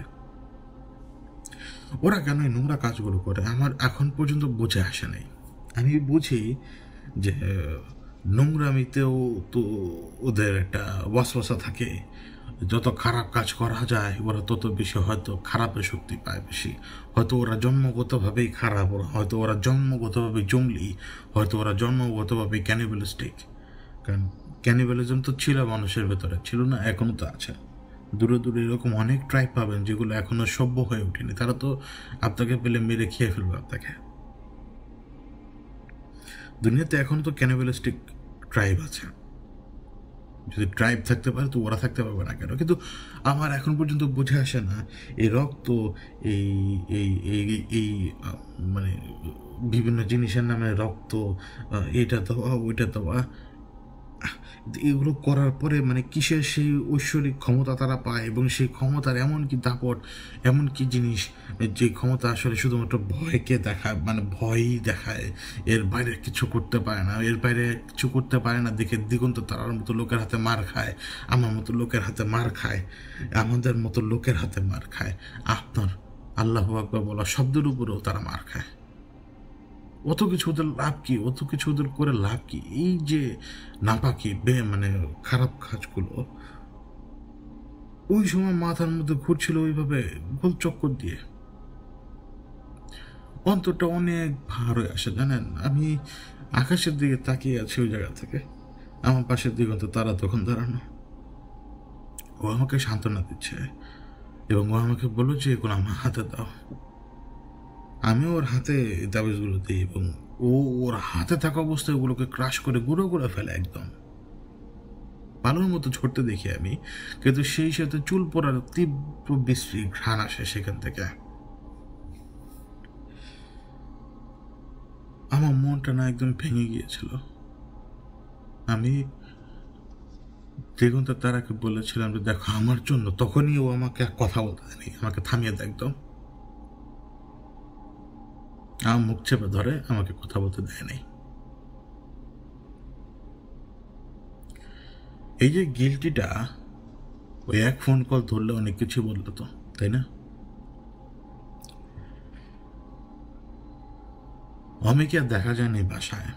ওরা কেন এই নোংরা কাজগুলো করে আমার এখন পর্যন্ত বুঝে আসে নাই। আমি বুঝি যে নোংরামিতেও তো ওদের একটা ওয়াসওয়াসা থাকে, যত খারাপ কাজ করা যায় ওরা তত বেশি হয়তো খারাপের শক্তি পায় বেশি। হয়তো ওরা জন্মগতভাবেই খারাপ, হয়তো ওরা জন্মগতভাবে জঙ্গলি, হয়তো ওরা জন্মগতভাবে ক্যানিবালিস্টিক। কারণ ক্যানিবালিজম তো ছিল মানুষের ভেতরে, ছিল না, এখনো তো আছে। দূরে দূরে এরকম অনেক ট্রাইব পাবেন যেগুলো এখনো সভ্য হয়ে ওঠেনি, তারা তো আপনাকে পেলে মেরে খেয়ে ফেলবে আপনাকে। দুনিয়াতে এখন তো ক্যানিবালিস্টিক ট্রাইব আছে, যদি ট্রাইব থাকতে পারে তো ওরা থাকতে পারবে না কেন? কিন্তু আমার এখন পর্যন্ত বুঝে আসে না এই রক্ত, এই এই এই এই মানে বিভিন্ন জিনিসের নামে রক্ত, এটা দেওয়া ওইটা দেওয়া, এগুলো করার পরে মানে কিসের সেই ঐশ্বরিক ক্ষমতা তারা পায়, এবং সেই ক্ষমতার এমন কি দাপট, এমন কি জিনিস যে ক্ষমতা আসলে শুধুমাত্র ভয়কে দেখায়, মানে ভয়ই দেখায়, এর বাইরে কিছু করতে পারে না, এর বাইরে কিছু করতে পারে না দেখে দিগন্ত তারার মতো লোকের হাতে মার খায়, আমার মতো লোকের হাতে মার খায়, আমাদের মতো লোকের হাতে মার খায়, আপনার আল্লাহু আকবার বলা শব্দের উপরেও তারা মার খায়। অত কিছু ওদের লাভ কি, অত কিছু ওদের করে লাভ কি? এই যে নাপাকি মানে খারাপ কাজগুলো ওই সময় মাথার মধ্যে ঘুরছিল ওইভাবে গোল চক্কর দিয়ে, অন্তরটা অনেক ভার হয়ে আসে জানেন। আমি আকাশের দিকে তাকিয়ে আছি ওই জায়গা থেকে, আমার পাশের দিগন্ত তারা তখন দাঁড়ানো। ও আমাকে সান্ত্বনা দিচ্ছে এবং ও আমাকে বললো যে এগুলো আমার হাতে দাও। আমি ওর হাতে তাবিজগুলো দিই এবং ও ওর হাতে থাকা অবস্থায় ওগুলোকে ক্রাশ করে গুঁড়ো করে ফেলে, একদম বালুর মতো ঝরতে দেখি আমি, কিন্তু সেই সাথে চুল পড়ার তীব্র বিশ্রী ঘ্রাণ আসে সেখান থেকে। আমার মনটা না একদম ভেঙে গিয়েছিল। আমি দিগন্ত তারাকে বলেছিলাম যে দেখো আমার জন্য, তখনই ও আমাকে আর কথা বলতে দেয়নি, আমাকে থামিয়ে দেয় একদম, আমার মুখ চেপে ধরে, আমাকে কথা বলতে দেয় নাই। এই যে গিল্টিটা, ওই এক ফোন কল ধরলে অনেক কিছু বললো তো, তাই না? অমিকে আর দেখা যায় নাই বাসায়,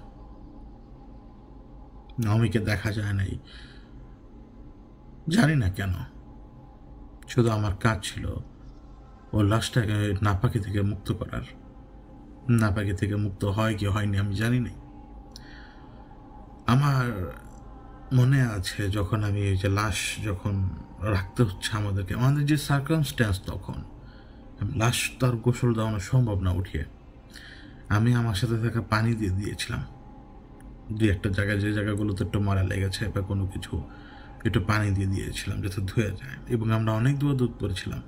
অমিকে দেখা যায় নাই, জানি না কেন। শুধু আমার কাজ ছিল ও লাশটাকে নাপাকি থেকে মুক্ত করার। নাপাকি থেকে মুক্ত হয় কি হয়নি আমি জানি না। আমার মনে আছে যখন আমি এই যে লাশ যখন রাখতে হচ্ছে আমাদেরকে, আমাদের যে সার্কামস্ট্যান্স, তখন লাশ তার গোসল দেওয়ানো সম্ভব না উঠিয়ে, আমি আমার সাথে থাকা পানি দিয়ে দিয়েছিলাম দুই একটা জায়গায়, যে জায়গাগুলোতে একটু মরা লেগেছে বা কোনো কিছু, একটু পানি দিয়ে দিয়েছিলাম যাতে ধুয়ে যায়। এবং আমরা অনেক দূর করেছিলাম।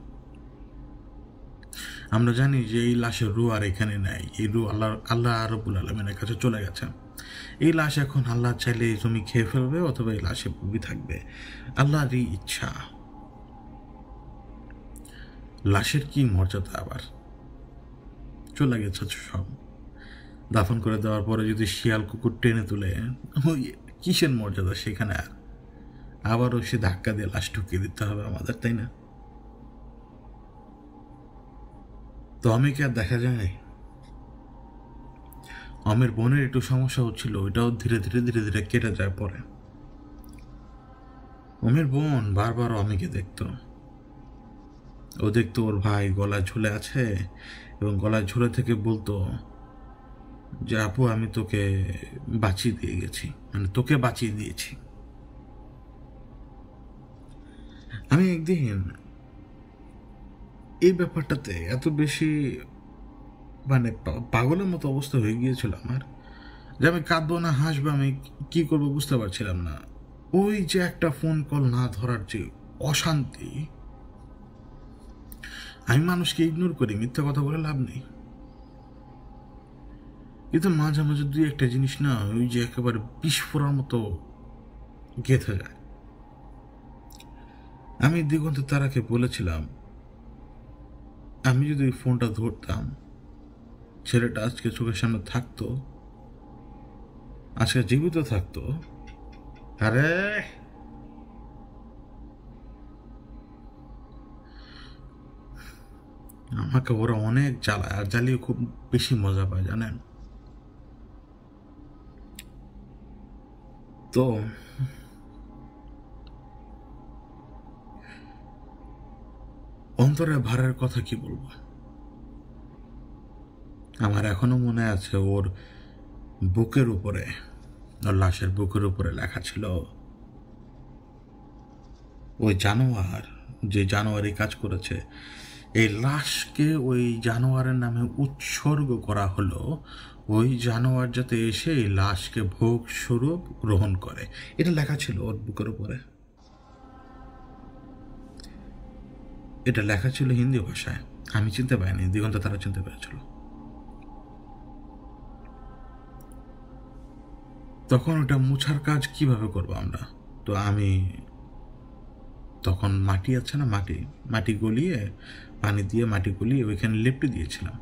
আমরা জানি যে এই লাশের রু আর এখানে নাই, এই রু আল্লাহ রাব্বুল আলামিনের কাছে চলে গেছে। এই লাশ এখন আল্লাহ চাইলে এই জমি খেয়ে ফেলবে অথবা এই লাশে পূর্বী থাকবে, আল্লাহরই ইচ্ছা। লাশের কি মর্যাদা, আবার চলে গেছে সব, দাফন করে দেওয়ার পরে যদি শিয়াল কুকুর টেনে তুলে, ওই কিসের মর্যাদা সেখানে? আর আবারও সে ধাক্কা দিয়ে লাশ ঢুকিয়ে দিতে হবে আমাদের, তাই না? তো অমিকে আর দেখা যায় নাই। অমির বোনের একটু সমস্যা হচ্ছিল, ওইটাও ধীরে ধীরে ধীরে ধীরে কেটে যায় পরে। অমির বোন বারবার অমিকে দেখতো, ও দেখতো ওর ভাই গলায় ঝুলে আছে এবং গলায় ঝুলে থেকে বলতো যে আপু আমি তোকে বাঁচিয়ে দিয়ে গেছি, মানে তোকে বাঁচিয়ে দিয়েছি। আমি একদিন এই ব্যাপারটাতে এত বেশি মানে পাগলের মতো অবস্থা হয়ে গিয়েছিল আমার, যে আমি কাঁদবো না হাসবো, আমি কি করবো বুঝতে পারছিলাম না। ওই যে একটা ফোন কল না ধরার যে অশান্তি, আমি মানুষকে ইগনোর করি, মিথ্যা কথা বলে লাভ নেই, কিন্তু মাঝে মাঝে দুই একটা জিনিস না ওই যে একেবারে বিস্ফোরণের মতো গেঁথে যায়। আমি দিগন্ত তারাকে বলেছিলাম আমি যদি ওই ফোনটা ধরতাম, ছেলেটা আজকে চোখের সামনে থাকতো, আজকে জীবিত থাকতো। আরে আমাকে ওরা অনেক জ্বালায়, আর জ্বালিয়ে খুব বেশি মজা পায় জানেন তো। অন্তরে ভারের কথা কি বলবো, আমার এখনো মনে আছে ওর বুকের উপরে, ওর লাশের বুকের উপরে লেখা ছিল ওই জানোয়ার, যে জানোয়ারই কাজ করেছে, এই লাশকে ওই জানোয়ারের নামে উৎসর্গ করা হলো, ওই জানোয়ার যাতে এসে এই লাশকে ভোগ স্বরূপ গ্রহণ করে, এটা লেখা ছিল ওর বুকের উপরে। এটা লেখা ছিল হিন্দি ভাষায়, আমি চিনতে পারিনি, দিগন্ত তারা চিনতে পেরেছিল। তখন ওটা মুছার কাজ কিভাবে করবো আমরা? তো আমি তখন মাটি আছে না, মাটি মাটি গলিয়ে, পানি দিয়ে মাটি গলিয়ে ওইখানে লেপটে দিয়েছিলাম।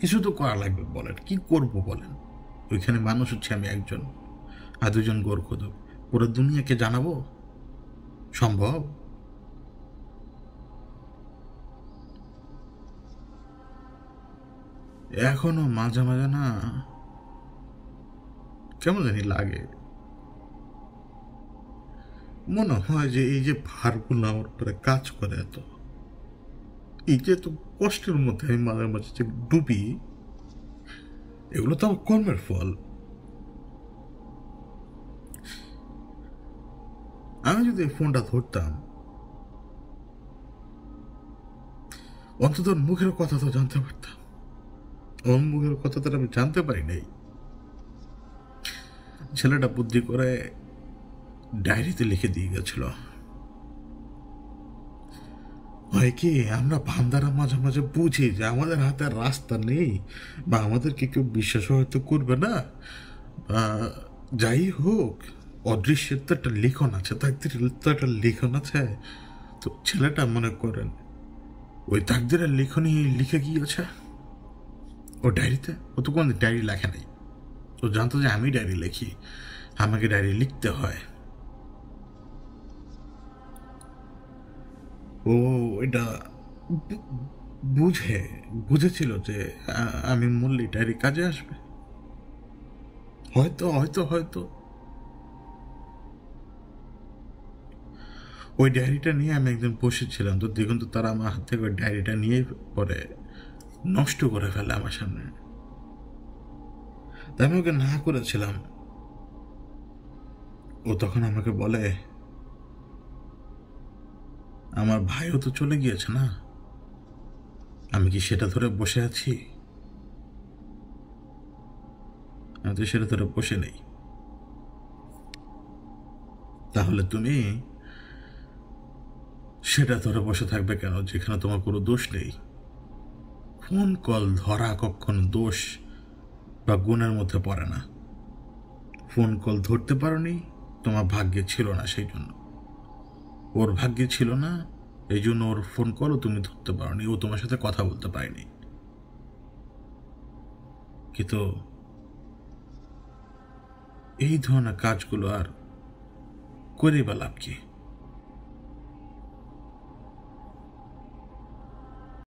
কিছু তো করা লাগবে, বলেন কি করব বলেন? ওইখানে মানুষ হচ্ছে আমি একজন আর দুজন গোরখোদক, পুরো দুনিয়াকে জানাবো সম্ভব? এখনো মাঝে মাঝে না কেমন জানি লাগে, মনে হয় যে এই যে ভারগুলো আমার উপরে কাজ করে, এত এই যে এত কষ্টের মধ্যে আমি মাঝে মাঝে যে ডুবি, এগুলো তো আমার কর্মের ফল। আমি যদি এই ফোনটা ধরতাম, অন্তত ওর মুখের কথা তো জানতে পারতাম। ওর মুখের কথা তো আমি জানতে পারি নাই। ছেলেটা বুদ্ধি করে ডায়েরিতে লিখে দিয়ে গেছিল। হয় কি, আমরা বান্দারা মাঝে মাঝে বুঝি যে আমাদের হাতে রাস্তা নেই, বা আমাদেরকে কেউ বিশ্বাস হয়তো করবে না, বা যাই হোক, অদৃশ্যের তো একটা লিখন আছে, তাকদিরের তো একটা লিখন আছে। তো ছেলেটা মনে করেন ওই তাকদিরের লিখনই লিখে গিয়েছে ও ডায়েরিতে। ও তো কোনো ডায়েরি লেখা নেই, ও জানতো যে আমি ডায়েরি লিখি, আমাকে ডায়েরি লিখতে হয়। ও এটা বুঝেছিল যে আমি মূল্যে ডায়েরি কাজে আসবে, হয়তো হয়তো হয়তো ওই ডায়েরিটা নিয়ে আমি একদিন বসেছিলাম, তো দেখুন তো তারা আমার হাত থেকে ওই ডায়েরিটা নিয়ে পরে নষ্ট করে ফেলে আমার সামনে। তাই আমি ওকে না করেছিলাম। ও তখন আমাকে বলে, আমার ভাইও তো চলে গিয়েছে না, আমি কি সেটা ধরে বসে আছি? আমি তো সেটা ধরে বসে নেই। তাহলে তুমি সেটা ধরে বসে থাকবে কেন যেখানে তোমার কোনো দোষ নেই? ফোন কল ধরা কখনো দোষ বা গুণের মধ্যে পড়ে না। ফোন কল ধরতে পারোনি, তোমার ভাগ্যে ছিল না, সেই জন্য। ওর ভাগ্যে ছিল না, এই জন্য ওর ফোন কলও তুমি ধরতে পারোনি, ও তোমার সাথে কথা বলতে পারেনি। কিন্তু এই ধরনের কাজগুলো আর করে বা লাভ কি?